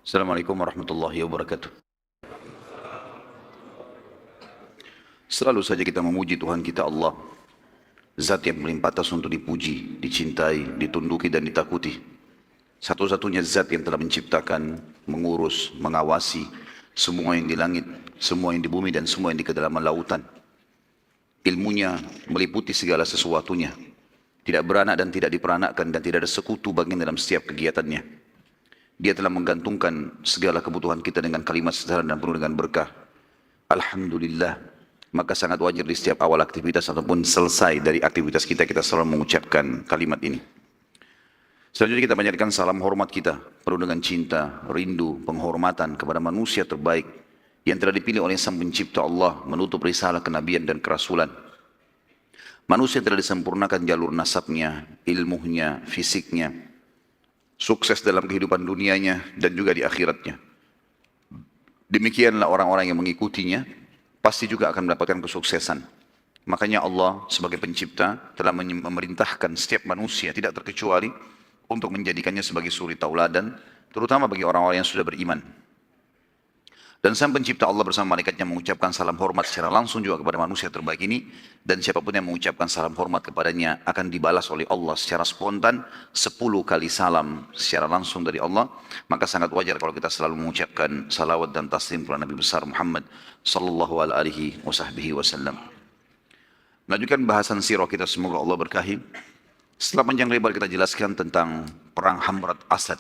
Assalamualaikum warahmatullahi wabarakatuh. Selalu saja kita memuji Tuhan kita Allah, zat yang paling pantas untuk dipuji, dicintai, ditunduki dan ditakuti. Satu-satunya zat yang telah menciptakan, mengurus, mengawasi semua yang di langit, semua yang di bumi dan semua yang di kedalaman lautan. Ilmunya meliputi segala sesuatunya. Tidak beranak dan tidak diperanakkan dan tidak ada sekutu bagian dalam setiap kegiatannya. Dia telah menggantungkan segala kebutuhan kita dengan kalimat sederhana dan penuh dengan berkah. Alhamdulillah. Maka sangat wajar di setiap awal aktivitas ataupun selesai dari aktivitas kita, kita selalu mengucapkan kalimat ini. Selanjutnya kita panjatkan salam hormat kita, penuh dengan cinta, rindu, penghormatan kepada manusia terbaik yang telah dipilih oleh Sang Pencipta Allah menutup risalah kenabian dan kerasulan. Manusia telah disempurnakan jalur nasabnya, ilmunya, fisiknya, sukses dalam kehidupan dunianya dan juga di akhiratnya. Demikianlah orang-orang yang mengikutinya pasti juga akan mendapatkan kesuksesan. Makanya Allah sebagai pencipta telah memerintahkan setiap manusia tidak terkecuali untuk menjadikannya sebagai suri tauladan, terutama bagi orang-orang yang sudah beriman. Dan Sang Pencipta Allah bersama malaikatnya mengucapkan salam hormat secara langsung juga kepada manusia terbaik ini, dan siapapun yang mengucapkan salam hormat kepadanya akan dibalas oleh Allah secara spontan 10 kali salam secara langsung dari Allah. Maka sangat wajar kalau kita selalu mengucapkan salawat dan taslim kepada Nabi besar Muhammad sallallahu alaihi wasallam. Melanjutkan bahasan sirah kita, semoga Allah berkahi. Setelah panjang lebar kita jelaskan tentang perang Hamrat Asad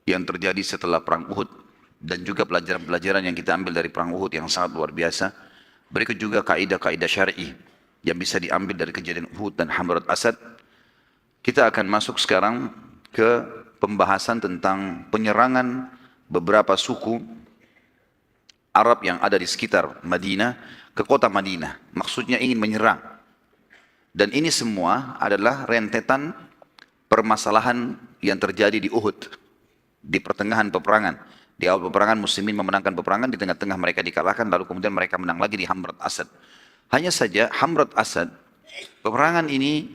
yang terjadi setelah perang Uhud, dan juga pelajaran-pelajaran yang kita ambil dari perang Uhud yang sangat luar biasa. Berikut juga kaidah-kaidah syar'i yang bisa diambil dari kejadian Uhud dan Hamrat Asad. Kita akan masuk sekarang ke pembahasan tentang penyerangan beberapa suku Arab yang ada di sekitar Madinah ke kota Madinah. Maksudnya ingin menyerang. Dan ini semua adalah rentetan permasalahan yang terjadi di Uhud, di pertengahan peperangan. Di awal peperangan muslimin memenangkan peperangan, di tengah-tengah mereka dikalahkan, lalu kemudian mereka menang lagi di Hamrat Asad. Hanya saja Hamrat Asad, peperangan ini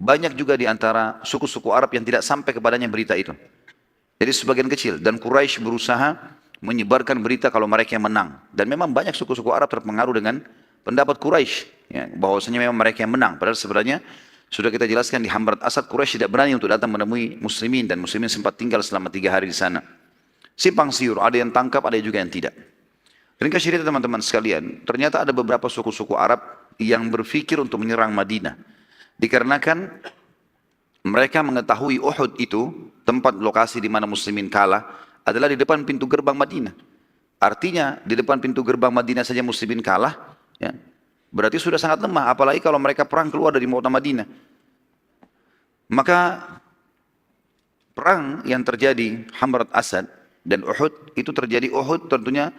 banyak juga di antara suku-suku Arab yang tidak sampai kepadanya berita itu. Jadi sebagian kecil, dan Quraisy berusaha menyebarkan berita kalau mereka yang menang. Dan memang banyak suku-suku Arab terpengaruh dengan pendapat Quraisy, ya, bahwasanya memang mereka yang menang. Padahal sebenarnya sudah kita jelaskan di Hamrat Asad, Quraisy tidak berani untuk datang menemui muslimin, dan muslimin sempat tinggal selama 3 hari di sana. Simpang siur, ada yang tangkap, ada juga yang tidak. Ringkas cerita teman-teman sekalian, ternyata ada beberapa suku-suku Arab yang berpikir untuk menyerang Madinah. Dikarenakan mereka mengetahui Uhud itu, tempat lokasi di mana muslimin kalah, adalah di depan pintu gerbang Madinah. Artinya di depan pintu gerbang Madinah saja muslimin kalah, ya, berarti sudah sangat lemah, apalagi kalau mereka perang keluar dari kota Madinah. Maka perang yang terjadi Hamrat Asad dan Uhud itu terjadi. Uhud tentunya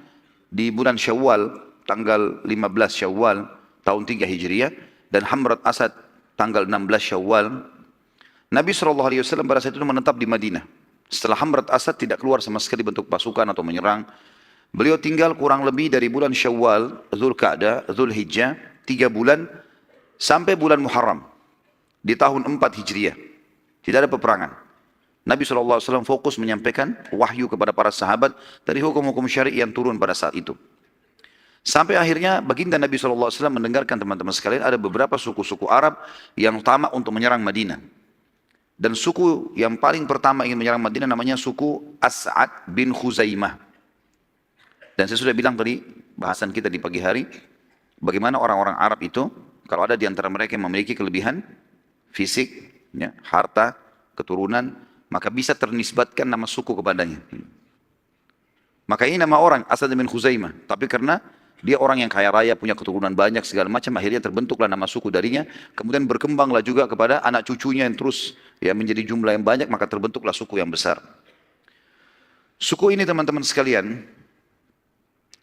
di bulan Syawal, tanggal 15 Syawal tahun 3 Hijriah, dan Hamrat Asad tanggal 16 Syawal. Nabi SAW pada saat itu menetap di Madinah. Setelah Hamrat Asad tidak keluar sama sekali bentuk pasukan atau menyerang. Beliau tinggal kurang lebih dari bulan Syawal, Dzulqa'dah, Dzulhijjah, 3 bulan sampai bulan Muharram di tahun 4 Hijriah. Tidak ada peperangan. Nabi SAW fokus menyampaikan wahyu kepada para sahabat dari hukum-hukum syari yang turun pada saat itu. Sampai akhirnya baginda Nabi SAW mendengarkan teman-teman sekalian ada beberapa suku-suku Arab yang tamak untuk menyerang Madinah. Dan suku yang paling pertama ingin menyerang Madinah namanya suku As'ad bin Khuzaimah. Dan saya sudah bilang tadi, bahasan kita di pagi hari, bagaimana orang-orang Arab itu, kalau ada di antara mereka yang memiliki kelebihan fisik, ya, harta, keturunan, maka bisa ternisbatkan nama suku kepadanya. Maka ini nama orang Asad bin Khuzaimah, tapi karena dia orang yang kaya raya, punya keturunan banyak segala macam, akhirnya terbentuklah nama suku darinya. Kemudian berkembanglah juga kepada anak cucunya yang terus ya menjadi jumlah yang banyak, maka terbentuklah suku yang besar. Suku ini teman-teman sekalian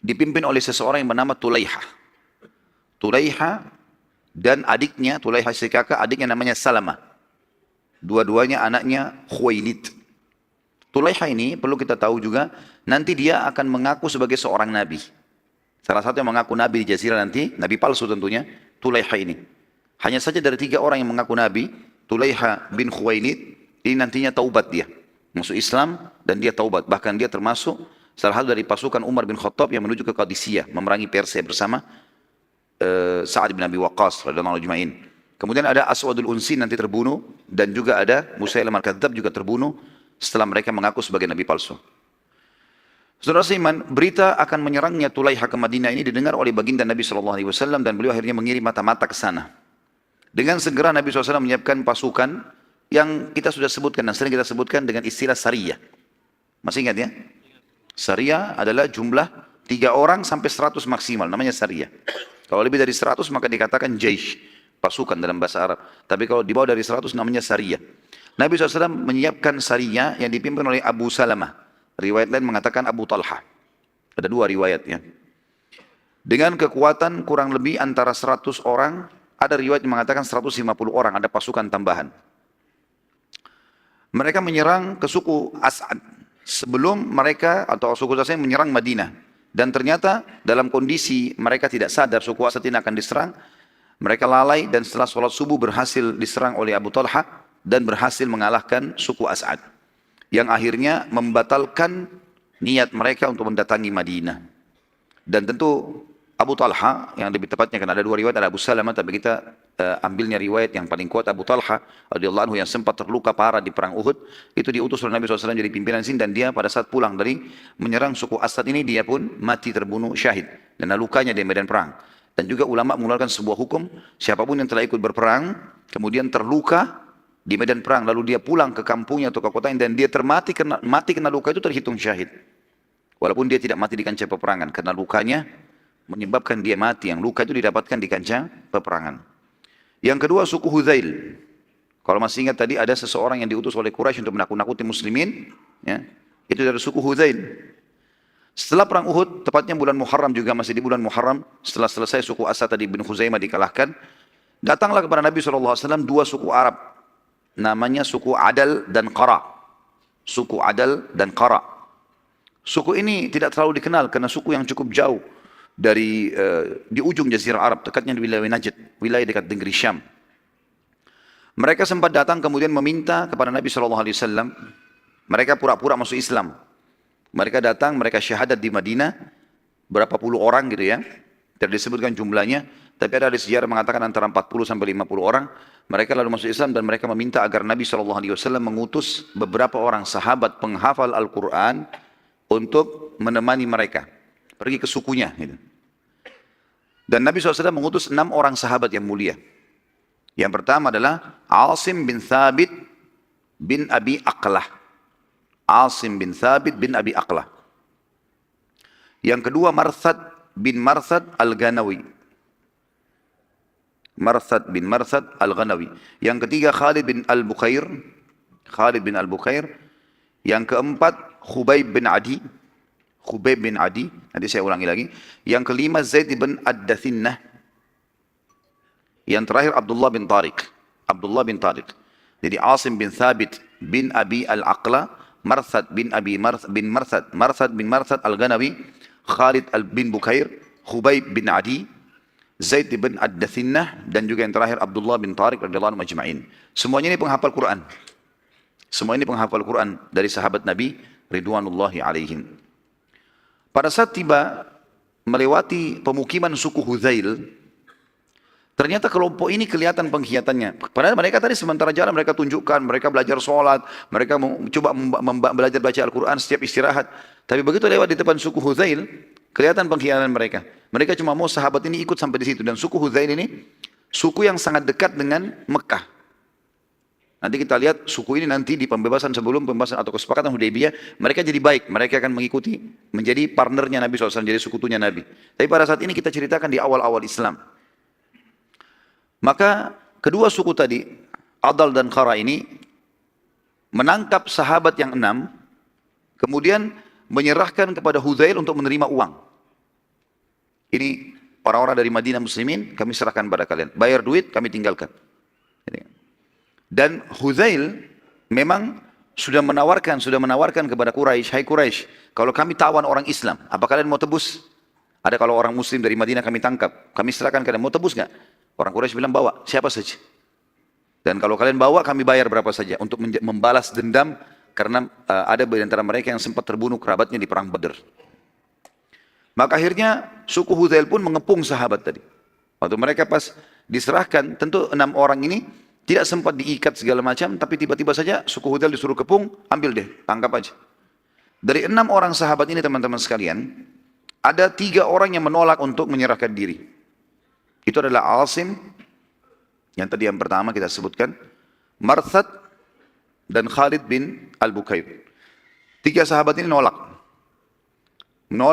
dipimpin oleh seseorang yang bernama Tulaiha. Tulaiha dan adiknya, Tulaiha si kakak, adiknya namanya Salamah. Dua-duanya anaknya Khuwailid. Tulaiha ini perlu kita tahu juga, nanti dia akan mengaku sebagai seorang nabi. Salah satu yang mengaku nabi di Jazirah nanti, nabi palsu tentunya, Tulaiha ini. Hanya saja dari 3 orang yang mengaku nabi, Tulaiha bin Khuwailid, ini nantinya taubat dia. Masuk Islam dan dia taubat. Bahkan dia termasuk salah satu dari pasukan Umar bin Khattab yang menuju ke Qadisiyah, memerangi Persia bersama Sa'ad bin Abi Waqqas radhiyallahu anhu ajma'in. Kemudian ada Aswadul Unsi nanti terbunuh, dan juga ada Musailamah al-Kadzdzab juga terbunuh setelah mereka mengaku sebagai nabi palsu. Saudara seiman, berita akan menyerangnya Tulaiha ke Madinah ini didengar oleh baginda Nabi SAW, dan beliau akhirnya mengirim mata-mata ke sana. Dengan segera Nabi SAW menyiapkan pasukan yang kita sudah sebutkan dan sering kita sebutkan dengan istilah Sariyah. Masih ingat ya? Sariyah adalah jumlah 3 orang sampai 100 maksimal, namanya Sariyah. Kalau lebih dari 100 maka dikatakan Jaish, pasukan dalam bahasa Arab. Tapi kalau di bawah dari 100 namanya Sariyah. Nabi SAW menyiapkan Sariyah yang dipimpin oleh Abu Salamah. Riwayat lain mengatakan Abu Talha. Ada 2 riwayatnya. Dengan kekuatan kurang lebih antara 100 orang, ada riwayat yang mengatakan 150 orang, ada pasukan tambahan. Mereka menyerang ke suku As'ad sebelum mereka atau suku As'ad menyerang Madinah. Dan ternyata dalam kondisi mereka tidak sadar suku As'ad ini akan diserang, mereka lalai dan setelah sholat subuh berhasil diserang oleh Abu Talha dan berhasil mengalahkan suku As'ad, yang akhirnya membatalkan niat mereka untuk mendatangi Madinah. Dan tentu Abu Talha, yang lebih tepatnya karena ada 2 riwayat, ada Abu Salamah, tapi kita ambilnya riwayat yang paling kuat Abu Talha radhiyallahu anhu yang sempat terluka parah di perang Uhud, itu diutus oleh Nabi SAW jadi pimpinan sini, dan dia pada saat pulang dari menyerang suku Asad ini, dia pun mati terbunuh syahid dan lukanya di medan perang. Dan juga ulama mengeluarkan sebuah hukum, siapapun yang telah ikut berperang kemudian terluka di medan perang lalu dia pulang ke kampungnya atau ke kotanya dan dia mati kena luka, itu terhitung syahid. Walaupun dia tidak mati di kancah peperangan, karena lukanya menyebabkan dia mati, yang luka itu didapatkan di kancah peperangan. Yang kedua suku Hudzail. Kalau masih ingat tadi ada seseorang yang diutus oleh Quraisy untuk menakut-nakuti muslimin, ya, itu dari suku Hudzail. Setelah perang Uhud, tepatnya bulan Muharram, juga masih di bulan Muharram, setelah selesai suku Asad tadi bin Khuzaimah dikalahkan, datanglah kepada Nabi SAW 2 suku Arab, namanya suku Adal dan Qara. Suku Adal dan Qara. Suku ini tidak terlalu dikenal karena suku yang cukup jauh dari di ujung Jazirah Arab, dekatnya di wilayah Najd, wilayah dekat negeri Syam. Mereka sempat datang kemudian meminta kepada Nabi SAW. Mereka pura-pura masuk Islam. Mereka datang, mereka syahadat di Madinah, berapa puluh orang gitu ya, tidak disebutkan jumlahnya, tapi ada di sejarah mengatakan antara 40 sampai 50 orang. Mereka lalu masuk Islam dan mereka meminta agar Nabi SAW mengutus beberapa orang sahabat penghafal Al-Quran untuk menemani mereka, pergi ke sukunya gitu. Dan Nabi SAW mengutus 6 orang sahabat yang mulia. Yang pertama adalah Asim bin Thabit bin Abi Aqlah. Asim bin Thabit bin Abi Aqlah. Yang kedua Marthad bin Marthad al-Ghanawi. Marthad bin Marthad al-Ghanawi. Yang ketiga Khalid bin al-Bukhair. Khalid bin al-Bukhair. Yang keempat Khubayb bin Adi. Khubayb bin Adi. Nanti saya ulangi lagi. Yang kelima Zaid bin Ad-Dathinnah. Yang terakhir Abdullah bin Tariq. Abdullah bin Tariq. Jadi Asim bin Thabit bin Abi al-Aqla, Marthad bin Abi bin Marthad, Marthad bin Marthad al-Ghanawi, Khalid bin Bukhair, Khubayb bin Adi, Zaid bin Ad-Dathinnah, dan juga yang terakhir Abdullah bin Tariq radhiyallahu anhu majma'in. Semuanya ini penghafal Quran. Semua ini penghafal Quran dari sahabat Nabi ridwanullahi alaihim. Pada saat tiba melewati pemukiman suku Hudzail, ternyata kelompok ini kelihatan pengkhianatannya. Padahal mereka tadi sementara jalan mereka tunjukkan, mereka belajar sholat, mereka coba belajar baca Al-Quran setiap istirahat. Tapi begitu lewat di depan suku Hudzail, kelihatan pengkhianatan mereka. Mereka cuma mau sahabat ini ikut sampai di situ. Dan suku Hudzail ini, suku yang sangat dekat dengan Mekah. Nanti kita lihat suku ini nanti di pembebasan sebelum pembebasan atau kesepakatan Hudaybiyah, mereka jadi baik. Mereka akan mengikuti, menjadi partnernya Nabi SAW, jadi sekutunya Nabi. Tapi pada saat ini kita ceritakan di awal-awal Islam. Maka kedua suku tadi, Adal dan Qara ini, menangkap sahabat yang 6, kemudian menyerahkan kepada Hudzail untuk menerima uang. Ini orang-orang dari Madinah muslimin, kami serahkan pada kalian. Bayar duit, kami tinggalkan. Dan Hudzail memang sudah menawarkan kepada Quraisy, hai Quraisy, kalau kami tawan orang Islam, apa kalian mau tebus? Ada kalau orang muslim dari Madinah kami tangkap, kami serahkan kalian, mau tebus nggak? Orang Quraisy bilang bawa, siapa saja. Dan kalau kalian bawa, kami bayar berapa saja untuk membalas dendam karena ada di antara mereka yang sempat terbunuh kerabatnya di perang Badr. Maka akhirnya suku Hudzail pun mengepung sahabat tadi. Waktu mereka pas diserahkan, tentu 6 orang ini tidak sempat diikat segala macam, tapi tiba-tiba saja suku Hudzail disuruh kepung, ambil deh, tangkap aja. Dari 6 orang sahabat ini teman-teman sekalian, ada 3 orang yang menolak untuk menyerahkan diri. Itu adalah Asim, yang tadi yang pertama kita sebutkan, Marthad, dan Khalid bin Al-Bukair. 3 sahabat ini menolak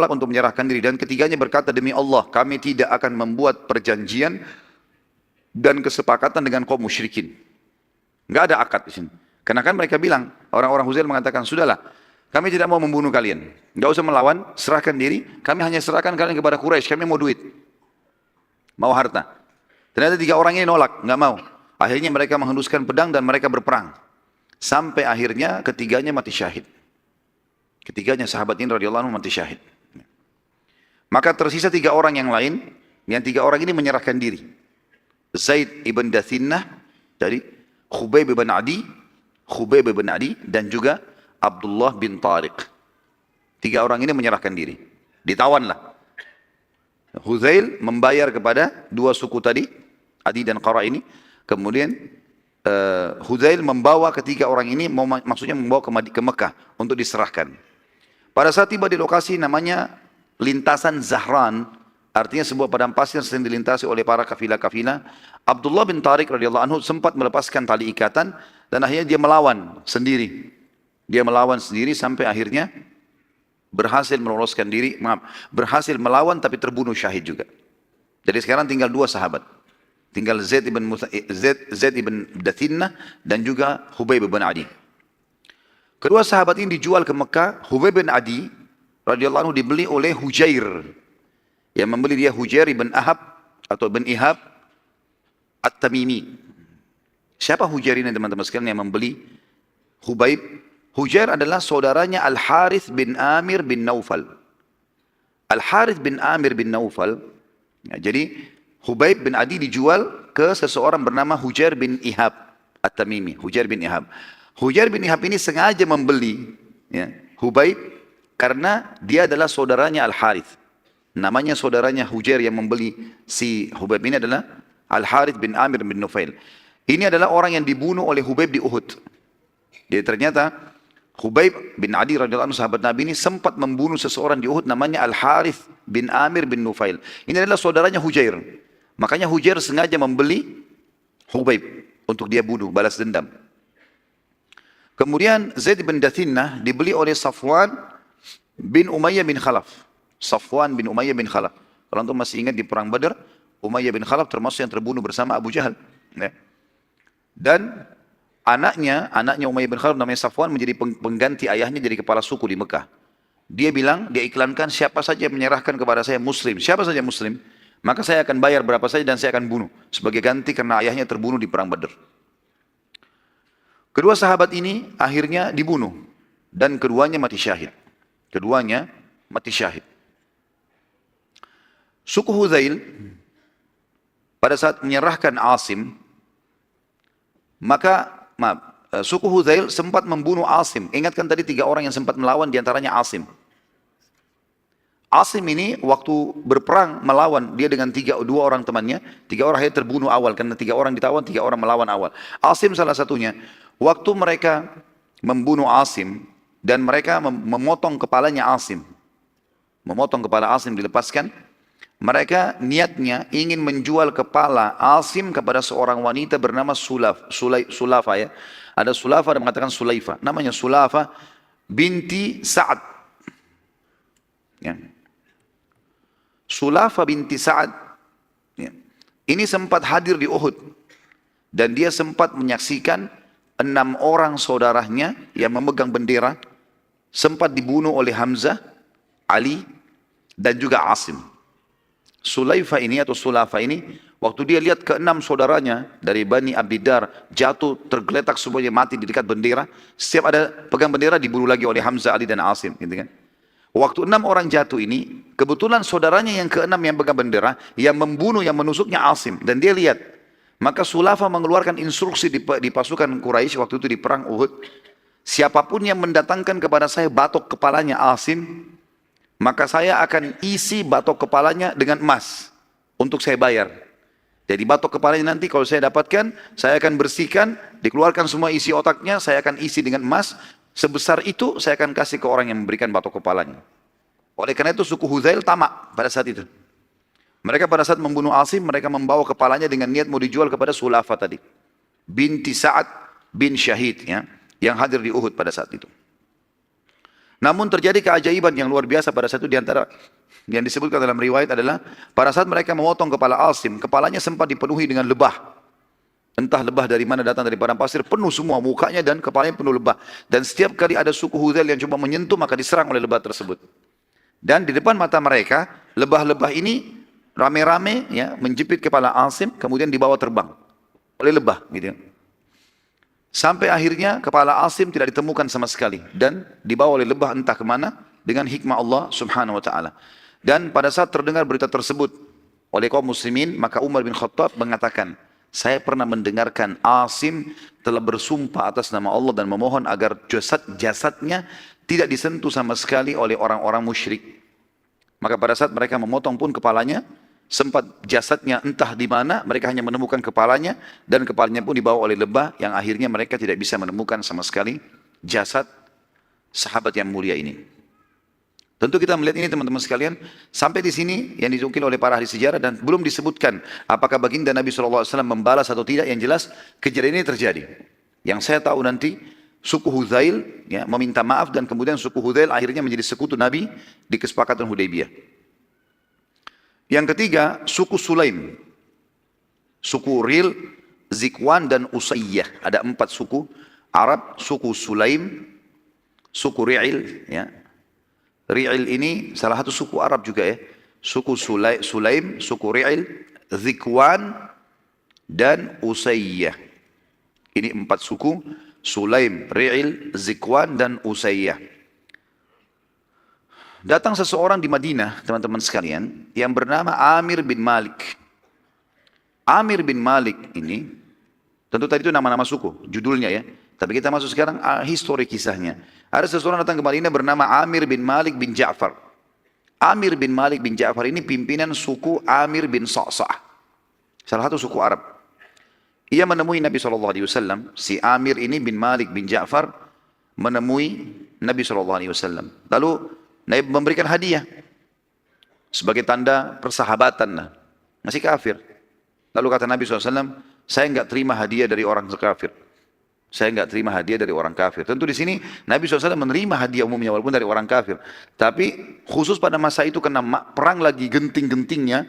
untuk menyerahkan diri, dan ketiganya berkata, demi Allah kami tidak akan membuat perjanjian dan kesepakatan dengan kaum musyrikin. Enggak ada akad di sini. Karena kan mereka bilang, orang-orang Hudzail mengatakan, sudahlah, kami tidak mau membunuh kalian, enggak usah melawan, serahkan diri, kami hanya serahkan kalian kepada Quraisy, kami mau duit, mau harta. Ternyata 3 orang ini nolak, enggak mau. Akhirnya mereka menghunuskan pedang dan mereka berperang. Sampai akhirnya ketiganya mati syahid. Ketiganya sahabat ini radhiyallahu anhu mati syahid. Maka tersisa 3 orang yang lain, yang 3 orang ini menyerahkan diri. Zaid ibn Dathinnah, dari Khubayb ibn Adi, dan juga Abdullah bin Tariq. 3 orang ini menyerahkan diri. Ditawanlah. Hudzail membayar kepada 2 suku tadi, Adi dan Qara ini. Kemudian Hudzail membawa ketiga orang ini, maksudnya membawa ke Mekah untuk diserahkan. Pada saat tiba di lokasi namanya lintasan Zahran, artinya sebuah padang pasir sering dilintasi oleh para kafilah-kafilah. Abdullah bin Tariq radhiyallahu anhu sempat melepaskan tali ikatan dan akhirnya dia melawan sendiri. Dia melawan sendiri sampai akhirnya berhasil meloloskan diri, berhasil melawan tapi terbunuh syahid juga. Jadi sekarang tinggal 2 sahabat. Tinggal Zaid ibn Dathinnah dan juga Khubayb bin Adi. Kedua sahabat ini dijual ke Mekah. Khubayb bin Adi radhiyallahu anhu dibeli oleh Hujair. Yang membeli dia Hujair ibn Ahab atau bin Ihab At-Tamimi. Siapa Hujair ini teman-teman sekalian yang membeli Khubayb? Hujair adalah saudaranya Al-Harith bin Amir bin Naufal. Al-Harith bin Amir bin Naufal. Ya, jadi Khubayb bin Adi dijual ke seseorang bernama Hujair bin Ihab At-Tamimi. Hujair bin Ihab. Hujair bin Ihab ini sengaja membeli ya, Khubayb karena dia adalah saudaranya Al-Harith. Namanya saudaranya Hujair yang membeli si Khubayb ini adalah Al-Harith bin Amir bin Nufail. Ini adalah orang yang dibunuh oleh Khubayb di Uhud. Jadi ternyata Khubayb bin Adi radhiyallahu anhu sahabat Nabi ini sempat membunuh seseorang di Uhud namanya Al-Harith bin Amir bin Nufail. Ini adalah saudaranya Hujair. Makanya Hujair sengaja membeli Khubayb untuk dia bunuh, balas dendam. Kemudian Zaid bin Dathinnah dibeli oleh Safwan bin Umayyah bin Khalaf. Safwan bin Umayyah bin Khalaf. Kalau antum masih ingat di perang Badar, Umayyah bin Khalaf termasuk yang terbunuh bersama Abu Jahal. Ya. Dan anaknya Umayyah bin Khalaf namanya Safwan menjadi pengganti ayahnya jadi kepala suku di Mekah. Dia bilang, dia iklankan siapa saja yang menyerahkan kepada saya muslim. Siapa saja muslim, maka saya akan bayar berapa saja dan saya akan bunuh. Sebagai ganti karena ayahnya terbunuh di perang Badar. Kedua sahabat ini akhirnya dibunuh. Dan keduanya mati syahid. Keduanya mati syahid. Suku Hudzail pada saat menyerahkan Asim, maka suku Hudzail sempat membunuh Asim. Ingatkan tadi 3 orang yang sempat melawan, diantaranya Asim. Asim ini waktu berperang melawan, dia dengan 2 orang temannya, 3 orang akhirnya terbunuh awal, karena 3 orang ditawan, 3 orang melawan awal. Asim salah satunya. Waktu mereka membunuh Asim, dan mereka memotong kepalanya Asim. Memotong kepala Asim dilepaskan, mereka niatnya ingin menjual kepala Asim kepada seorang wanita bernama Sulafa ya. Ada Sulafa dan mengatakan Sulaifa. Namanya Sulafa binti Sa'ad. Ya. Sulafa binti Sa'ad. Ya. Ini sempat hadir di Uhud. Dan dia sempat menyaksikan 6 orang saudaranya yang memegang bendera sempat dibunuh oleh Hamzah, Ali, dan juga Asim. Sulaifa ini atau Sulafa ini, waktu dia lihat ke-6 saudaranya dari Bani Abdiddar jatuh tergeletak semuanya mati di dekat bendera, setiap ada pegang bendera dibunuh lagi oleh Hamzah, Ali, dan Asim, gitu kan? Waktu 6 orang jatuh ini, kebetulan saudaranya yang ke-6 yang pegang bendera, yang membunuh, yang menusuknya Asim, dan dia lihat. Maka Sulafa mengeluarkan instruksi di pasukan Quraisy waktu itu di perang Uhud. Siapapun yang mendatangkan kepada saya batok kepalanya Asim, maka saya akan isi batok kepalanya dengan emas untuk saya bayar. Jadi batok kepalanya nanti kalau saya dapatkan, saya akan bersihkan, dikeluarkan semua isi otaknya, saya akan isi dengan emas, sebesar itu saya akan kasih ke orang yang memberikan batok kepalanya. Oleh karena itu suku Hudzail tamak pada saat itu. Mereka pada saat membunuh Asim, mereka membawa kepalanya dengan niat mau dijual kepada Sulafa tadi, binti Sa'ad bin Syahid, ya, yang hadir di Uhud pada saat itu. Namun terjadi keajaiban yang luar biasa pada saat itu, diantara yang disebutkan dalam riwayat adalah pada saat mereka memotong kepala Asim, kepalanya sempat dipenuhi dengan lebah. Entah lebah dari mana datang, dari padang pasir, penuh semua mukanya dan kepalanya penuh lebah. Dan setiap kali ada suku Hudzail yang coba menyentuh, maka diserang oleh lebah tersebut. Dan di depan mata mereka, lebah-lebah ini rame-rame ya menjepit kepala Asim, kemudian dibawa terbang oleh lebah, gitu. Sampai akhirnya kepala Asim tidak ditemukan sama sekali dan dibawa oleh lebah entah kemana dengan hikmah Allah Subhanahu Wa Taala. Dan pada saat terdengar berita tersebut oleh kaum muslimin, maka Umar bin Khattab mengatakan, saya pernah mendengarkan Asim telah bersumpah atas nama Allah dan memohon agar jasadnya tidak disentuh sama sekali oleh orang-orang musyrik. Maka pada saat mereka memotong pun kepalanya, sempat jasadnya entah di mana, mereka hanya menemukan kepalanya dan kepalanya pun dibawa oleh lebah yang akhirnya mereka tidak bisa menemukan sama sekali jasad sahabat yang mulia ini. Tentu kita melihat ini teman-teman sekalian, sampai di sini yang dinukil oleh para ahli sejarah dan belum disebutkan apakah baginda Nabi SAW membalas atau tidak, yang jelas kejadian ini terjadi. Yang saya tahu nanti suku Hudzail ya, meminta maaf dan kemudian suku Hudzail akhirnya menjadi sekutu Nabi di kesepakatan Hudaybiyah. Yang ketiga, suku Sulaim. Suku Ril, Zikwan, dan Usayyah. Ada 4 suku Arab, suku Sulaim, suku Ri'il. Ya. Ri'il ini salah satu suku Arab juga ya. Suku Sulaim, suku Ri'il, Zikwan, dan Usayyah. Ini 4 suku, Sulaim, Ri'il, Zikwan, dan Usayyah. Datang seseorang di Madinah, teman-teman sekalian, yang bernama Amir bin Malik. Amir bin Malik ini, tentu tadi itu nama-nama suku, judulnya ya. Tapi kita masuk sekarang histori kisahnya. Ada seseorang datang ke Madinah bernama Amir bin Malik bin Ja'far. Amir bin Malik bin Ja'far ini pimpinan suku Amir bin Sa'sa'ah. Salah satu suku Arab. Ia menemui Nabi SAW, si Amir ini bin Malik bin Ja'far menemui Nabi SAW. Lalu Nabi memberikan hadiah sebagai tanda persahabatan lah. Masih kafir. Lalu kata Nabi SAW, saya enggak terima hadiah dari orang kafir. Saya enggak terima hadiah dari orang kafir. Tentu di sini Nabi SAW menerima hadiah umumnya walaupun dari orang kafir. Tapi khusus pada masa itu karena perang lagi genting-gentingnya,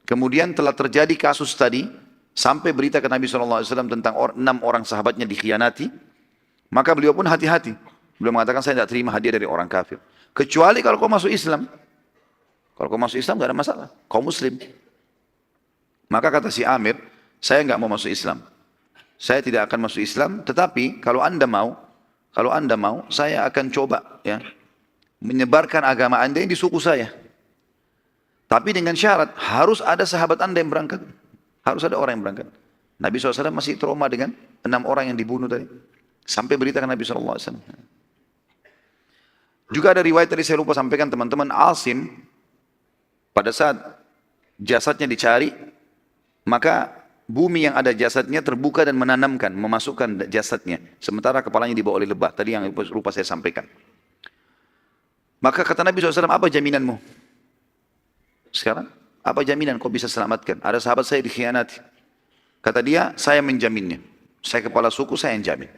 kemudian telah terjadi kasus tadi, sampai berita ke Nabi SAW tentang 6 orang sahabatnya dikhianati, maka beliau pun hati-hati. Beliau mengatakan saya tidak terima hadiah dari orang kafir. Kecuali kalau kau masuk Islam. Kalau kau masuk Islam tidak ada masalah. Kau Muslim. Maka kata si Amir, saya enggak mau masuk Islam. Saya tidak akan masuk Islam, tetapi kalau anda mau, saya akan coba ya menyebarkan agama anda yang di suku saya. Tapi dengan syarat, harus ada sahabat anda yang berangkat. Harus ada orang yang berangkat. Nabi SAW masih trauma dengan 6 orang yang dibunuh tadi. Sampai berita ke Nabi SAW. Juga ada riwayat tadi saya lupa sampaikan teman-teman, Asim pada saat jasadnya dicari, maka bumi yang ada jasadnya terbuka dan menanamkan, memasukkan jasadnya. Sementara kepalanya dibawa oleh lebah, tadi yang lupa saya sampaikan. Maka kata Nabi SAW, apa jaminanmu? Sekarang, apa jaminan kau bisa selamatkan? Ada sahabat saya dikhianati. Kata dia, saya menjaminnya. Saya kepala suku, saya yang jamin.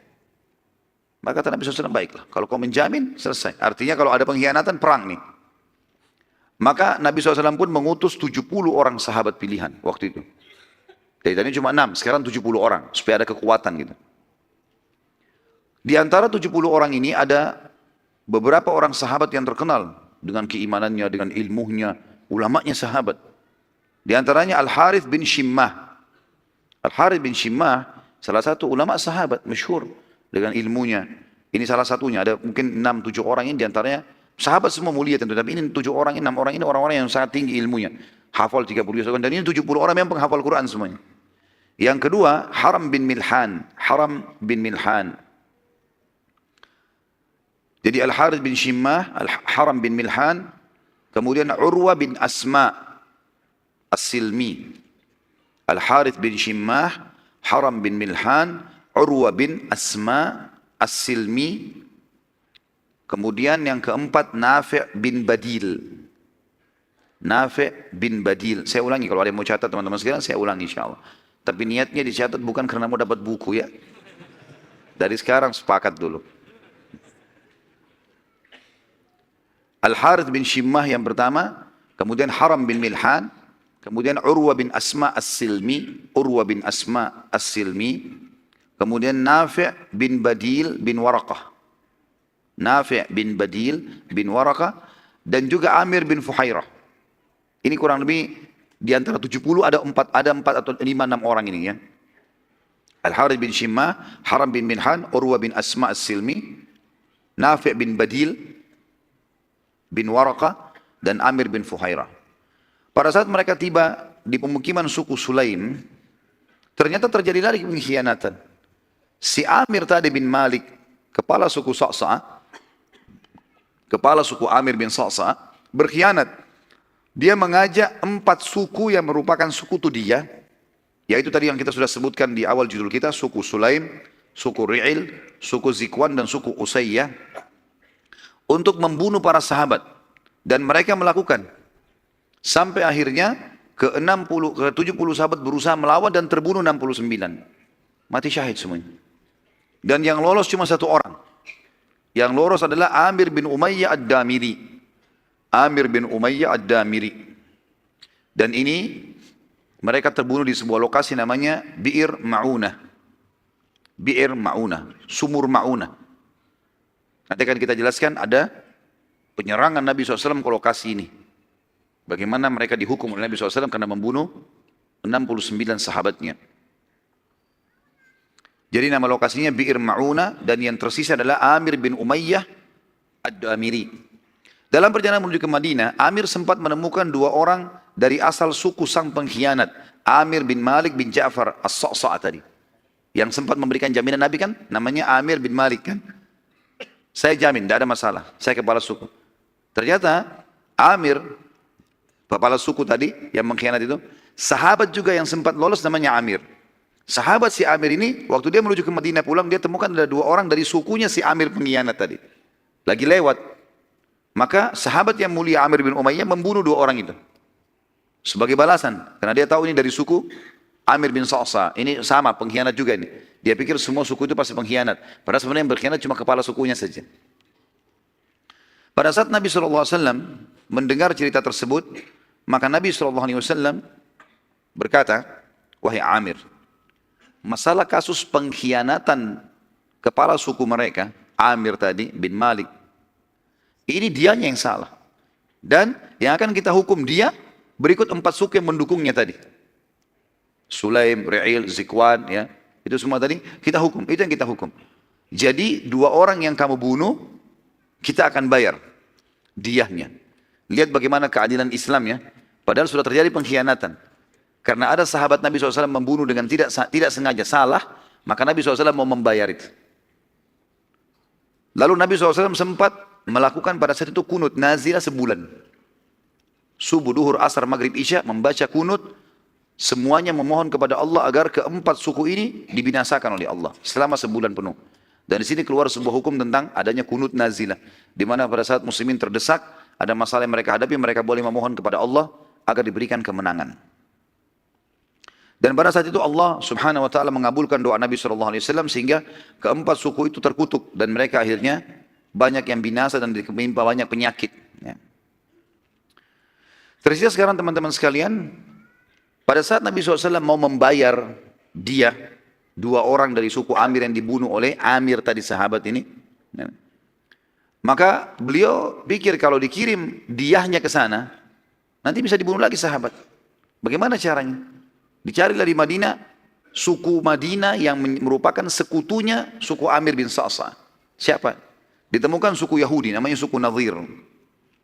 Maka kata Nabi SAW, baiklah. Kalau kau menjamin, selesai. Artinya kalau ada pengkhianatan, perang nih. Maka Nabi SAW pun mengutus 70 orang sahabat pilihan waktu itu. Dari tadi cuma 6, sekarang 70 orang. Supaya ada kekuatan gitu. Di antara 70 orang ini ada beberapa orang sahabat yang terkenal. Dengan keimanannya, dengan ilmunya, ulamanya sahabat. Di antaranya Al-Harith bin Shimmah. Al-Harith bin Shimmah, salah satu ulama sahabat, masyhur dengan ilmunya. Ini salah satunya, ada mungkin 6-7 orang ini diantaranya sahabat semua mulia tentu, tapi ini 7 orang, 6 orang ini orang-orang yang sangat tinggi ilmunya. Hafal 30 juz, dan ini 70 orang yang penghafal Quran semuanya. Yang kedua, Haram bin Milhan. Haram bin Milhan. Jadi Al-Harith bin Shimmah, Al-Haram bin Milhan, kemudian Urwa bin Asma As-Silmi. Al-Harith bin Shimmah, Haram bin Milhan, Urwa bin Asma As-Silmi. Kemudian yang keempat Nafi' bin Badil. Nafi' bin Badil. Saya ulangi, kalau ada yang mau catat teman-teman sekalian, saya ulangi insyaAllah. Tapi niatnya dicatat bukan karena mau dapat buku ya. Dari sekarang sepakat dulu. Al-Harith bin Shimmah yang pertama, kemudian Haram bin Milhan, kemudian Urwa bin Asma As-Silmi, kemudian Nafi' bin Badil bin Waraqah. Nafi' bin Badil bin Waraqah, dan juga Amir bin Fuhairah. Ini kurang lebih di antara 70 ada 4 atau 5-6 orang ini ya. Al-Harith bin Shimmah, Haram bin Milhan, Urwa bin Asma As-Silmi, Nafi' bin Badil bin Waraqah, dan Amir bin Fuhairah. Pada saat mereka tiba di pemukiman suku Sulaim, ternyata terjadi lagi pengkhianatan. Si Amir tadi bin Malik, kepala suku Sa'sa', kepala suku Amir bin Sa'sa', berkhianat. Dia mengajak 4 suku yang merupakan suku dia, yaitu tadi yang kita sudah sebutkan di awal judul kita, suku Sulaim, suku Ri'il, suku Zikwan, dan suku Usayyah, untuk membunuh para sahabat. Dan mereka melakukan. Sampai akhirnya ke 70 sahabat berusaha melawan dan terbunuh 69. Mati syahid semuanya. Dan yang lolos cuma 1 orang. Yang lolos adalah Amir bin Umayyah Ad-Damiri. Amir bin Umayyah Ad-Damiri. Dan ini mereka terbunuh di sebuah lokasi namanya Bi'ir Ma'unah. Bi'ir Ma'unah, Sumur Ma'unah. Nanti akan kita jelaskan ada penyerangan Nabi SAW ke lokasi ini. Bagaimana mereka dihukum oleh Nabi SAW karena membunuh 69 sahabatnya. Jadi nama lokasinya Bi'ir Ma'una, dan yang tersisa adalah Amir bin Umayyah Ad-Damiri. Dalam perjalanan menuju ke Madinah, Amir sempat menemukan 2 orang dari asal suku sang pengkhianat, Amir bin Malik bin Ja'far As-Sa'sa' tadi. Yang sempat memberikan jaminan Nabi kan, namanya Amir bin Malik kan. Saya jamin, tidak ada masalah. Saya kepala suku. Ternyata Amir, kepala suku tadi yang mengkhianat itu, sahabat juga yang sempat lolos namanya Amir. Sahabat si Amir ini, waktu dia menuju ke Madinah pulang, dia temukan ada 2 orang dari sukunya si Amir pengkhianat tadi. Lagi lewat. Maka sahabat yang mulia Amir bin Umayyah membunuh 2 orang itu. Sebagai balasan. Karena dia tahu ini dari suku Amir bin Sa'sa. Ini sama, pengkhianat juga ini. Dia pikir semua suku itu pasti pengkhianat. Padahal sebenarnya yang berkhianat cuma kepala sukunya saja. Pada saat Nabi SAW mendengar cerita tersebut, maka Nabi SAW berkata, wahai Amir, masalah kasus pengkhianatan kepala suku mereka, Amir tadi bin Malik, ini dianya yang salah. Dan yang akan kita hukum dia, berikut 4 suku yang mendukungnya tadi. Sulaim, Ri'il, Zikwan, ya. Itu semua tadi kita hukum, itu yang kita hukum. Jadi 2 orang yang kamu bunuh, kita akan bayar diyahnya. Lihat bagaimana keadilan Islam ya. Padahal sudah terjadi pengkhianatan. Karena ada sahabat Nabi SAW membunuh dengan tidak sengaja, salah, maka Nabi SAW mau membayar itu. Lalu Nabi SAW sempat melakukan pada saat itu kunut nazilah sebulan. Subuh, duhur, asar, maghrib, isya, membaca kunut. Semuanya memohon kepada Allah agar ke-4 suku ini dibinasakan oleh Allah selama sebulan penuh. Dan di sini keluar sebuah hukum tentang adanya kunut nazilah, di mana pada saat muslimin terdesak, ada masalah yang mereka hadapi, mereka boleh memohon kepada Allah agar diberikan kemenangan. Dan pada saat itu Allah Subhanahu wa taala mengabulkan doa Nabi SAW sehingga ke-4 suku itu terkutuk dan mereka akhirnya banyak yang binasa dan ditimpa banyak penyakit. Ya. Tersisa sekarang teman-teman sekalian, pada saat Nabi SAW mau membayar dia 2 orang dari suku Amir yang dibunuh oleh Amir tadi sahabat ini, maka beliau pikir kalau dikirim diyahnya ke sana, nanti bisa dibunuh lagi sahabat. Bagaimana caranya? Dicarilah di Madinah, suku Madinah yang merupakan sekutunya suku Amir bin Sa'sa'. Siapa? Ditemukan suku Yahudi, namanya suku Nadir.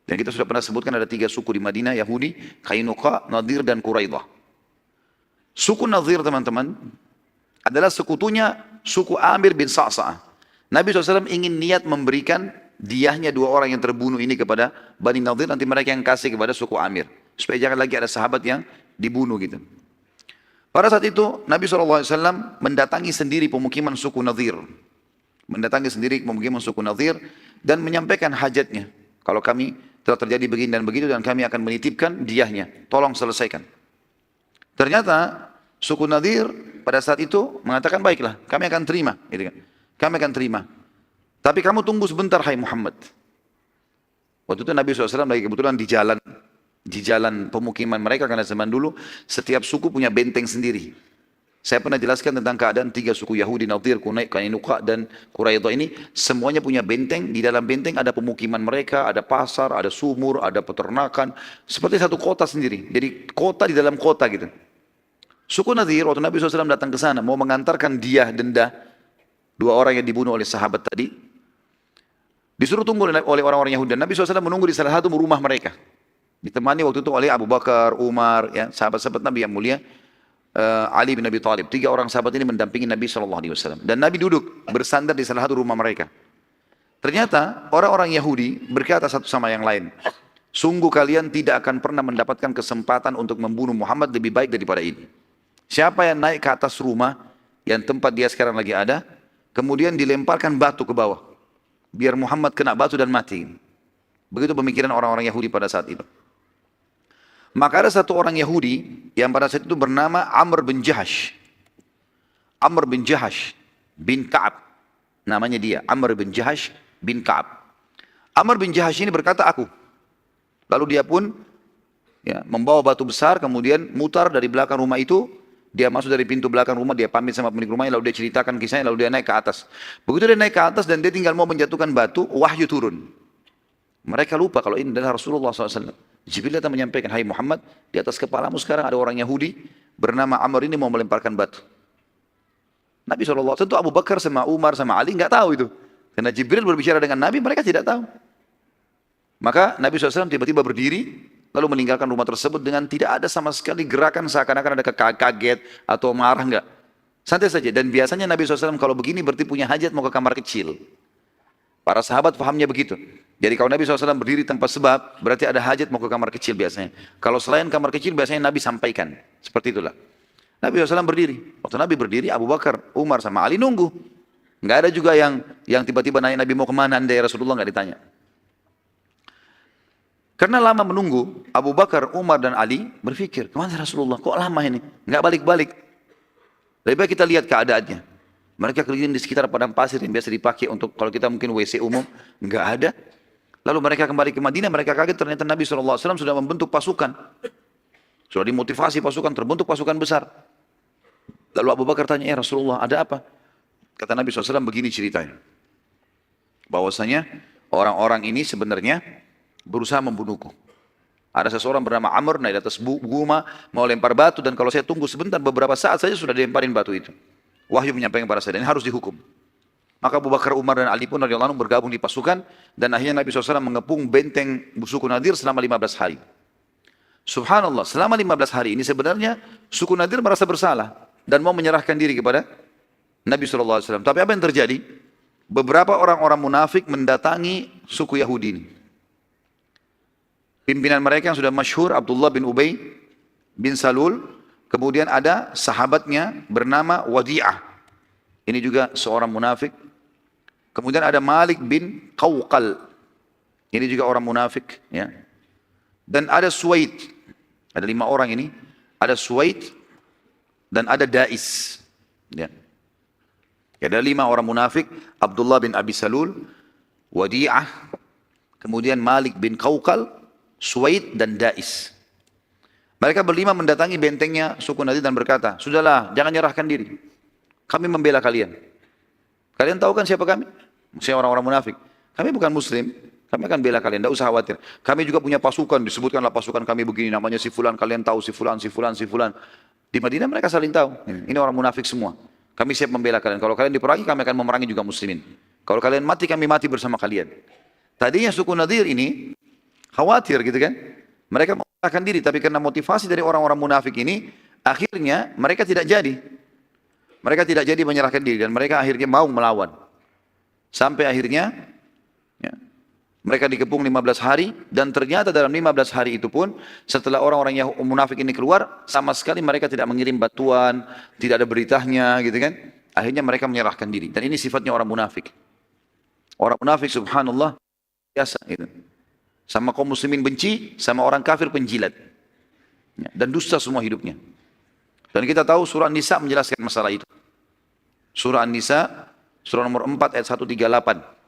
Dan kita sudah pernah sebutkan ada 3 suku di Madinah, Yahudi, Qainuqa, Nadir, dan Quraidah. Suku Nadir teman-teman adalah sekutunya suku Amir bin Sa'sa'. Nabi SAW ingin niat memberikan diyahnya dua orang yang terbunuh ini kepada Bani Nadir, nanti mereka yang kasih kepada suku Amir. Supaya jangan lagi ada sahabat yang dibunuh gitu. Pada saat itu Nabi SAW mendatangi sendiri pemukiman suku Nadir. Mendatangi sendiri pemukiman suku Nadir dan menyampaikan hajatnya. Kalau kami telah terjadi begini dan begitu dan kami akan menitipkan diyahnya. Tolong selesaikan. Ternyata suku Nadir pada saat itu mengatakan baiklah kami akan terima. Gitu kan. Kami akan terima. Tapi kamu tunggu sebentar hai Muhammad. Waktu itu Nabi SAW lagi kebetulan di jalan pemukiman mereka karena zaman dulu setiap suku punya benteng sendiri. Saya pernah jelaskan tentang keadaan tiga suku Yahudi, Nadir, Qainuqa dan Quraidah ini. Semuanya punya benteng, di dalam benteng ada pemukiman mereka, ada pasar, ada sumur, ada peternakan. Seperti satu kota sendiri, jadi kota di dalam kota gitu. Suku Nadir, waktu Nabi SAW datang ke sana, mau mengantarkan diyah denda, dua orang yang dibunuh oleh sahabat tadi, disuruh tunggu oleh orang-orang Yahudi. Dan Nabi SAW menunggu di salah satu rumah mereka. Ditemani waktu itu oleh Abu Bakar, Umar, ya, sahabat-sahabat Nabi yang mulia, Ali bin Abi Thalib. Tiga orang sahabat ini mendampingi Nabi SAW. Dan Nabi duduk bersandar di salah satu rumah mereka. Ternyata orang-orang Yahudi berkata satu sama yang lain, sungguh kalian tidak akan pernah mendapatkan kesempatan untuk membunuh Muhammad lebih baik daripada ini. Siapa yang naik ke atas rumah yang tempat dia sekarang lagi ada, kemudian dilemparkan batu ke bawah, biar Muhammad kena batu dan mati. Begitu pemikiran orang-orang Yahudi pada saat itu. Maka ada satu orang Yahudi yang pada saat itu bernama Amr bin Jahash. Amr bin Jahash bin Ka'ab. Namanya dia, Amr bin Jahash bin Ka'ab. Amr bin Jahash ini berkata, aku. Lalu dia pun ya, membawa batu besar, kemudian mutar dari belakang rumah itu. Dia masuk dari pintu belakang rumah, dia pamit sama pemilik rumahnya, lalu dia ceritakan kisahnya, lalu dia naik ke atas. Begitu dia naik ke atas dan dia tinggal mau menjatuhkan batu, wahyu turun. Mereka lupa kalau ini adalah Rasulullah SAW. Jibril datang menyampaikan, hai Muhammad, di atas kepalamu sekarang ada orang Yahudi bernama Amr ini mau melemparkan batu. Nabi SAW, tentu Abu Bakar sama Umar sama Ali nggak tahu itu. Karena Jibril berbicara dengan Nabi, mereka tidak tahu. Maka Nabi SAW tiba-tiba berdiri, lalu meninggalkan rumah tersebut dengan tidak ada sama sekali gerakan seakan-akan ada kaget atau marah, enggak. Santai saja. Dan biasanya Nabi SAW kalau begini berarti punya hajat mau ke kamar kecil. Para sahabat pahamnya begitu. Jadi kalau Nabi SAW berdiri tanpa sebab, berarti ada hajat mau ke kamar kecil biasanya. Kalau selain kamar kecil biasanya Nabi sampaikan. Seperti itulah. Nabi SAW berdiri. Waktu Nabi berdiri, Abu Bakar, Umar sama Ali nunggu. Enggak ada juga yang tiba-tiba nanya Nabi mau kemana anda ya Rasulullah, enggak ditanya. Karena lama menunggu, Abu Bakar, Umar dan Ali berpikir, kemana Rasulullah? Kok lama ini? Enggak balik-balik. Lebih baik kita lihat keadaannya. Mereka keliling di sekitar padang pasir yang biasa dipakai untuk kalau kita mungkin WC umum, enggak ada. Lalu mereka kembali ke Madinah, mereka kaget ternyata Nabi SAW sudah membentuk pasukan. Sudah dimotivasi pasukan, terbentuk pasukan besar. Lalu Abu Bakar tanya, ya Rasulullah ada apa? Kata Nabi SAW begini ceritanya. Bahwasanya orang-orang ini sebenarnya berusaha membunuhku. Ada seseorang bernama Amr naik di atas guma, mau lempar batu, dan kalau saya tunggu sebentar, beberapa saat saja sudah dilemparin batu itu. Wahyu menyampaikan kepada saya, dan ini harus dihukum. Maka Abu Bakar, Umar dan Ali pun radhiyallahu anhum bergabung di pasukan, dan akhirnya Nabi SAW mengepung benteng suku Nadir selama 15 hari. Subhanallah, selama 15 hari ini sebenarnya suku Nadir merasa bersalah dan mau menyerahkan diri kepada Nabi SAW. Tapi apa yang terjadi? Beberapa orang-orang munafik mendatangi suku Yahudi ini. Pimpinan mereka yang sudah masyhur, Abdullah bin Ubay bin Salul, kemudian ada sahabatnya bernama Wadi'ah. Ini juga seorang munafik. Kemudian ada Malik bin Qawqal. Ini juga orang munafik. Ya. Dan ada Suwaid. Ada 5 orang ini. Ada Suwaid dan ada Dais. Ya. Ada 5 orang munafik. Abdullah bin Abi Salul, Wadi'ah, kemudian Malik bin Qawqal, Suwaid dan Dais. Mereka berlima mendatangi bentengnya suku Nadir dan berkata, sudahlah, jangan nyerahkan diri. Kami membela kalian. Kalian tahu kan siapa kami? Saya orang-orang munafik. Kami bukan muslim, kami akan bela kalian, tidak usah khawatir. Kami juga punya pasukan, disebutkanlah pasukan kami begini, namanya si fulan, kalian tahu si fulan, si fulan, si fulan. Di Madinah mereka saling tahu, ini orang munafik semua. Kami siap membela kalian, kalau kalian diperangi, kami akan memerangi juga muslimin. Kalau kalian mati, kami mati bersama kalian. Tadinya suku Nadir ini khawatir gitu kan. Mereka menyerahkan diri, tapi karena motivasi dari orang-orang munafik ini, akhirnya mereka tidak jadi. Mereka tidak jadi menyerahkan diri dan mereka akhirnya mau melawan. Sampai akhirnya ya, Mereka dikepung 15 hari dan ternyata dalam 15 hari itu pun setelah orang-orang yang munafik ini keluar sama sekali mereka tidak mengirim bantuan, tidak ada beritanya gitu kan. Akhirnya mereka menyerahkan diri dan ini sifatnya orang munafik. Orang munafik subhanallah biasa gitu. Sama kaum muslimin benci, sama orang kafir penjilat. Ya, dan dusta semua hidupnya. Dan kita tahu surah An-Nisa menjelaskan masalah itu. Surah An-Nisa, surah nomor 4 ayat 138.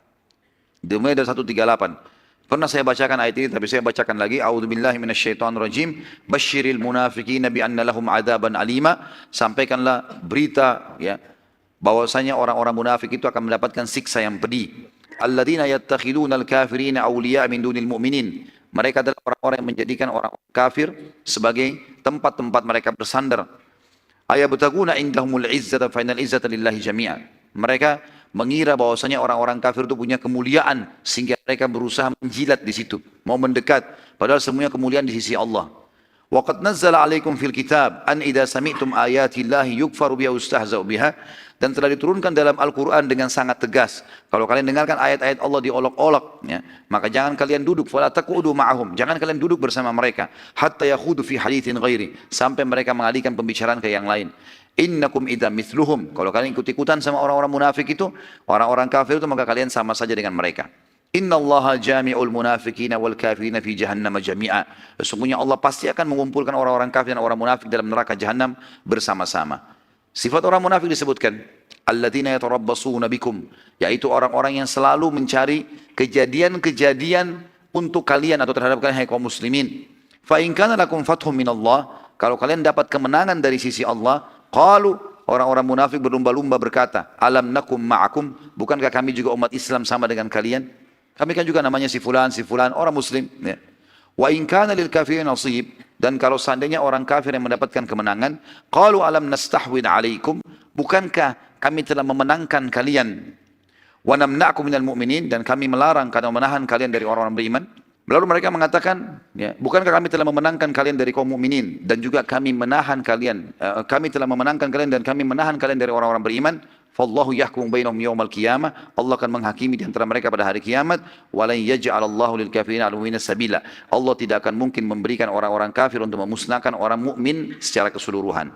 Dimulai dari 138. Pernah saya bacakan ayat ini, tapi saya bacakan lagi. A'udzubillahi minasyaitonirrajim. Basyiril munafiqina bi anna lahum adzaban alima. Sampaikanlah berita ya bahwasanya orang-orang munafik itu akan mendapatkan siksa yang pedih. Alladzina yattakhiduna al-kafirina awliya min dunil mu'minin. Mereka adalah orang-orang yang menjadikan orang kafir sebagai tempat-tempat mereka bersandar. Ayabtaguna indahumul izzata fa innal izzata lillahi jami'an. Mereka mengira bahwasanya orang-orang kafir itu punya kemuliaan sehingga mereka berusaha menjilat di situ, mau mendekat, padahal semuanya kemuliaan di sisi Allah. Wa qad nazzala 'alaikum fil kitab an idza sami'tum ayati llahi yukfaru biha ustahza'u biha, dan telah diturunkan dalam Al-Qur'an dengan sangat tegas. Kalau kalian dengarkan ayat-ayat Allah diolok-olok ya, maka jangan kalian duduk fala taqudu ma'ahum, jangan kalian duduk bersama mereka hatta yakhudu fi haditsin ghairi, sampai mereka mengalihkan pembicaraan ke yang lain. Innakum idza mithluhum, kalau kalian ikut-ikutan sama orang-orang munafik itu, orang-orang kafir itu, maka kalian sama saja dengan mereka. Innallaha jami'ul munafiqina wal kafirina fi jahannam jami'a. Sesungguhnya Allah pasti akan mengumpulkan orang-orang kafir dan orang munafik dalam neraka jahanam bersama-sama. Sifat orang munafik disebutkan, alladzina yatarabbasuna bikum, yaitu orang-orang yang selalu mencari kejadian-kejadian untuk kalian atau terhadap kalian hai kaum muslimin. Fa in kana lakum fathun minallah, kalau kalian dapat kemenangan dari sisi Allah, qalu, orang-orang munafik berlumba-lumba berkata, alam nakum ma'akum, bukankah kami juga umat Islam sama dengan kalian? Kami kan juga namanya si fulan, orang muslim. Ya. Wa in kana lil kafirin nasib, dan kalau seandainya orang kafir yang mendapatkan kemenangan, qalu alam nastahwid alaikum, bukankah kami telah memenangkan kalian? Wa namna'kum minal mu'minin, dan kami melarang karena menahan kalian dari orang-orang beriman. Lalu mereka mengatakan, ya, bukankah kami telah memenangkan kalian dari kaum mukminin dan juga kami menahan kalian, kami telah memenangkan kalian dan kami menahan kalian dari orang-orang beriman. Fallahu yahkum bainahum yaumal qiyamah, Allah akan menghakimi di antara mereka pada hari kiamat. Walan yaj'alallahu lil kafirin 'alal mu'minina sabila, Allah tidak akan mungkin memberikan orang-orang kafir untuk memusnahkan orang mukmin secara keseluruhan.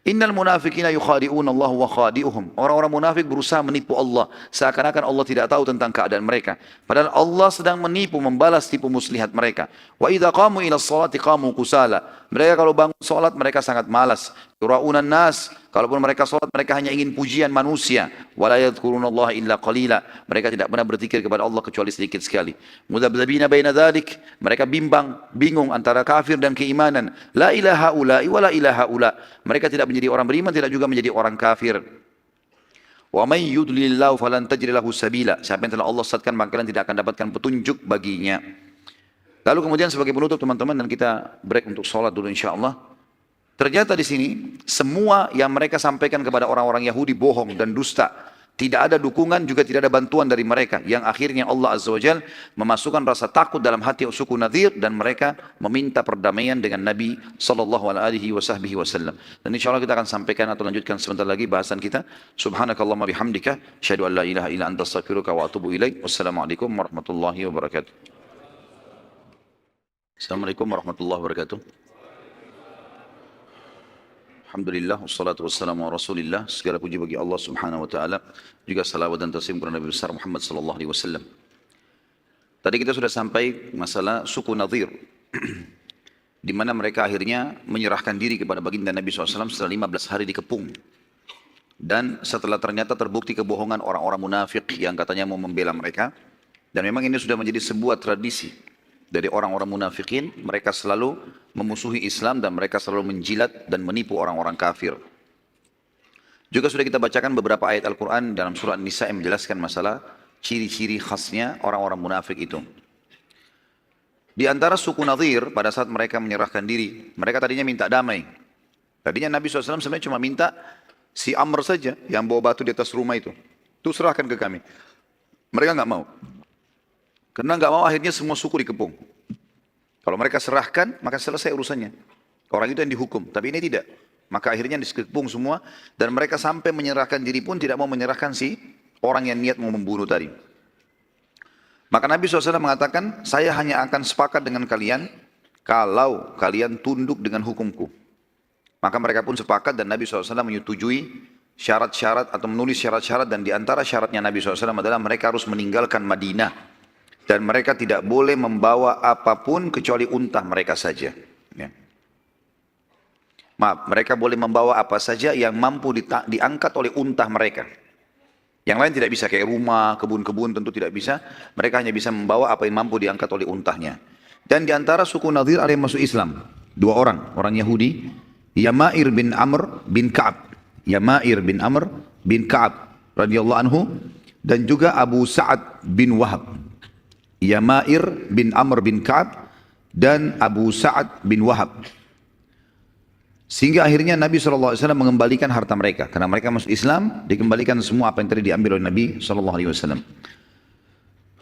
Innal munafiqina yukhadi'un Allah wa khadi'uhum. Orang-orang munafik berusaha menipu Allah, seakan-akan Allah tidak tahu tentang keadaan mereka. Padahal Allah sedang menipu, membalas tipu muslihat mereka. Wa idza qamu ila sholati qamu kusala. Mereka kalau bangun salat mereka sangat malas. Yura'unan nas, kalaupun mereka salat mereka hanya ingin pujian manusia. Wa la yadhkurunallaha illa qalila. Mereka tidak pernah berzikir kepada Allah kecuali sedikit sekali. Mudabdzabina baina dzalik, mereka bingung antara kafir dan keimanan. La ilaha ula'i wa la ilaha ula. Mereka tidak menjadi orang beriman, tidak juga menjadi orang kafir. Wa may yudlilillahu falan tajid lahu sabila. Siapa yang telah Allah sesatkan maka kalian tidak akan dapatkan petunjuk baginya. Lalu kemudian sebagai penutup teman-teman, dan kita break untuk sholat dulu insyaallah. Ternyata di sini semua yang mereka sampaikan kepada orang-orang Yahudi bohong dan dusta. Tidak ada dukungan, juga tidak ada bantuan dari mereka. Yang akhirnya Allah Azza wa Jal memasukkan rasa takut dalam hati suku Nadir, dan mereka meminta perdamaian dengan Nabi SAW. Dan insya Allah kita akan sampaikan atau lanjutkan sebentar lagi bahasan kita. Subhanakallahumma bihamdika, asyhadu an la ilaha illa anta astaghfiruka wa atubu ilaik. Wassalamualaikum warahmatullahi wabarakatuh. Assalamualaikum warahmatullahi wabarakatuh. Alhamdulillah, wassalatu wassalamu ala rasulillah. Segala puji bagi Allah subhanahu wa ta'ala. Juga salawat dan taslim kepada Nabi besar Muhammad sallallahu alaihi wasallam. Tadi kita sudah sampai masalah suku Nadir. Di mana mereka akhirnya menyerahkan diri kepada baginda Nabi SAW setelah 15 hari dikepung. Dan setelah ternyata terbukti kebohongan orang-orang munafik yang katanya mau membela mereka. Dan memang ini sudah menjadi sebuah tradisi dari orang-orang munafikin, mereka selalu memusuhi Islam dan mereka selalu menjilat dan menipu orang-orang kafir. Juga sudah kita bacakan beberapa ayat Al-Quran dalam surah An-Nisa yang menjelaskan masalah ciri-ciri khasnya orang-orang munafik itu. Di antara suku Nadir pada saat mereka menyerahkan diri, mereka tadinya minta damai. Tadinya Nabi SAW sebenarnya cuma minta si Amr saja yang bawa batu di atas rumah itu serahkan ke kami. Mereka nggak mau. Karena nggak mau akhirnya semua suku dikepung. Kalau mereka serahkan, maka selesai urusannya. Orang itu yang dihukum, tapi ini tidak. Maka akhirnya dikepung semua, dan mereka sampai menyerahkan diri pun tidak mau menyerahkan si orang yang niat mau membunuh tadi. Maka Nabi SAW mengatakan, saya hanya akan sepakat dengan kalian kalau kalian tunduk dengan hukumku. Maka mereka pun sepakat dan Nabi SAW menyetujui syarat-syarat atau menulis syarat-syarat, dan di antara syaratnya Nabi SAW adalah mereka harus meninggalkan Madinah dan mereka tidak boleh membawa apapun kecuali unta mereka saja. Ya. Maaf, mereka boleh membawa apa saja yang mampu diangkat oleh unta mereka. Yang lain tidak bisa, kayak rumah, kebun-kebun tentu tidak bisa. Mereka hanya bisa membawa apa yang mampu diangkat oleh untahnya. Dan di antara suku Nadir ada yang masuk Islam. 2 orang Yahudi. Yamair bin Amr bin Ka'ab. Yamair bin Amr bin Ka'ab radhiyallahu anhu. Dan juga Abu Sa'ad bin Wahab. Yamair bin Amr bin Ka'ab dan Abu Sa'ad bin Wahab. Sehingga akhirnya Nabi SAW mengembalikan harta mereka. Karena mereka masuk Islam, dikembalikan semua apa yang tadi diambil oleh Nabi SAW.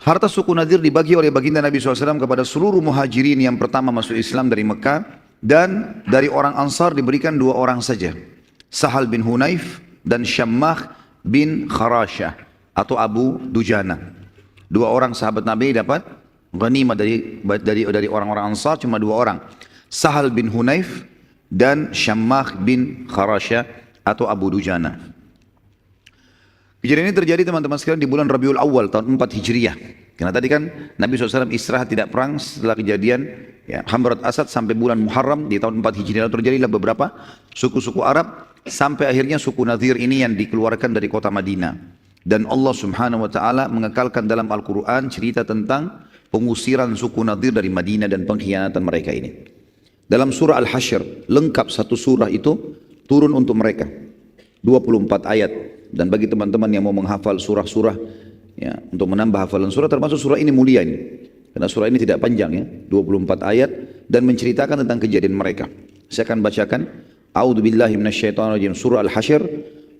Harta suku Nadir dibagi oleh baginda Nabi SAW kepada seluruh muhajirin yang pertama masuk Islam dari Mekah. Dan dari orang Ansar diberikan 2 orang saja. Sahal bin Hunayf dan Syammah bin Kharashah atau Abu Dujana. 2 orang sahabat Nabi dapat ghanimah dari orang-orang Ansar, cuma 2 orang. Sahal bin Hunayf dan Syammah bin Kharashah atau Abu Dujana. Kejadian ini terjadi teman-teman sekalian di bulan Rabiul Awal tahun 4 Hijriah. Karena tadi kan Nabi SAW istirahat tidak perang setelah kejadian ya, Hamrat Asad sampai bulan Muharram di tahun 4 Hijriah. Terjadilah beberapa suku-suku Arab sampai akhirnya suku Nadir ini yang dikeluarkan dari kota Madinah. Dan Allah Subhanahu Wa Taala mengekalkan dalam Al-Quran cerita tentang pengusiran suku Nadir dari Madinah dan pengkhianatan mereka ini. Dalam surah Al-Hasyr, lengkap satu surah itu turun untuk mereka. 24 ayat. Dan bagi teman-teman yang mau menghafal surah-surah, ya, untuk menambah hafalan surah, termasuk surah ini mulia ini. Karena surah ini tidak panjang ya, 24 ayat dan menceritakan tentang kejadian mereka. Saya akan bacakan. A'udzu billahi minasyaitonir rajim. Surah Al-Hasyr,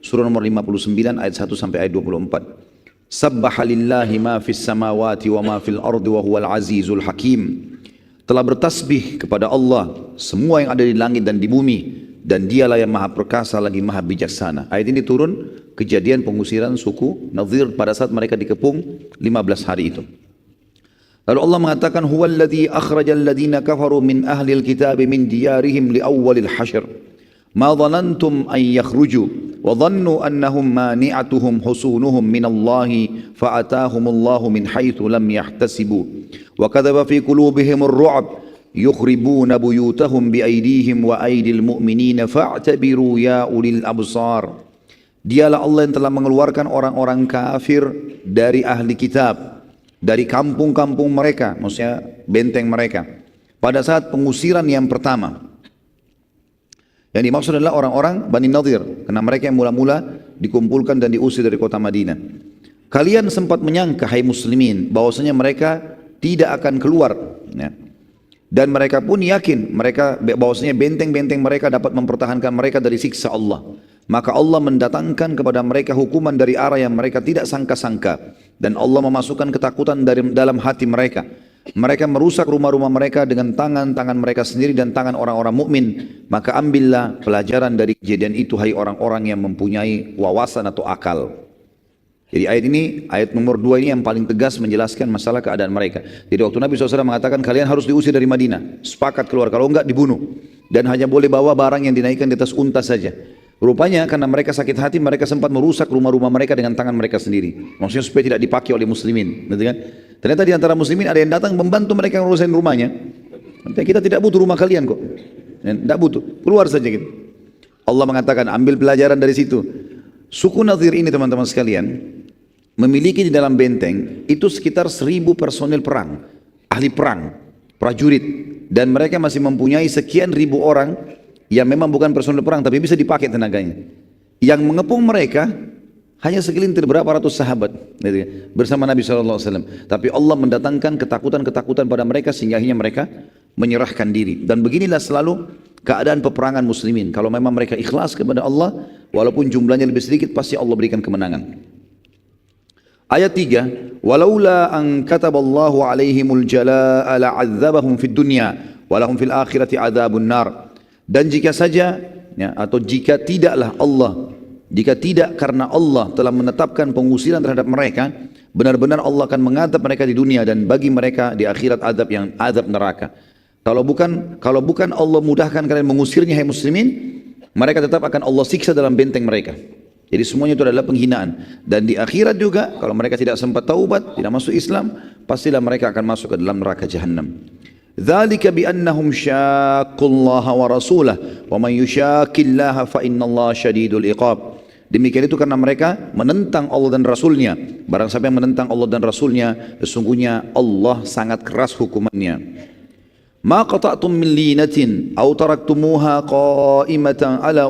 surah nomor 59 ayat 1 sampai ayat 24. Sabbaha lillahi ma fis samawati wa ma fil ardi wa huwal azizul hakim. Telah bertasbih kepada Allah semua yang ada di langit dan di bumi, dan dialah yang maha perkasa lagi maha bijaksana. Ayat ini turun kejadian pengusiran suku Nadir pada saat mereka dikepung 15 hari itu. Lalu Allah mengatakan, huwallazi akhrajal ladina kafaru min ahlil kitabi min diyarihim li awwalil hasyr ma dhanantum an yakhruju wa dhannu annahum mani'atuhum husunuhum min Allahi fa'atahumullahu min haitsu lam yahtasibu wa kadzaba fi qulubihim ar-ru'b yukhribuna buyutahum bi aydihim wa aydil mu'minina fa'tabiru ya ulil absar. Dialah Allah yang telah mengeluarkan orang-orang kafir dari ahli kitab, dari kampung-kampung mereka, maksudnya benteng mereka, pada saat pengusiran yang pertama. Yang dimaksud adalah orang-orang Bani Nadir, karena mereka yang mula-mula dikumpulkan dan diusir dari kota Madinah. Kalian sempat menyangka, hai muslimin, bahwasanya mereka tidak akan keluar, ya. Dan mereka pun yakin bahwasanya benteng-benteng mereka dapat mempertahankan mereka dari siksa Allah. Maka Allah mendatangkan kepada mereka hukuman dari arah yang mereka tidak sangka-sangka, dan Allah memasukkan ketakutan dalam hati mereka. Mereka merusak rumah-rumah mereka dengan tangan-tangan mereka sendiri dan tangan orang-orang mukmin. Maka ambillah pelajaran dari kejadian itu, hai orang-orang yang mempunyai wawasan atau akal. Jadi ayat ini, ayat nomor 2 ini yang paling tegas menjelaskan masalah keadaan mereka. Jadi waktu Nabi SAW mengatakan kalian harus diusir dari Madinah, sepakat keluar, kalau enggak dibunuh. Dan hanya boleh bawa barang yang dinaikkan di atas unta saja. Rupanya karena mereka sakit hati, mereka sempat merusak rumah-rumah mereka dengan tangan mereka sendiri. Maksudnya supaya tidak dipakai oleh muslimin, gitu kan? Ternyata di antara muslimin ada yang datang membantu mereka ngurusin rumahnya. Nanti kita tidak butuh rumah kalian kok. Tidak butuh, keluar saja gitu. Allah mengatakan ambil pelajaran dari situ. Suku Nadir ini teman-teman sekalian memiliki di dalam benteng itu sekitar 1000 personil perang, ahli perang, prajurit, dan mereka masih mempunyai sekian ribu orang yang memang bukan personil perang tapi bisa dipakai tenaganya. Yang mengepung mereka hanya segelintir berapa ratus sahabat bersama Nabi SAW. Tapi Allah mendatangkan ketakutan-ketakutan pada mereka sehingga akhirnya mereka menyerahkan diri. Dan beginilah selalu keadaan peperangan muslimin. Kalau memang mereka ikhlas kepada Allah, walaupun jumlahnya lebih sedikit, pasti Allah berikan kemenangan. Ayat 3, walaula an kataballahu alaihimul jalaa la'adzabahum fid dunya walahum fil akhirati adzabun nar. Dan jika saja ya, atau jika tidaklah Allah, jika tidak karena Allah telah menetapkan pengusiran terhadap mereka, Benar-benar Allah akan mengadab mereka di dunia dan bagi mereka di akhirat azab neraka. Kalau bukan Allah mudahkan kalian mengusirnya hai muslimin, mereka tetap akan Allah siksa dalam benteng mereka. Jadi semuanya itu adalah penghinaan. Dan di akhirat juga kalau mereka tidak sempat taubat, tidak masuk Islam, pastilah mereka akan masuk ke dalam neraka Jahannam. Dzalika bi annahum syaqqullaha wa rasulah wa man yushaqillaha fa innallaha syadidul iqab. Demikian itu karena mereka menentang Allah dan Rasulnya. Barang siapa yang menentang Allah dan Rasulnya, sesungguhnya Allah sangat keras hukumannya. Ma qata'tum min linatin aw taraktumuha qa'imatan ala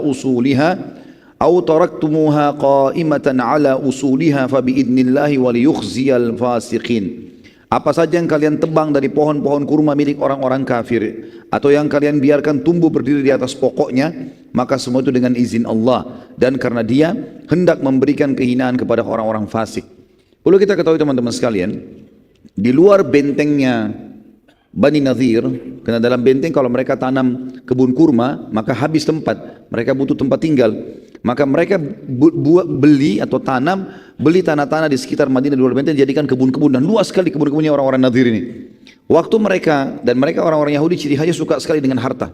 usuliha fa biidnillahi wa liyukhziyal fasiqin. Apa saja yang kalian tebang dari pohon-pohon kurma milik orang-orang kafir atau yang kalian biarkan tumbuh berdiri di atas pokoknya, maka semua itu dengan izin Allah dan karena Dia hendak memberikan kehinaan kepada orang-orang fasik. Perlu kita ketahui teman-teman sekalian, di luar bentengnya Bani Nadhir, karena dalam benteng kalau mereka tanam kebun kurma maka habis tempat, mereka butuh tempat tinggal, maka mereka beli tanah-tanah di sekitar Madinah di luar benteng dijadikan kebun-kebun, dan luas sekali kebun-kebunnya orang-orang Nadhir ini. Waktu mereka orang-orang Yahudi ciri khasnya suka sekali dengan harta.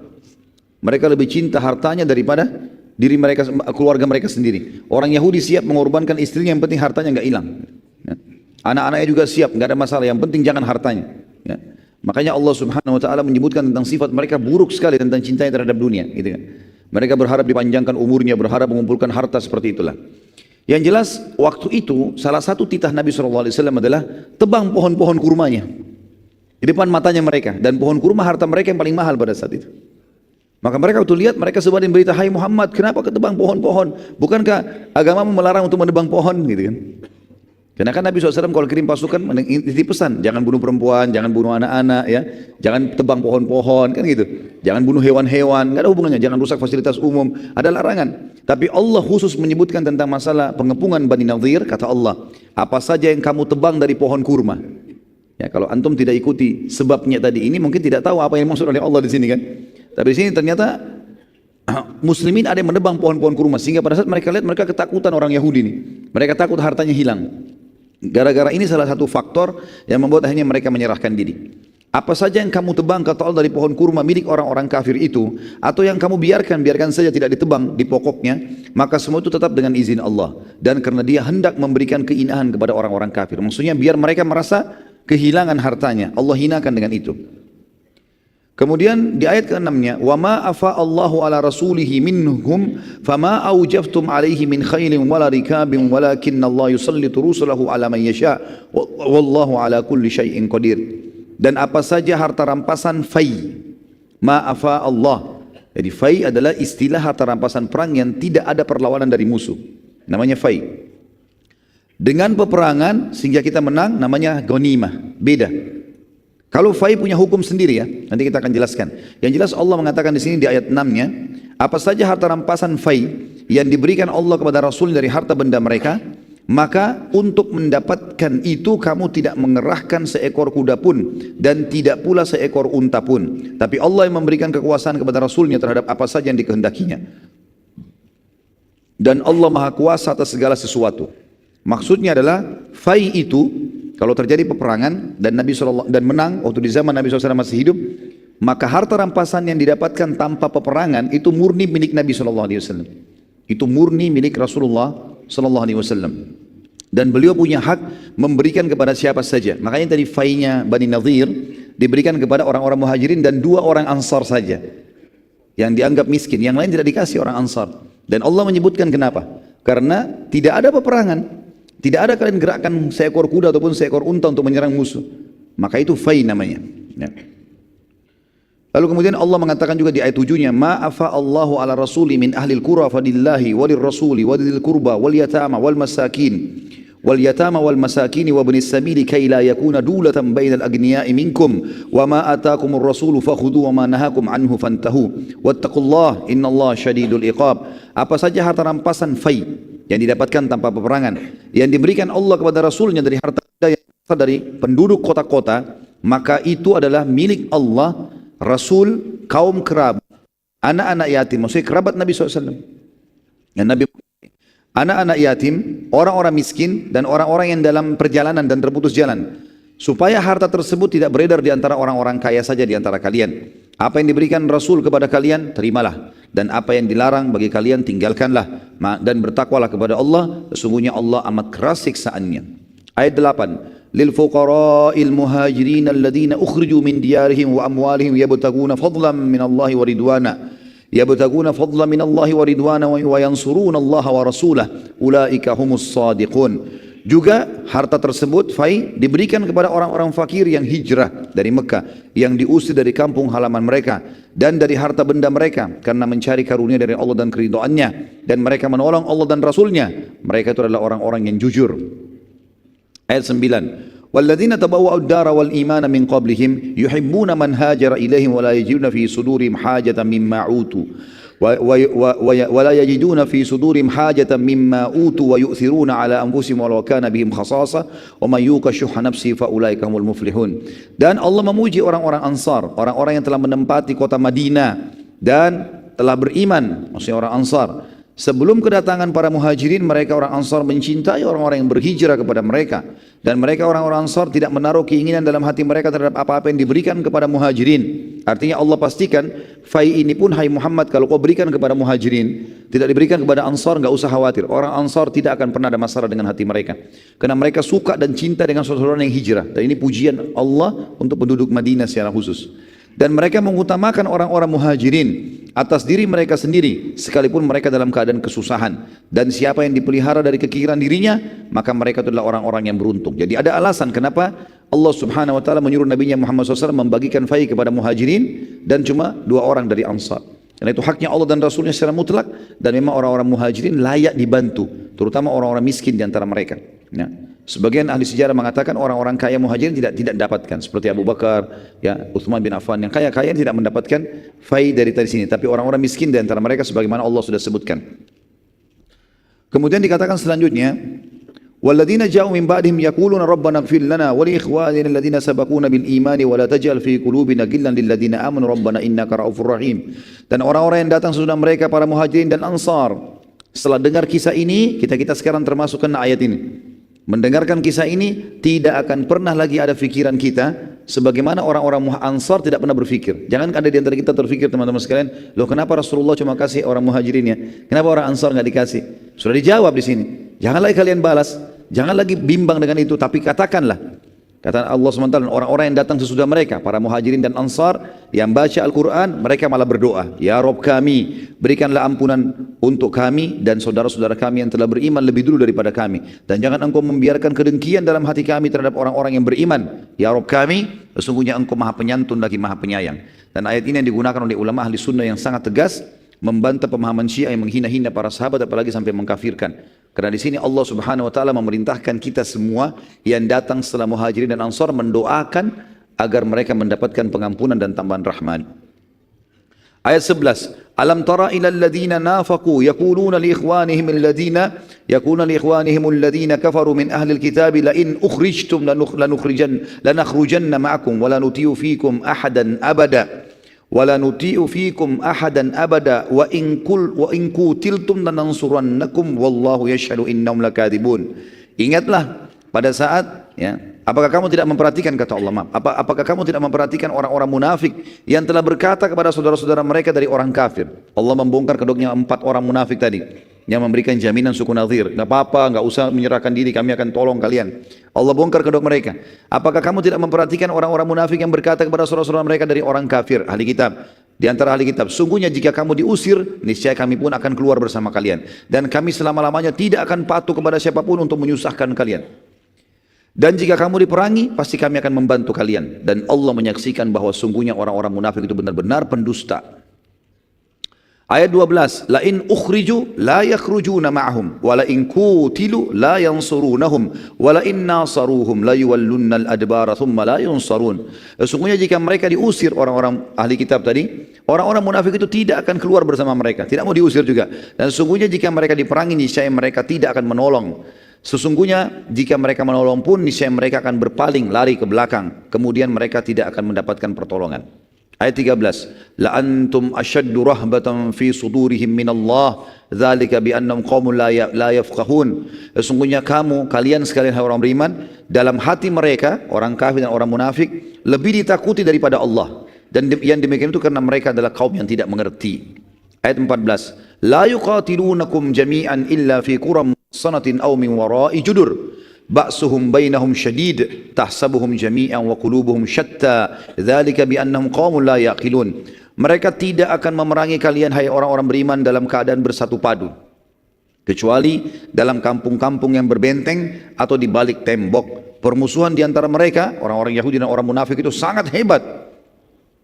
Mereka lebih cinta hartanya daripada diri mereka, keluarga mereka sendiri. Orang Yahudi siap mengorbankan istrinya, yang penting hartanya nggak hilang. Anak-anaknya juga siap, nggak ada masalah, yang penting jangan hartanya. Makanya Allah Subhanahu Wa Taala menyebutkan tentang sifat mereka buruk sekali tentang cintanya terhadap dunia, gitu kan. Mereka berharap dipanjangkan umurnya, berharap mengumpulkan harta, seperti itulah. Yang jelas waktu itu salah satu titah Nabi SAW adalah tebang pohon-pohon kurmanya di depan matanya mereka, dan pohon kurma harta mereka yang paling mahal pada saat itu. Maka mereka waktu lihat, mereka sebarin berita, hai Muhammad, kenapa ketebang pohon-pohon? Bukankah agamamu melarang untuk menebang pohon, gitu kan? Karena kan Nabi SAW kalau kirim pasukan pesan, jangan bunuh perempuan, jangan bunuh anak-anak, ya, jangan tebang pohon-pohon, kan gitu. Jangan bunuh hewan-hewan, nggak ada hubungannya. Jangan rusak fasilitas umum, ada larangan. Tapi Allah khusus menyebutkan tentang masalah pengepungan Bani Nadhir. Kata Allah, apa saja yang kamu tebang dari pohon kurma. Ya, kalau antum tidak ikuti sebabnya tadi ini, mungkin tidak tahu apa yang dimaksud oleh Allah di sini kan. Tapi di sini ternyata muslimin ada yang menebang pohon-pohon kurma, sehingga pada saat mereka lihat, mereka ketakutan orang Yahudi ini. Mereka takut hartanya hilang. Gara-gara ini salah satu faktor yang membuat akhirnya mereka menyerahkan diri. Apa saja yang kamu tebang, kata Allah, dari pohon kurma milik orang-orang kafir itu, atau yang kamu biarkan saja tidak ditebang di pokoknya, maka semua itu tetap dengan izin Allah. Dan karena Dia hendak memberikan kehinaan kepada orang-orang kafir. Maksudnya biar mereka merasa kehilangan hartanya, Allah hinakan dengan itu. Kemudian di ayat ke-6-nya, wa ma afa Allahu ala rasulihi minhum fama aujaftum alaihi min khailin wala rikabin walakinna Allah yusallitu rusulahu ala man yasha wallahu ala kulli syai'in qadir. Dan apa saja harta rampasan fai, ma afa Allah. Jadi fai adalah istilah harta rampasan perang yang tidak ada perlawanan dari musuh, namanya fai. Dengan peperangan sehingga kita menang, namanya ghanimah, beda. Kalau fai punya hukum sendiri, ya, nanti kita akan jelaskan. Yang jelas Allah mengatakan di sini di ayat 6-nya, apa saja harta rampasan fai yang diberikan Allah kepada Rasul dari harta benda mereka, maka untuk mendapatkan itu kamu tidak mengerahkan seekor kuda pun dan tidak pula seekor unta pun. Tapi Allah yang memberikan kekuasaan kepada Rasulnya terhadap apa saja yang dikehendakinya. Dan Allah Maha Kuasa atas segala sesuatu. Maksudnya adalah fai itu kalau terjadi peperangan dan Nabi SAW dan menang waktu di zaman Nabi SAW masih hidup, maka harta rampasan yang didapatkan tanpa peperangan itu murni milik Nabi SAW. Itu murni milik Rasulullah SAW. Dan beliau punya hak memberikan kepada siapa saja. Makanya tadi fainya Bani Nadhir diberikan kepada orang-orang muhajirin dan 2 orang ansar saja yang dianggap miskin, yang lain tidak dikasih orang ansar. Dan Allah menyebutkan kenapa? Karena tidak ada peperangan. Tidak ada kalian gerakkan seekor kuda ataupun seekor unta untuk menyerang musuh. Maka itu fai namanya. Ya. Lalu kemudian Allah mengatakan juga di ayat 7-nya, ma afa Allahu ala rasuli min ahlil qura fadillahi walir rasuli wadil qurba wal yatama wal masakin wa ibnis sabili kay la yakuna dulatan bainal agniya'i minkum wa ma ataakumur rasulu fakhudhu wa ma nahakum anhu fantahu wattaqullaha innallaha syadidul iqab. Apa saja harta rampasan fai yang didapatkan tanpa peperangan, yang diberikan Allah kepada Rasulnya dari harta yang dari penduduk kota-kota, maka itu adalah milik Allah, Rasul, kaum kerabat, anak-anak yatim, maksudnya kerabat Nabi SAW. Dan Nabi anak-anak yatim, orang-orang miskin, dan orang-orang yang dalam perjalanan dan terputus jalan. Supaya harta tersebut tidak beredar di antara orang-orang kaya saja di antara kalian. Apa yang diberikan Rasul kepada kalian, terimalah. Dan apa yang dilarang bagi kalian, tinggalkanlah. Dan bertakwalah kepada Allah, sesungguhnya Allah amat keras siksaannya. Ayat 8. Lil fuqara'il muhajirin alladhina ukhriju min diyarihim wa amwalihim yabtaguna fadlan min Allah wa ridwana. Yabtaguna fadlan min Allah wa ridwana wa yansuruna Allah wa rasulah. Ulaika humus sadiqun. Juga harta tersebut diberikan kepada orang-orang fakir yang hijrah dari Mekah, yang diusir dari kampung halaman mereka dan dari harta benda mereka karena mencari karunia dari Allah dan keridhaannya, dan mereka menolong Allah dan Rasulnya. Mereka itu adalah orang-orang yang jujur. Ayat 9. Walladzina tabawwa'u ad-dara wal imana min qablihim yuhibbuna man hajara ilaihim wa la yajiduna fi sudurihim hajatan mimma utu ولا يجدون في صدورهم حاجة مما أوتوا ويؤثرون على أنفسهم ولو كان بهم خصاصة ومن يوق شح نفسه فأولئك هم المفلحون. Dan Allah memuji orang-orang Ansar, orang-orang yang telah menempati kota Madinah dan telah beriman, maksudnya orang Ansar. Sebelum kedatangan para muhajirin, mereka orang Ansar mencintai orang-orang yang berhijrah kepada mereka. Dan mereka orang-orang Ansar tidak menaruh keinginan dalam hati mereka terhadap apa-apa yang diberikan kepada muhajirin. Artinya Allah pastikan, fai ini pun hai Muhammad, kalau kau berikan kepada muhajirin, tidak diberikan kepada Ansar, enggak usah khawatir. Orang Ansar tidak akan pernah ada masalah dengan hati mereka. Karena mereka suka dan cinta dengan saudara yang hijrah. Dan ini pujian Allah untuk penduduk Madinah secara khusus. Dan mereka mengutamakan orang-orang muhajirin atas diri mereka sendiri, sekalipun mereka dalam keadaan kesusahan. Dan siapa yang dipelihara dari kekiran dirinya, maka mereka adalah orang-orang yang beruntung. Jadi ada alasan kenapa Allah subhanahu wa ta'ala menyuruh Nabi Muhammad SAW membagikan fai kepada muhajirin dan cuma 2 orang dari Ansar. Karena itu haknya Allah dan Rasulnya secara mutlak, dan memang orang-orang muhajirin layak dibantu, terutama orang-orang miskin di antara mereka. Ya. Sebagian ahli sejarah mengatakan orang-orang kaya muhajirin tidak dapatkan, seperti Abu Bakar, ya, Uthman bin Affan, yang kaya-kaya tidak mendapatkan fai dari sini, tapi orang-orang miskin di antara mereka sebagaimana Allah sudah sebutkan. Kemudian dikatakan selanjutnya, walladzina ja'u min ba'dihim yaquluna rabbana ighfir lana wa li ikhwanina alladhina sabaquna bil imani wa la taj'al fi qulubina ghillan lil ladzina amanu rabbana innaka ra'ufur rahim. Dan orang-orang yang datang sesudah mereka para muhajirin dan ansar, setelah dengar kisah ini, kita sekarang termasuk kena ayat ini. Mendengarkan kisah ini, tidak akan pernah lagi ada fikiran kita sebagaimana orang-orang Ansar tidak pernah berfikir. Jangan ada di antara kita terfikir, teman-teman sekalian, loh kenapa Rasulullah cuma kasih orang muhajirin ya? Kenapa orang Ansar nggak dikasih? Sudah dijawab di sini. Jangan lagi kalian balas, jangan lagi bimbang dengan itu, tapi katakanlah. Kata Allah SWT, orang-orang yang datang sesudah mereka, para muhajirin dan ansar, yang baca Al-Quran, mereka malah berdoa, ya Rabb kami, berikanlah ampunan untuk kami dan saudara-saudara kami yang telah beriman lebih dulu daripada kami. Dan jangan engkau membiarkan kedengkian dalam hati kami terhadap orang-orang yang beriman. Ya Rabb kami, sesungguhnya engkau maha penyantun lagi maha penyayang. Dan ayat ini yang digunakan oleh ulama ahli sunnah yang sangat tegas, membantah pemahaman Syiah yang menghina-hina para sahabat, apalagi sampai mengkafirkan. Karena di sini Allah Subhanahu wa taala memerintahkan kita semua yang datang setelah muhajirin dan ansar mendoakan agar mereka mendapatkan pengampunan dan tambahan rahmat. Ayat 11. Alam tara ilal ladzina nafaqu yaquluna li ikhwanihim alladhina kafaru min ahli alkitab la in ukhrijtum lanakhrujanna ma'akum wa la nuti'u fikum ahadan abada. Wala nuti'u fikum ahadan abada wa in qutiltum lanansurannakum wallahu yashhadu innahum lakadzibun. Ingatlah pada saat, ya, apakah kamu tidak memperhatikan, kata Allah, maaf, apakah kamu tidak memperhatikan orang-orang munafik yang telah berkata kepada saudara-saudara mereka dari orang kafir. Allah membongkar kedoknya 4 orang munafik tadi yang memberikan jaminan suku Nadhir, enggak apa-apa, enggak usah menyerahkan diri, kami akan tolong kalian. Allah bongkar kedok mereka. Apakah kamu tidak memperhatikan orang-orang munafik yang berkata kepada saudara-saudara mereka dari orang kafir, ahli kitab, di antara ahli kitab, sungguhnya jika kamu diusir, niscaya kami pun akan keluar bersama kalian, dan kami selama-lamanya tidak akan patuh kepada siapapun untuk menyusahkan kalian. Dan jika kamu diperangi, pasti kami akan membantu kalian. Dan Allah menyaksikan bahwa sungguhnya orang-orang munafik itu benar-benar pendusta. Ayat 12, la in ukhriju la yakhrujuna ma'ahum wa la in qutilu la yansurunahum wa la in nasaruhum la yuwallunna al-adbara thumma la yunsarun. Sesungguhnya jika mereka diusir, orang-orang ahli kitab tadi, orang-orang munafik itu tidak akan keluar bersama mereka, tidak mau diusir juga. Dan sesungguhnya jika mereka diperangi, niscaya mereka tidak akan menolong. Sesungguhnya jika mereka menolong pun, niscaya mereka akan berpaling, lari ke belakang, kemudian mereka tidak akan mendapatkan pertolongan. Ayat 13. La antum ashaddu rahbatan fi sudurihim min Allah, dzalika bi annahum qaumun la yafqahun. Sesungguhnya kalian sekalian hai orang beriman, dalam hati mereka, orang kafir dan orang munafik, lebih ditakuti daripada Allah. Dan yang demikian itu karena mereka adalah kaum yang tidak mengerti. Ayat 14. La yuqatilunakum jami'an illa fi quram sanatin aw min wara'i judur. Ba'suhum bainahum syadid tahsabuhum jami'an wa qulubuhum syatta dzalika bi annahum qaumun la yaqilun. Mereka tidak akan memerangi kalian hai orang-orang beriman dalam keadaan bersatu padu, kecuali dalam kampung-kampung yang berbenteng atau di balik tembok. Permusuhan di antara mereka, orang-orang Yahudi dan orang munafik itu sangat hebat.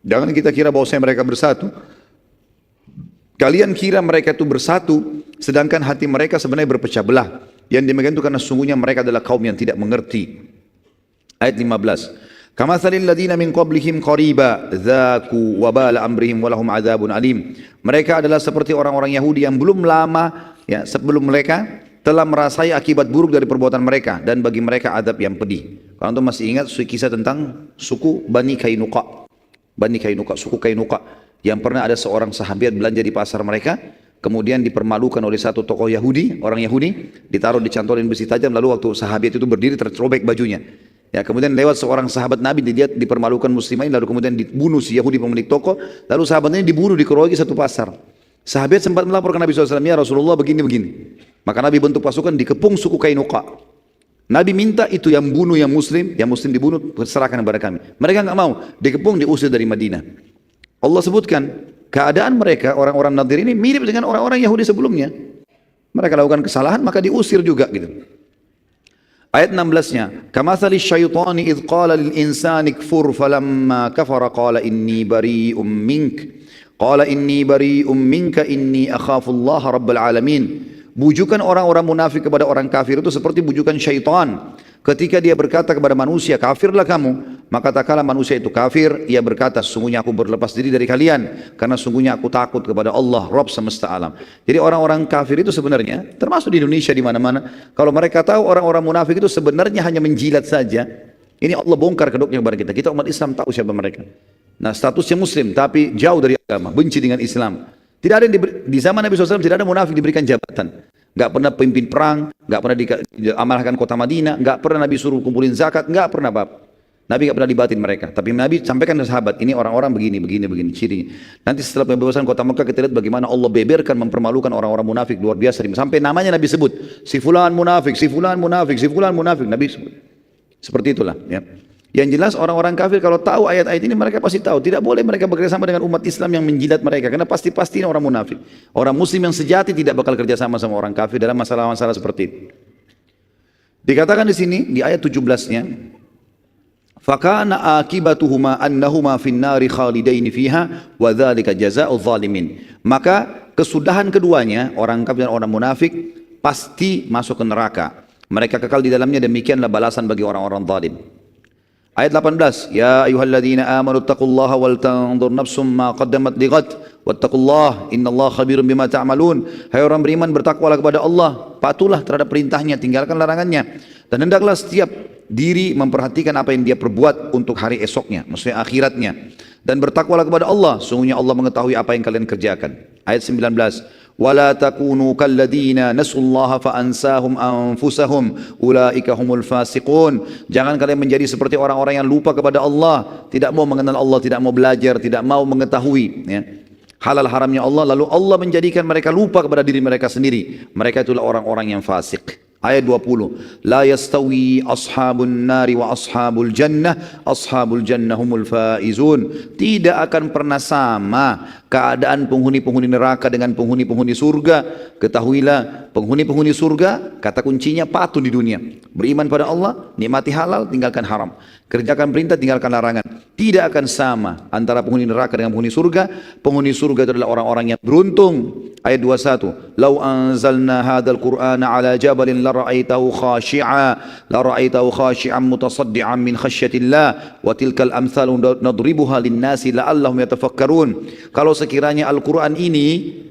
Jangan kita kira bahwasanya mereka bersatu. Kalian kira mereka itu bersatu, sedangkan hati mereka sebenarnya berpecah belah. Yang demikian itu karena sungguhnya mereka adalah kaum yang tidak mengerti. Ayat 15. Kamatsalil ladzina min qablihim qariba dzaku wabala amrihim walahum adzabun alim. Mereka adalah seperti orang-orang Yahudi yang belum lama ya sebelum mereka telah merasai akibat buruk dari perbuatan mereka dan bagi mereka azab yang pedih. Kalau antum masih ingat kisah tentang suku Bani Kainuqa. Bani Kainuqa, suku Kainuqa yang pernah ada seorang sahabat belanja di pasar mereka, kemudian dipermalukan oleh satu tokoh Yahudi, orang Yahudi, ditaruh dicantolin besi tajam, lalu waktu sahabat itu berdiri tercobek bajunya. Ya, kemudian lewat seorang sahabat Nabi, dia dipermalukan muslimin, lalu kemudian dibunuh si Yahudi pemilik toko, lalu sahabatnya dibunuh, dikeroyoki satu pasar. Sahabat sempat melapor ke Nabi SAW, ya Rasulullah begini-begini. Maka Nabi bentuk pasukan dikepung suku Kainuqa. Nabi minta itu yang bunuh yang muslim dibunuh, serahkan kepada kami. Mereka enggak mau, dikepung, diusir dari Madinah. Allah sebutkan, keadaan mereka orang-orang Nadir ini mirip dengan orang-orang Yahudi sebelumnya. Mereka lakukan kesalahan maka diusir juga gitu. Ayat 16-nya, kamatsali syaitani idz qala lil insani kfur falamma kafara qala inni bari'um mink. Qala inni bari'um minka inni akhafullaha rabbal alamin. Bujukan orang-orang munafik kepada orang kafir itu seperti bujukan syaitan. Ketika dia berkata kepada manusia, kafirlah kamu, maka tak kala manusia itu kafir, ia berkata, sungguhnya aku berlepas diri dari kalian, karena sungguhnya aku takut kepada Allah, Rabb semesta alam. Jadi orang-orang kafir itu sebenarnya, termasuk di Indonesia di mana-mana, kalau mereka tahu orang-orang munafik itu sebenarnya hanya menjilat saja, ini Allah bongkar kedoknya kepada kita. Kita umat Islam tahu siapa mereka. Nah, statusnya muslim, tapi jauh dari agama, benci dengan Islam. Tidak ada yang di zaman Nabi SAW tidak ada munafik diberikan jabatan. Enggak pernah pemimpin perang, enggak pernah diamalkan kota Madinah, enggak pernah Nabi suruh kumpulin zakat, enggak pernah Bapak. Nabi enggak pernah libatin mereka. Tapi Nabi sampaikan ke sahabat, ini orang-orang begini cirinya. Nanti setelah pembebasan kota Mekah kita lihat bagaimana Allah beberkan mempermalukan orang-orang munafik luar biasa. Sampai namanya Nabi sebut, si fulan munafik, si fulan munafik, si fulan munafik. Nabi sebut. Seperti itulah ya. Yang jelas orang-orang kafir kalau tahu ayat-ayat ini mereka pasti tahu. Tidak boleh mereka bekerjasama dengan umat Islam yang menjilat mereka. Karena pasti-pasti ini orang munafik. Orang muslim yang sejati tidak bakal kerjasama sama orang kafir dalam masalah-masalah seperti itu. Dikatakan di sini, di ayat 17-nya. Fakana akibatuhuma annahuma finnari khalidaini fiha wa dzalika jazaa'ul zalimin. Maka kesudahan keduanya, orang kafir dan orang munafik, pasti masuk ke neraka. Mereka kekal di dalamnya, demikianlah balasan bagi orang-orang zalim. Ayat 18, ya ayyuhalladzina amanu taqullaha wal tanzur nafsum ma qaddamat lighad wattaqullaha innallaha khabirum bima ta'malun. Hai orang beriman, bertakwalah kepada Allah, patuhlah terhadap perintahnya, tinggalkan larangannya, dan hendaklah setiap diri memperhatikan apa yang dia perbuat untuk hari esoknya, maksudnya akhiratnya, dan bertakwalah kepada Allah, sungguhnya Allah mengetahui apa yang kalian kerjakan. Ayat 19, wala takunu kalladzina nasullaha fa ansahum anfusahum ulaika humul fasiqun. Jangan kalian menjadi seperti orang-orang yang lupa kepada Allah, tidak mau mengenal Allah, tidak mau belajar, tidak mau mengetahui ya halal haramnya Allah, lalu Allah menjadikan mereka lupa kepada diri mereka sendiri. Mereka itulah orang-orang yang fasik. Ayat 20, la yastawi ashabun nari wa ashabul jannah humul faizun. Tidak akan pernah sama keadaan penghuni-penghuni neraka dengan penghuni-penghuni surga. Ketahuilah, penghuni-penghuni surga kata kuncinya patuh di dunia, beriman pada Allah, nikmati halal, tinggalkan haram, kerjakan perintah, tinggalkan larangan. Tidak akan sama antara penghuni neraka dengan penghuni surga. Penghuni surga itu adalah orang-orang yang beruntung. Ayat 21, lau anzalna hadzal qur'ana ala jabalin la ra'aitahu khashi'an mutasaddian min khasyatillah wa tilkal amsalu nadribuha lin-nasi la'allahum yatafakkarun. Kalau sekiranya Al-Quran ini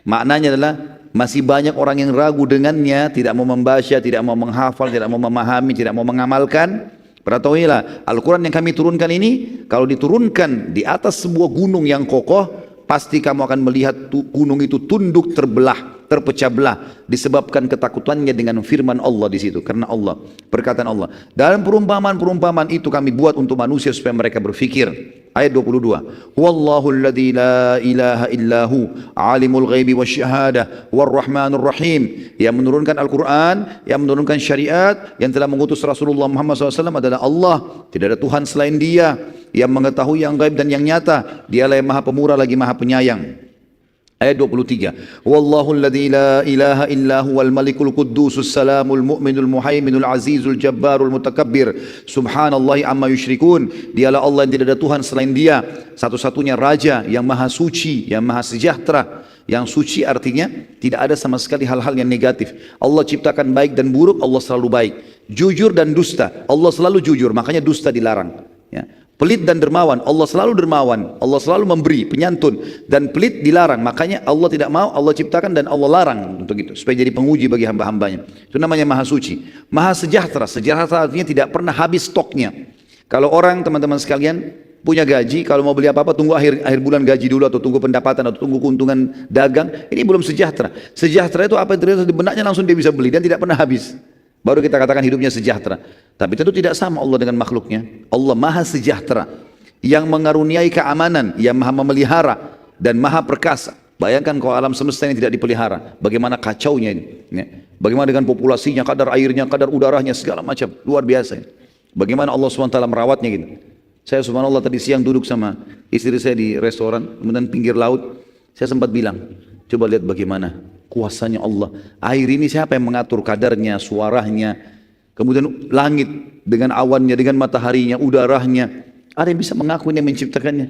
maknanya adalah masih banyak orang yang ragu dengannya, tidak mau membaca, tidak mau menghafal, tidak mau memahami, tidak mau mengamalkan, Ketahuilah, Al-Quran yang kami turunkan ini, kalau diturunkan di atas sebuah gunung yang kokoh, pasti kamu akan melihat gunung itu tunduk terbelah, terpecah belah, disebabkan ketakutannya dengan firman Allah di situ. Karena Allah, perkataan Allah. Dalam perumpamaan-perumpamaan itu kami buat untuk manusia supaya mereka berfikir. Ayat 22. Wallahu alladzi la ilaha illahu alimul ghaibi wasyahadah warrahmanur rahim. Yang menurunkan Al-Quran, yang menurunkan syariat, yang telah mengutus Rasulullah Muhammad SAW adalah Allah. Tidak ada Tuhan selain Dia, yang mengetahui yang gaib dan yang nyata. Dialah yang maha pemurah lagi maha penyayang. Ayat 23. Wallahu alladzi la ilaha illa huwal malikul quddusus salamul mu'minul muhaiminul azizul jabbarul mutakabbir. Subhanallahi amma yusyrikun. Dialah Allah yang tidak ada Tuhan selain Dia, satu-satunya raja yang maha suci, yang maha sejahtera. Yang suci artinya tidak ada sama sekali hal-hal yang negatif. Allah ciptakan baik dan buruk, Allah selalu baik. Jujur dan dusta, Allah selalu jujur, makanya dusta dilarang. Ya. Pelit dan dermawan, Allah selalu dermawan, Allah selalu memberi, penyantun. Dan pelit dilarang, makanya Allah tidak mau, Allah ciptakan dan Allah larang untuk itu, supaya jadi penguji bagi hamba-hambanya. Itu namanya maha suci. Maha sejahtera, sejahtera artinya tidak pernah habis stoknya. Kalau orang, teman-teman sekalian, punya gaji, kalau mau beli apa-apa tunggu akhir bulan gaji dulu, atau tunggu pendapatan, atau tunggu keuntungan dagang, ini belum sejahtera. Sejahtera itu apa yang terjadi di benaknya langsung dia bisa beli dan tidak pernah habis. Baru kita katakan hidupnya sejahtera. Tapi tentu tidak sama Allah dengan makhluknya. Allah maha sejahtera, yang mengaruniai keamanan, yang maha memelihara dan maha perkasa. Bayangkan kalau alam semesta ini tidak dipelihara, bagaimana kacaunya ini, ya. Bagaimana dengan populasinya, kadar airnya, kadar udaranya, segala macam, luar biasa. Bagaimana Allah SWT merawatnya gitu. Saya subhanallah tadi siang duduk sama istri saya di restoran, kemudian pinggir laut, saya sempat bilang, coba lihat bagaimana kuasanya Allah. Air ini siapa yang mengatur kadarnya, suaranya, kemudian langit dengan awannya, dengan mataharinya, udaranya. Ada yang bisa mengaku ini yang menciptakannya.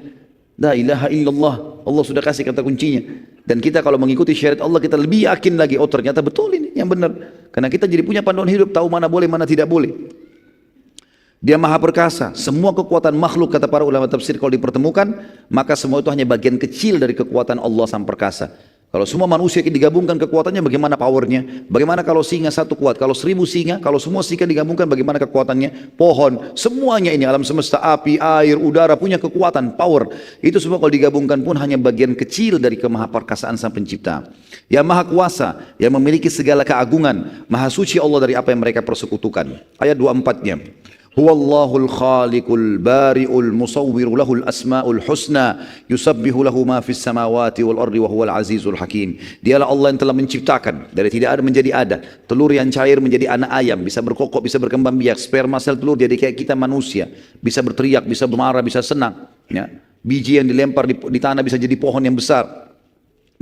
La ilaha illallah. Allah sudah kasih kata kuncinya. Dan kita kalau mengikuti syariat Allah, kita lebih yakin lagi, oh ternyata betul ini yang benar. Karena kita jadi punya panduan hidup, tahu mana boleh, mana tidak boleh. Dia maha perkasa. Semua kekuatan makhluk, kata para ulama tafsir, kalau dipertemukan, maka semua itu hanya bagian kecil dari kekuatan Allah sang perkasa. Kalau semua manusia digabungkan kekuatannya, bagaimana powernya? Bagaimana kalau singa satu kuat? Kalau 1000 singa, kalau semua singa digabungkan, bagaimana kekuatannya? Pohon, semuanya ini alam semesta, api, air, udara punya kekuatan, power. Itu semua kalau digabungkan pun hanya bagian kecil dari kemahaperkasaan sang pencipta. Yang maha kuasa, yang memiliki segala keagungan, maha suci Allah dari apa yang mereka persekutukan. Ayat 24-nya. Huwallahul khaliqul bari'ul musawwiru lahul asma'ul husna yusabbihu lahu ma fis samawati wal ardi wa huwal azizul hakim. Dialah Allah yang telah menciptakan dari tidak ada menjadi ada, telur yang cair menjadi anak ayam, bisa berkokok, bisa berkembang biak, sperma sel telur jadi kayak kita manusia, bisa berteriak, bisa bermarah, bisa senang, ya. Biji yang dilempar di tanah bisa jadi pohon yang besar.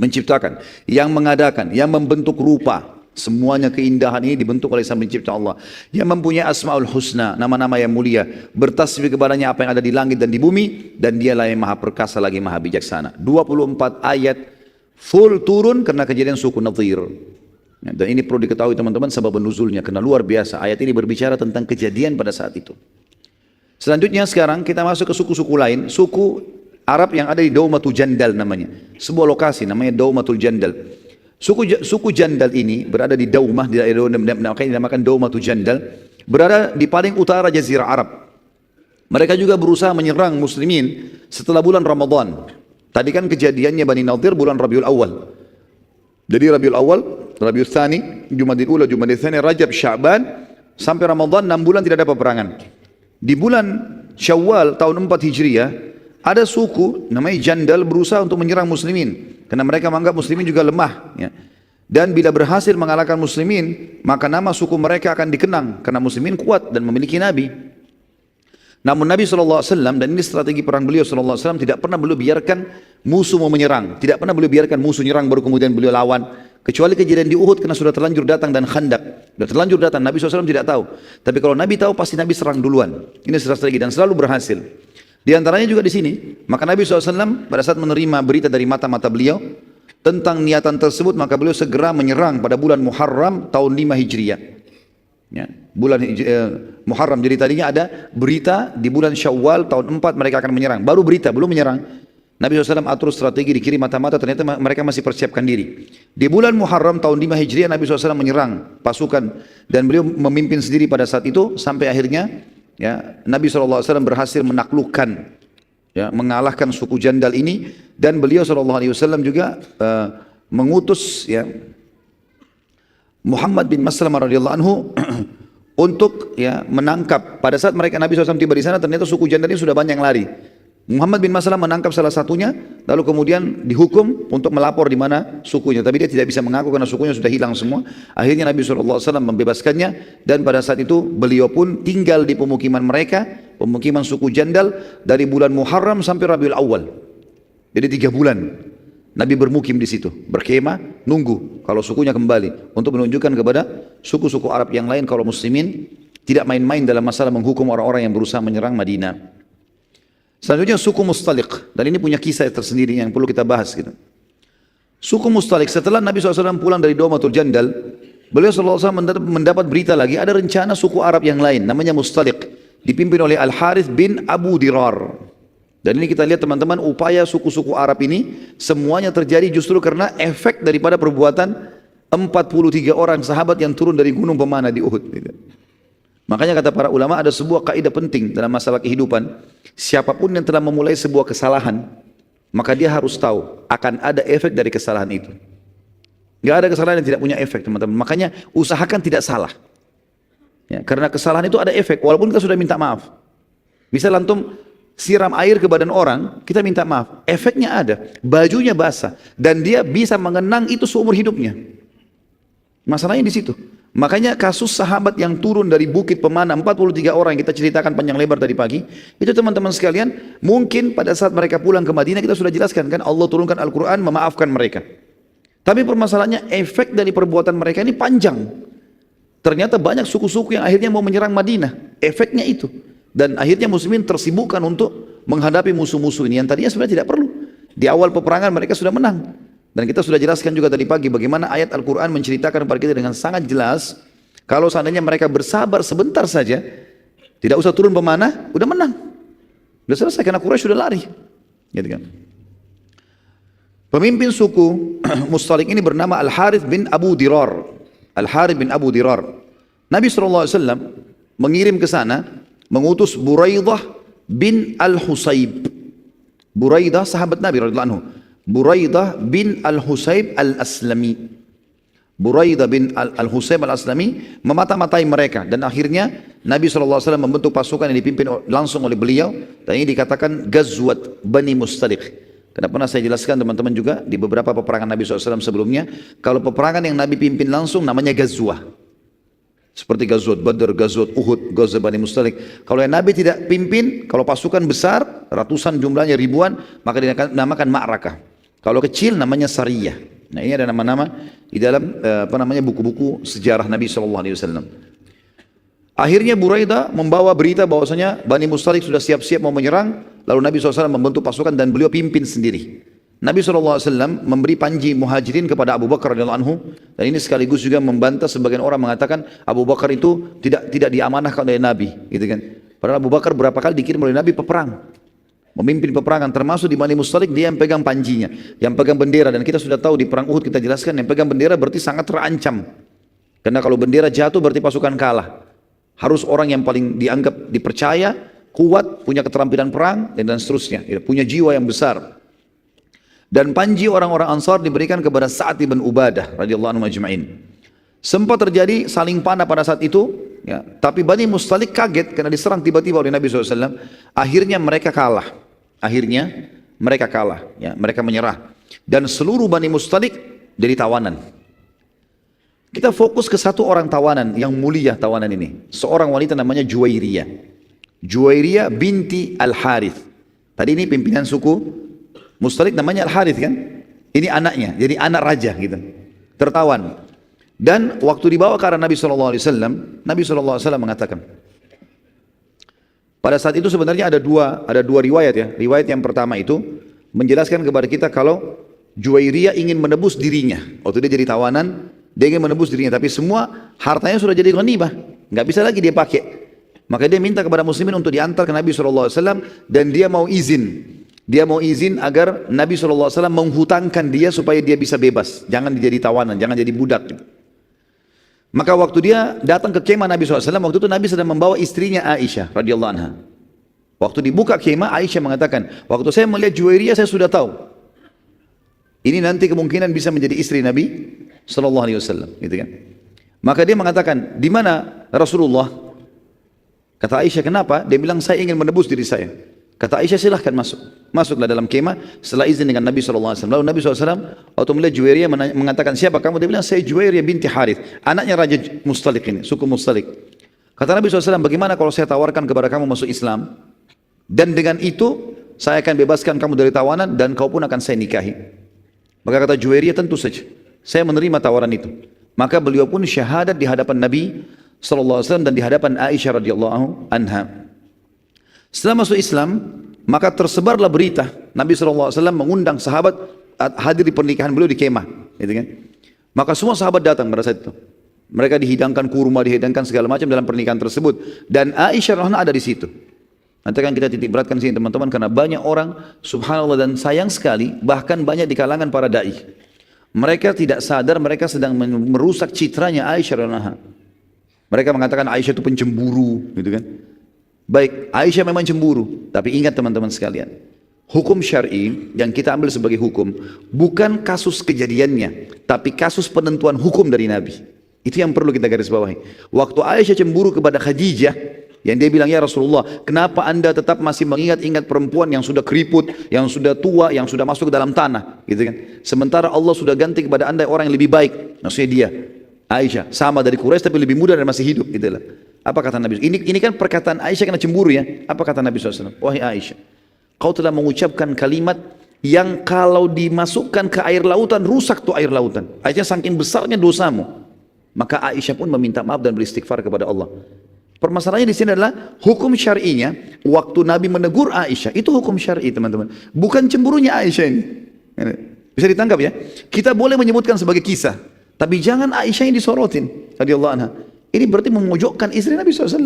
Menciptakan, yang mengadakan, yang membentuk rupa. Semuanya keindahan ini dibentuk oleh sang pencipta Allah, yang mempunyai asmaul husna, nama-nama yang mulia, bertasbih kepadanya apa yang ada di langit dan di bumi, dan dialah yang maha perkasa lagi maha bijaksana. 24 ayat full turun karena kejadian suku Nadir. Dan ini perlu diketahui teman-teman sebab nuzulnya, karena luar biasa. Ayat ini berbicara tentang kejadian pada saat itu. Selanjutnya sekarang kita masuk ke suku-suku lain, suku Arab yang ada di Daumatul Jandal namanya. Sebuah lokasi namanya Daumatul Jandal. Suku Jandal ini berada di Daumah, dinamakan Daumatul Jandal, berada di paling utara Jazirah Arab. Mereka juga berusaha menyerang muslimin setelah bulan Ramadan. Tadi kan kejadiannya Bani Nadir bulan Rabiul Awal. Jadi Rabiul Awal, Rabiul Tsani, Jumadil Ula, Jumadil Tsani, Rajab, Sya'ban, sampai Ramadan 6 bulan tidak ada peperangan. Di bulan Syawal tahun 4 Hijriah, ada suku namanya Jandal berusaha untuk menyerang muslimin. Karena mereka menganggap muslimin juga lemah, ya. Dan bila berhasil mengalahkan muslimin, maka nama suku mereka akan dikenang. Karena muslimin kuat dan memiliki nabi. Namun Nabi SAW, dan ini strategi perang beliau SAW, tidak pernah beliau biarkan musuh mau menyerang. Tidak pernah beliau biarkan musuh menyerang baru kemudian beliau lawan. Kecuali kejadian di Uhud karena sudah terlanjur datang, dan Khandak. Sudah terlanjur datang, Nabi SAW tidak tahu. Tapi kalau Nabi tahu, pasti Nabi serang duluan. Ini strategi dan selalu berhasil. Di antaranya juga di sini, maka Nabi SAW pada saat menerima berita dari mata-mata beliau tentang niatan tersebut, maka beliau segera menyerang pada bulan Muharram tahun 5 Hijriah. Ya, bulan Muharram, jadi tadinya ada berita di bulan Syawal tahun 4 mereka akan menyerang. Baru berita, belum menyerang. Nabi SAW atur strategi, dikirim mata-mata, ternyata mereka masih persiapkan diri. Di bulan Muharram tahun 5 Hijriah Nabi SAW menyerang pasukan dan beliau memimpin sendiri pada saat itu sampai akhirnya ya, Nabi SAW berhasil menaklukkan, ya, mengalahkan suku Jandal ini, dan beliau SAW juga mengutus, ya, Muhammad bin Maslamah radhiyallahu anhu untuk, ya, menangkap. Pada saat Nabi SAW tiba di sana, ternyata suku Jandal ini sudah banyak yang lari. Muhammad bin Maslamah menangkap salah satunya, lalu kemudian dihukum untuk melapor di mana sukunya. Tapi dia tidak bisa mengaku karena sukunya sudah hilang semua. Akhirnya Nabi SAW membebaskannya, dan pada saat itu beliau pun tinggal di pemukiman mereka, pemukiman suku Jandal, dari bulan Muharram sampai Rabiul Awal. Jadi 3 bulan Nabi bermukim di situ, berkemah, nunggu kalau sukunya kembali, untuk menunjukkan kepada suku-suku Arab yang lain kalau muslimin tidak main-main dalam masalah menghukum orang-orang yang berusaha menyerang Madinah. Selanjutnya suku Mustalik, dan ini punya kisah tersendiri yang perlu kita bahas gitu. Suku Mustalik, setelah Nabi SAW pulang dari Daumatul Jandal, beliau SAW mendapat berita lagi, ada rencana suku Arab yang lain, namanya Mustalik, dipimpin oleh Al-Harith bin Abu Dirar. Dan ini kita lihat teman-teman, upaya suku-suku Arab ini semuanya terjadi justru karena efek daripada perbuatan 43 orang sahabat yang turun dari gunung pemanah di Uhud gitu. Makanya kata para ulama, ada sebuah kaidah penting dalam masalah kehidupan. Siapapun yang telah memulai sebuah kesalahan, maka dia harus tahu akan ada efek dari kesalahan itu. Gak ada kesalahan yang tidak punya efek, teman-teman. Makanya usahakan tidak salah, ya, karena kesalahan itu ada efek walaupun kita sudah minta maaf. Misal antum siram air ke badan orang, kita minta maaf, efeknya ada, bajunya basah, dan dia bisa mengenang itu seumur hidupnya. Masalahnya di situ. Makanya kasus sahabat yang turun dari bukit pemanah 43 orang yang kita ceritakan panjang lebar tadi pagi, itu teman-teman sekalian, mungkin pada saat mereka pulang ke Madinah kita sudah jelaskan kan, Allah turunkan Al-Quran memaafkan mereka. Tapi permasalahannya efek dari perbuatan mereka ini panjang. Ternyata banyak suku-suku yang akhirnya mau menyerang Madinah, efeknya itu. Dan akhirnya muslimin tersibukkan untuk menghadapi musuh-musuh ini yang tadinya sebenarnya tidak perlu. Di awal peperangan mereka sudah menang. Dan kita sudah jelaskan juga tadi pagi bagaimana ayat Al-Quran menceritakan kepada kita dengan sangat jelas, kalau seandainya mereka bersabar sebentar saja, tidak usah turun pemanah, udah menang. Udah selesai karena Quraisy sudah lari. Gitu kan. Pemimpin suku Mustalik ini bernama Al-Harith bin Abu Dirar. Al-Harith bin Abu Dirar. Nabi SAW mengirim ke sana, mengutus Buraidah bin Al-Husayb. Buraidah sahabat Nabi radhiyallahu anhu. Buraidah bin Al-Husayb Al-Aslami. Buraidah bin Al-Husayb Al-Aslami memata-matai mereka, dan akhirnya Nabi SAW membentuk pasukan yang dipimpin langsung oleh beliau, dan ini dikatakan Ghazwat Bani Mustalik. Karena pernah saya jelaskan teman-teman juga di beberapa peperangan Nabi SAW sebelumnya, kalau peperangan yang Nabi pimpin langsung namanya Ghazwah. Seperti Ghazwat Badr, Ghazwat Uhud, Ghazwat Bani Mustalik. Kalau yang Nabi tidak pimpin, kalau pasukan besar, ratusan jumlahnya, ribuan, maka dinamakan Ma'rakah. Kalau kecil namanya Sariyah. Nah, ini ada nama-nama di dalam buku-buku sejarah Nabi SAW. Akhirnya Buraidah membawa berita bahwasanya Bani Mustalik sudah siap-siap mau menyerang, lalu Nabi SAW membentuk pasukan dan beliau pimpin sendiri. Nabi SAW memberi panji muhajirin kepada Abu Bakar radhiyallahu anhu, dan ini sekaligus juga membantah sebagian orang mengatakan Abu Bakar itu tidak diamanahkan oleh Nabi, gitu kan. Padahal Abu Bakar berapa kali dikirim oleh Nabi peperang, memimpin peperangan, termasuk di Bani Mustalik dia yang pegang panjinya, yang pegang bendera. Dan kita sudah tahu di perang Uhud kita jelaskan, yang pegang bendera berarti sangat terancam, karena kalau bendera jatuh berarti pasukan kalah. Harus orang yang paling dianggap dipercaya, kuat, punya keterampilan perang, dan seterusnya, punya jiwa yang besar. Dan panji orang-orang Ansar diberikan kepada Sa'ad bin Ubadah radhiyallahu anhu ajma'in. Sempat terjadi saling panah pada saat itu, ya, tapi Bani Mustalik kaget karena diserang tiba-tiba oleh Nabi SAW. Akhirnya mereka kalah. Ya, mereka menyerah. Dan seluruh Bani Mustalik jadi tawanan. Kita fokus ke satu orang tawanan yang mulia, tawanan ini. Seorang wanita namanya Juwairiyah. Juwairiyah binti Al-Harith. Tadi ini pimpinan suku Mustalik namanya Al-Harith kan? Ini anaknya, jadi anak raja gitu. Tertawan. Dan waktu dibawa ke arah Nabi SAW, Nabi SAW mengatakan, pada saat itu sebenarnya ada dua riwayat ya. Riwayat yang pertama itu menjelaskan kepada kita kalau Juwairiyah ingin menebus dirinya. Waktu dia jadi tawanan, dia ingin menebus dirinya, tapi semua hartanya sudah jadi ghanimah, nggak bisa lagi dia pakai. Maka dia minta kepada muslimin untuk diantar ke Nabi SAW, dan dia mau izin. Dia mau izin agar Nabi SAW menghutangkan dia supaya dia bisa bebas. Jangan jadi tawanan, jangan jadi budak. Maka waktu dia datang ke kemah Nabi SAW, waktu itu Nabi sedang membawa istrinya Aisyah radhiyallahu anha. Waktu dibuka kemah, Aisyah mengatakan, waktu saya melihat Juwairiyah saya sudah tahu. Ini nanti kemungkinan bisa menjadi istri Nabi SAW, gitu kan? Maka dia mengatakan, di mana Rasulullah? Kata Aisyah, kenapa? Dia bilang, saya ingin menebus diri saya. Kata Aisyah, silahkan masuk. Masuklah dalam kemah setelah izin dengan Nabi SAW. Lalu Nabi SAW waktu melihat Juwairiyah mengatakan, siapa kamu? Dia bilang, saya Juwairiyah binti Harith, anaknya Raja Mustalik ini, suku Mustalik. Kata Nabi SAW, bagaimana kalau saya tawarkan kepada kamu masuk Islam? Dan dengan itu, saya akan bebaskan kamu dari tawanan dan kau pun akan saya nikahi. Maka kata Juwairiyah, tentu saja, saya menerima tawaran itu. Maka beliau pun syahadat di hadapan Nabi SAW dan di hadapan Aisyah radhiyallahu anha. Setelah masuk Islam, maka tersebarlah berita Nabi SAW mengundang sahabat hadir di pernikahan beliau di kemah, gitu kan? Maka semua sahabat datang pada saat itu. Mereka dihidangkan kurma, dihidangkan segala macam dalam pernikahan tersebut. Dan Aisyah radhiyallahu anha ada di situ. Nanti kan kita titik beratkan sini teman-teman, karena banyak orang subhanallah dan sayang sekali, bahkan banyak di kalangan para dai. Mereka tidak sadar mereka sedang merusak citranya Aisyah radhiyallahu anha. Mereka mengatakan Aisyah itu pencemburu, gitu kan? Baik, Aisyah memang cemburu, tapi ingat teman-teman sekalian, hukum syar'i yang kita ambil sebagai hukum bukan kasus kejadiannya, tapi kasus penentuan hukum dari Nabi. Itu yang perlu kita garis bawahi. Waktu Aisyah cemburu kepada Khadijah, yang dia bilang, ya Rasulullah, kenapa anda tetap masih mengingat-ingat perempuan yang sudah keriput, yang sudah tua, yang sudah masuk ke dalam tanah, gitu kan? Sementara Allah sudah ganti kepada anda orang yang lebih baik, maksudnya dia, Aisyah, sama dari Quraisy tapi lebih muda dan masih hidup, gitu lah. Apa kata Nabi? Ini kan perkataan Aisyah karena cemburu ya. Apa kata Nabi SAW? Wahai Aisyah, kau telah mengucapkan kalimat yang kalau dimasukkan ke air lautan, rusak tuh air lautan. Aisyah saking besarnya dosamu. Maka Aisyah pun meminta maaf dan beristighfar kepada Allah. Permasalahannya di sini adalah hukum syar'inya. Waktu Nabi menegur Aisyah, itu hukum syar'i teman-teman. Bukan cemburunya Aisyah ini. Bisa ditangkap ya? Kita boleh menyebutkan sebagai kisah, tapi jangan Aisyah yang disorotin radhiyallahu anha. Ini berarti memojokkan istri Nabi SAW.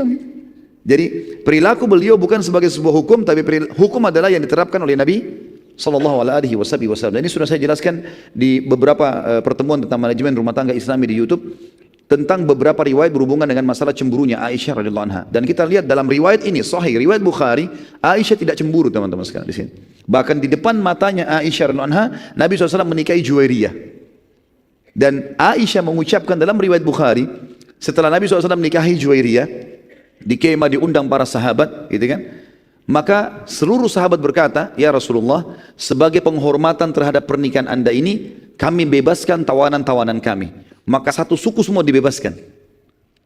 Jadi perilaku beliau bukan sebagai sebuah hukum, tapi hukum adalah yang diterapkan oleh Nabi SAW. Dan ini sudah saya jelaskan di beberapa pertemuan tentang manajemen rumah tangga Islami di YouTube, tentang beberapa riwayat berhubungan dengan masalah cemburunya Aisyah radhiyallahu anha. Dan kita lihat dalam riwayat ini sahih, riwayat Bukhari, Aisyah tidak cemburu teman-teman sekalian di sini. Bahkan di depan matanya Aisyah radhiyallahu anha, Nabi SAW menikahi Juwairiyah. Dan Aisyah mengucapkan dalam riwayat Bukhari, setelah Nabi SAW menikahi Juwairiyah, di kemah diundang para sahabat, gitu kan? Maka seluruh sahabat berkata, ya Rasulullah, sebagai penghormatan terhadap pernikahan anda ini, kami bebaskan tawanan-tawanan kami. Maka satu suku semua dibebaskan.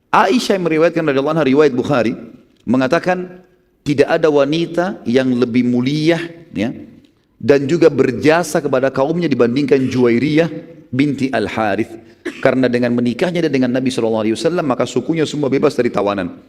Aisyah yang meriwayatkan radhiyallahu anha riwayat Bukhari mengatakan, tidak ada wanita yang lebih mulia, ya, dan juga berjasa kepada kaumnya dibandingkan Juwairiyah binti Al-Harith. Karena dengan menikahnya dia dengan Nabi SAW, maka sukunya semua bebas dari tawanan.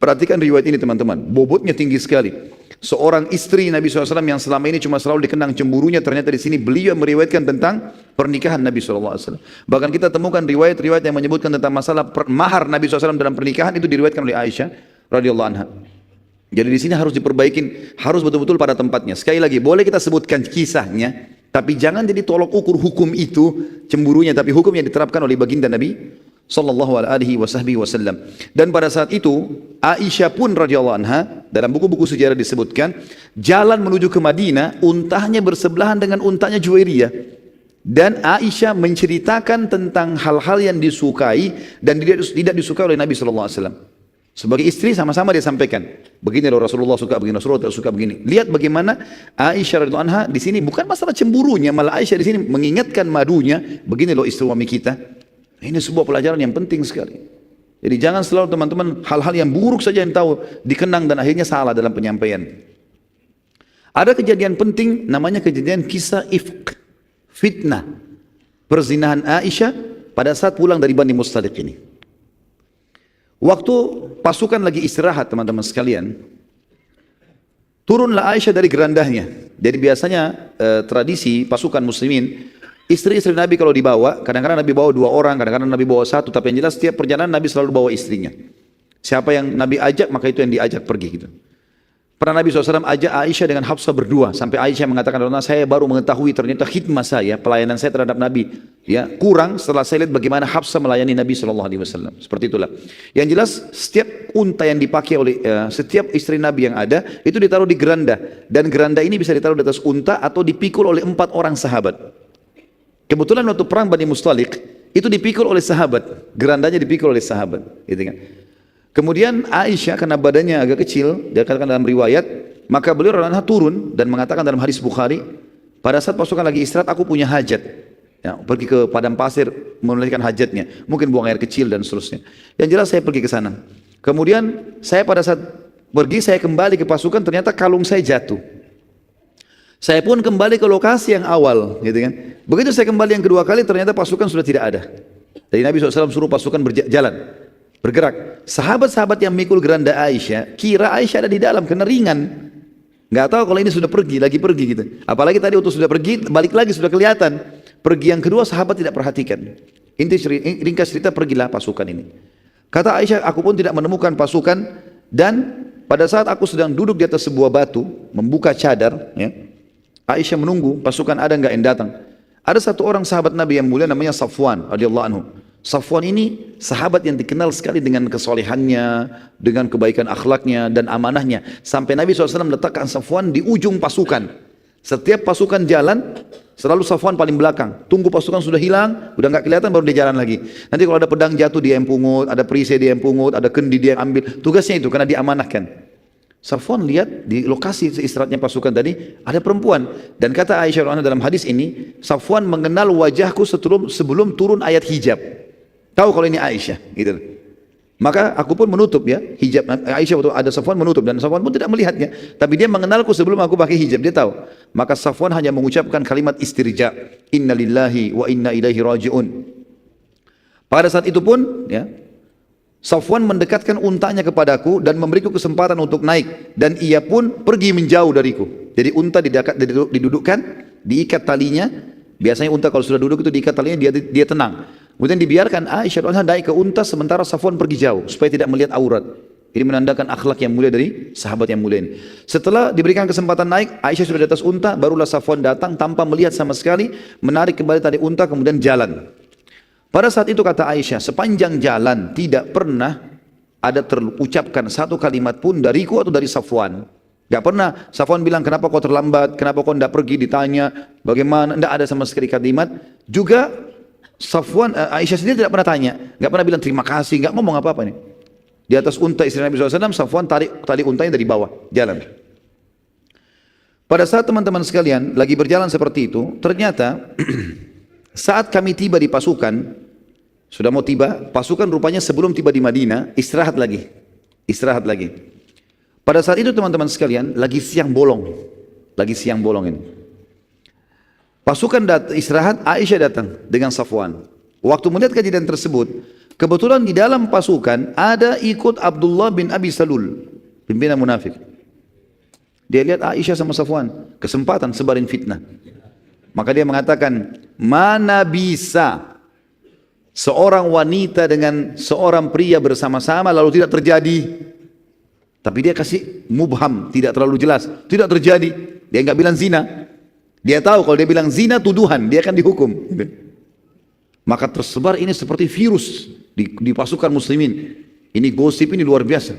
Perhatikan riwayat ini teman-teman, bobotnya tinggi sekali. Seorang istri Nabi SAW yang selama ini cuma selalu dikenang cemburunya, ternyata di sini beliau meriwayatkan tentang pernikahan Nabi SAW. Bahkan kita temukan riwayat-riwayat yang menyebutkan tentang masalah mahar Nabi SAW dalam pernikahan, itu diriwayatkan oleh Aisyah radhiyallahu anha. Jadi di sini harus diperbaikin, harus betul-betul pada tempatnya. Sekali lagi, boleh kita sebutkan kisahnya, tapi jangan jadi tolok ukur hukum itu cemburunya, tapi hukum yang diterapkan oleh baginda Nabi sallallahu alaihi wasallam. Dan pada saat itu Aisyah pun radhiyallahu anha, dalam buku-buku sejarah disebutkan, jalan menuju ke Madinah, untanya bersebelahan dengan untanya Juwairiyah. Dan Aisyah menceritakan tentang hal-hal yang disukai dan tidak disukai oleh Nabi sallallahu alaihi wasallam. Sebagai istri sama-sama dia sampaikan, begini loh Rasulullah suka begini, Rasulullah tidak suka begini. Lihat bagaimana Aisyah radhiyallahu anha di sini bukan masalah cemburunya, malah Aisyah di sini mengingatkan madunya, begini loh istri suami kita. Ini sebuah pelajaran yang penting sekali. Jadi jangan selalu teman-teman hal-hal yang buruk saja yang tahu dikenang dan akhirnya salah dalam penyampaian. Ada kejadian penting namanya kejadian kisah ifk, fitnah, perzinahan Aisyah pada saat pulang dari Bani Mustalik ini. Waktu pasukan lagi istirahat teman-teman sekalian, turunlah Aisyah dari gerandahnya. Jadi biasanya tradisi pasukan muslimin, istri-istri Nabi kalau dibawa, kadang-kadang Nabi bawa 2 orang, kadang-kadang Nabi bawa 1, tapi yang jelas setiap perjalanan Nabi selalu bawa istrinya. Siapa yang Nabi ajak, maka itu yang diajak pergi gitu. Pernah Nabi SAW ajak Aisyah dengan Hafsah berdua, sampai Aisyah mengatakan, saya baru mengetahui ternyata khidmah saya, pelayanan saya terhadap Nabi, ya kurang setelah saya lihat bagaimana Hafsah melayani Nabi SAW. Seperti itulah. Yang jelas setiap unta yang dipakai oleh setiap istri Nabi yang ada itu ditaruh di geranda, dan geranda ini bisa ditaruh di atas unta atau dipikul oleh 4 orang sahabat. Kebetulan waktu perang Bani Mustalik itu dipikul oleh sahabat, gerandanya dipikul oleh sahabat, gitu kan. Kemudian Aisyah karena badannya agak kecil, dia katakan dalam riwayat, maka beliau radhiyallahu anha turun dan mengatakan dalam hadis Bukhari, pada saat pasukan lagi istirahat aku punya hajat, ya, pergi ke padang pasir menunaikan hajatnya, mungkin buang air kecil dan seterusnya. Yang jelas saya pergi ke sana. Kemudian saya pada saat pergi saya kembali ke pasukan, ternyata kalung saya jatuh. Saya pun kembali ke lokasi yang awal, gitu kan. Begitu saya kembali yang kedua kali, ternyata pasukan sudah tidak ada. Jadi Nabi SAW suruh pasukan berjalan, bergerak. Sahabat-sahabat yang mikul geranda Aisyah kira Aisyah ada di dalam karena ringan, nggak tahu kalau ini sudah pergi gitu. Apalagi tadi waktu sudah pergi balik lagi sudah kelihatan. Pergi yang kedua sahabat tidak perhatikan. Ringkas cerita, pergilah pasukan ini. Kata Aisyah, aku pun tidak menemukan pasukan, dan pada saat aku sedang duduk di atas sebuah batu membuka cadar, ya, Aisyah menunggu pasukan ada nggak yang datang. Ada satu orang sahabat Nabi yang mulia namanya Safwan radhiyallahu anhu. Safwan ini sahabat yang dikenal sekali dengan kesolehannya, dengan kebaikan akhlaknya dan amanahnya. Sampai Nabi SAW meletakkan Safwan di ujung pasukan. Setiap pasukan jalan, selalu Safwan paling belakang. Tunggu pasukan sudah hilang, udah nggak kelihatan baru dia jalan lagi. Nanti kalau ada pedang jatuh dia yang pungut, ada perisai dia yang pungut, ada kendi dia yang ambil. Tugasnya itu karena diamanahkan. Safwan lihat di lokasi istirahatnya pasukan tadi ada perempuan, dan kata Aisyah radhiyallahu anha dalam hadis ini, Safwan mengenal wajahku sebelum turun ayat hijab. Tahu kalau ini Aisyah, gitu. Maka aku pun menutup, ya, hijab. Aisyah waktu ada Safwan menutup, dan Safwan pun tidak melihatnya, tapi dia mengenalku sebelum aku pakai hijab, dia tahu. Maka Safwan hanya mengucapkan kalimat istirja, inna lillahi wa inna ilaihi raji'un. Pada saat itu pun, ya, Safwan mendekatkan untanya kepadaku dan memberiku kesempatan untuk naik, dan ia pun pergi menjauh dariku. Jadi unta didudukkan, diikat talinya. Biasanya unta kalau sudah duduk itu diikat talinya, dia tenang. Kemudian dibiarkan Aisyah radhiyallahu anha naik ke unta, sementara Safwan pergi jauh supaya tidak melihat aurat. Ini menandakan akhlak yang mulia dari sahabat yang mulia ini. Setelah diberikan kesempatan naik, Aisyah sudah di atas unta, barulah Safwan datang tanpa melihat sama sekali, menarik kembali tali unta, kemudian jalan. Pada saat itu kata Aisyah, sepanjang jalan tidak pernah ada terucapkan satu kalimat pun dariku atau dari Safwan. Gak pernah Safwan bilang, kenapa kau terlambat, kenapa kau tidak pergi, ditanya bagaimana, tidak ada sama sekali kalimat. Juga Safwan, Aisyah sendiri tidak pernah tanya, gak pernah bilang terima kasih, gak ngomong apa-apa nih. Di atas unta istri Nabi SAW, Safwan tarik tali untanya dari bawah, jalan. Pada saat teman-teman sekalian lagi berjalan seperti itu, ternyata saat kami tiba di pasukan, sudah mau tiba, pasukan rupanya sebelum tiba di Madinah, istirahat lagi. Pada saat itu teman-teman sekalian, lagi siang bolong ini. Pasukan istirahat, Aisyah datang dengan Safwan. Waktu melihat kejadian tersebut, kebetulan di dalam pasukan ada ikut Abdullah bin Abi Salul, pimpinan munafik. Dia lihat Aisyah sama Safwan, kesempatan sebarin fitnah. Maka dia mengatakan, mana bisa seorang wanita dengan seorang pria bersama-sama lalu tidak terjadi. Tapi dia kasih mubham, tidak terlalu jelas, tidak terjadi. Dia enggak bilang zina. Dia tahu kalau dia bilang zina tuduhan, dia akan dihukum. Maka tersebar ini seperti virus di pasukan muslimin. Ini gosip ini luar biasa.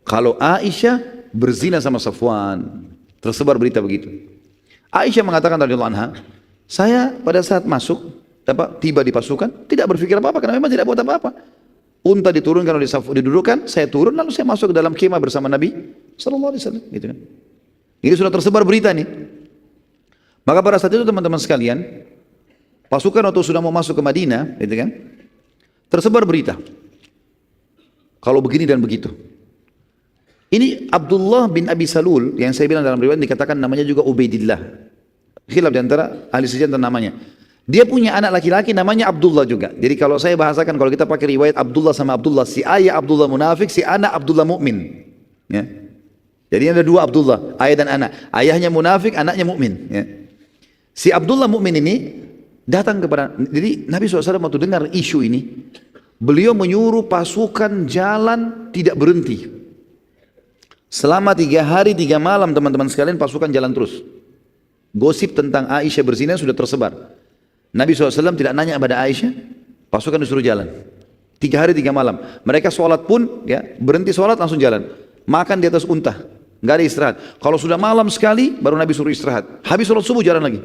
Kalau Aisyah berzina sama Safwan, tersebar berita begitu. Aisyah mengatakan radhiyallahu anha, saya pada saat masuk, tiba di pasukan, tidak berpikir apa-apa karena memang tidak buat apa-apa. Unta diturunkan oleh Safwan, didudukkan, saya turun lalu saya masuk ke dalam kemah bersama Nabi sallallahu alaihi wasallam, gitu kan. Ini sudah tersebar berita nih. Maka pada saat itu teman-teman sekalian, pasukan waktu sudah mau masuk ke Madinah, gitu kan, tersebar berita. Kalau begini dan begitu. Ini Abdullah bin Abi Salul yang saya bilang dalam riwayat dikatakan namanya juga Ubaidillah. Khilaf di antara ahli sejarah tentang namanya. Dia punya anak laki-laki namanya Abdullah juga. Jadi kalau saya bahasakan, kalau kita pakai riwayat Abdullah sama Abdullah, si ayah Abdullah munafik, si anak Abdullah mukmin. Ya. Jadi ada dua Abdullah, ayah dan anak. Ayahnya munafik, anaknya mukmin. Ya. Si Abdullah mukmin ini datang kepada, jadi Nabi SAW waktu dengar isu ini, beliau menyuruh pasukan jalan tidak berhenti. Selama 3 hari 3 malam teman-teman sekalian pasukan jalan terus. Gosip tentang Aisyah berzina sudah tersebar. Nabi SAW tidak nanya kepada Aisyah, pasukan disuruh jalan. 3 hari 3 malam. Mereka sholat pun ya berhenti sholat langsung jalan. Makan di atas unta, nggak ada istirahat. Kalau sudah malam sekali baru Nabi suruh istirahat. Habis sholat subuh jalan lagi.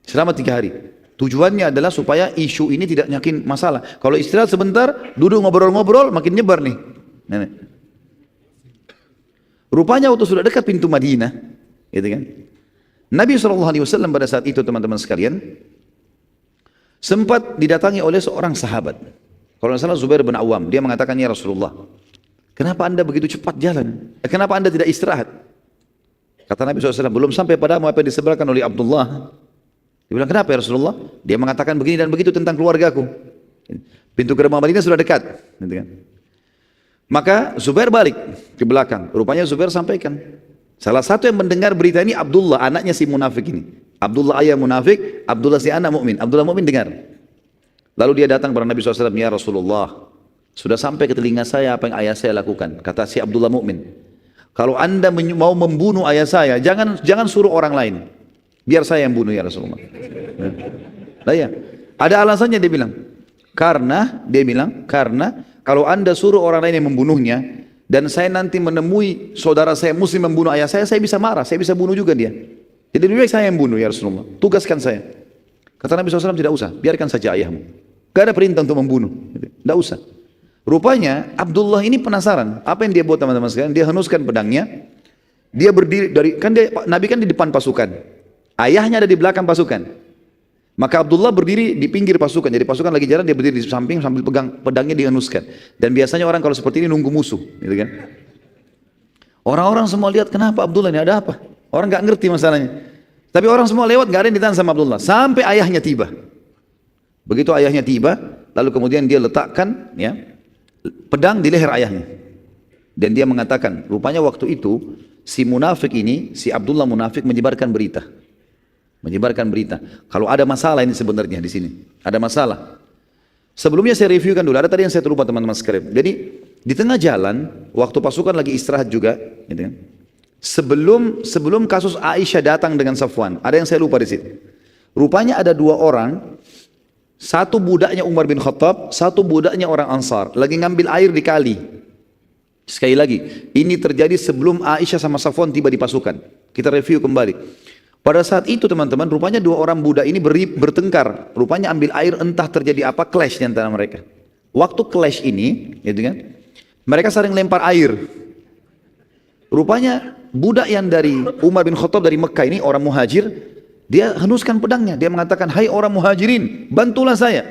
Selama 3 hari. Tujuannya adalah supaya isu ini tidak nyakin masalah. Kalau istirahat sebentar, duduk ngobrol-ngobrol, makin nyebar nih. Rupanya waktu sudah dekat pintu Madinah, gitu kan? Nabi SAW pada saat itu teman-teman sekalian, sempat didatangi oleh seorang sahabat. Kalau tidak salah Zubair bin Awam, dia mengatakan, ya Rasulullah, kenapa anda begitu cepat jalan? Kenapa anda tidak istirahat? Kata Nabi SAW, belum sampai padamu apa yang disebutkan oleh Abdullah. Dia bilang, kenapa ya Rasulullah? Dia mengatakan begini dan begitu tentang keluargaku. Pintu gerbang Madinah sudah dekat. Gitu kan. Maka Zubair balik ke belakang. Rupanya Zubair sampaikan. Salah satu yang mendengar berita ini Abdullah, anaknya si munafik ini. Abdullah ayah munafik, Abdullah si anak mukmin. Abdullah mukmin dengar. Lalu dia datang kepada Nabi SAW, ya Rasulullah, sudah sampai ke telinga saya apa yang ayah saya lakukan. Kata si Abdullah mukmin, kalau anda mau membunuh ayah saya, jangan suruh orang lain. Biar saya yang bunuh ya Rasulullah. Nah ya, ada alasannya dia bilang. Karena kalau anda suruh orang lain yang membunuhnya dan saya nanti menemui saudara saya muslim membunuh ayah saya bisa marah, saya bisa bunuh juga dia. Jadi lebih baik saya yang bunuh ya Rasulullah. Tugaskan saya. Kata Nabi SAW, tidak usah, biarkan saja ayahmu. Gak ada perintah untuk membunuh. Tidak usah. Rupanya Abdullah ini penasaran. Apa yang dia buat teman-teman sekalian? Dia henuskan pedangnya. Dia berdiri Nabi kan di depan pasukan. Ayahnya ada di belakang pasukan. Maka Abdullah berdiri di pinggir pasukan. Jadi pasukan lagi jalan, dia berdiri di samping sambil pegang pedangnya dihenuskan. Dan biasanya orang kalau seperti ini nunggu musuh, gitu kan? Orang-orang semua lihat, kenapa Abdullah ini, ada apa? Orang nggak ngerti masalahnya. Tapi orang semua lewat, nggak ada yang ditahan sama Abdullah. Sampai ayahnya tiba. Begitu ayahnya tiba, lalu kemudian dia letakkan ya pedang di leher ayahnya. Dan dia mengatakan, rupanya waktu itu si munafik ini, si Abdullah munafik menyebarkan berita. Kalau ada masalah ini sebenarnya di sini, ada masalah. Sebelumnya saya reviewkan dulu, ada tadi yang saya terlupa teman-teman sekalian. Jadi di tengah jalan, waktu pasukan lagi istirahat juga, gitu kan? Sebelum kasus Aisyah datang dengan Safwan, ada yang saya lupa di situ. Rupanya ada 2 orang, satu budaknya Umar bin Khattab, satu budaknya orang Ansar, lagi ngambil air di kali. Sekali lagi, ini terjadi sebelum Aisyah sama Safwan tiba di pasukan. Kita review kembali. Pada saat itu teman-teman, rupanya 2 orang budak ini bertengkar. Rupanya ambil air, entah terjadi apa, clash di antara mereka. Waktu clash ini, gitu kan, mereka saling lempar air. Rupanya budak yang dari Umar bin Khattab dari Mekah ini, orang muhajir, dia henuskan pedangnya. Dia mengatakan, hai orang muhajirin, bantulah saya.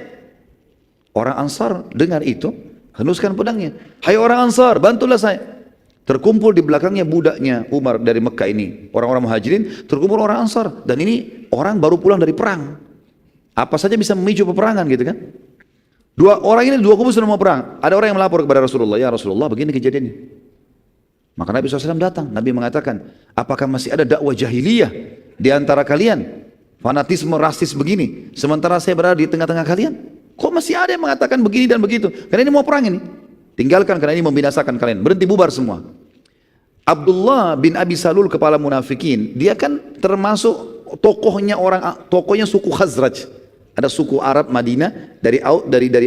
Orang Ansar dengar itu, henuskan pedangnya. Hai orang Ansar, bantulah saya. Terkumpul di belakangnya budaknya Umar dari Mekah ini. Orang-orang muhajirin, terkumpul orang Ansar. Dan ini orang baru pulang dari perang. Apa saja bisa memicu peperangan gitu kan. 2 orang ini 2 kubu sudah mau perang. Ada orang yang melapor kepada Rasulullah. Ya Rasulullah begini kejadiannya. Maka Nabi SAW datang. Nabi mengatakan, apakah masih ada dakwah jahiliyah di antara kalian? Fanatisme rasis begini. Sementara saya berada di tengah-tengah kalian. Kok masih ada yang mengatakan begini dan begitu? Karena ini mau perang ini. Tinggalkan karena ini membinasakan kalian. Berhenti, bubar semua. Abdullah bin Abi Salul, kepala munafikin, dia kan termasuk tokohnya suku Khazraj. Ada suku Arab Madinah dari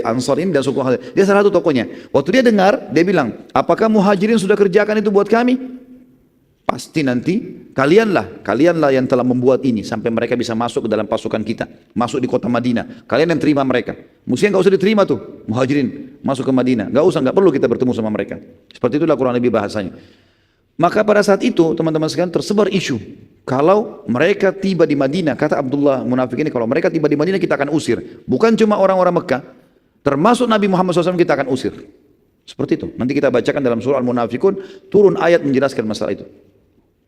Ansar ini dan suku Khazraj. Dia salah satu tokohnya. Waktu dia dengar, dia bilang, apakah muhajirin sudah kerjakan itu buat kami? Pasti nanti kalianlah yang telah membuat ini sampai mereka bisa masuk ke dalam pasukan kita, masuk di kota Madinah. Kalian yang terima mereka. Mestinya nggak usah diterima tuh muhajirin masuk ke Madinah. Nggak perlu kita bertemu sama mereka. Seperti itulah kurang lebih bahasanya. Maka pada saat itu teman-teman sekalian tersebar isu, kalau mereka tiba di Madinah, kata Abdullah munafik ini, kalau mereka tiba di Madinah kita akan usir. Bukan cuma orang-orang Mekah, termasuk Nabi Muhammad SAW kita akan usir. Seperti itu. Nanti kita bacakan dalam surah Al-Munafikun, turun ayat menjelaskan masalah itu.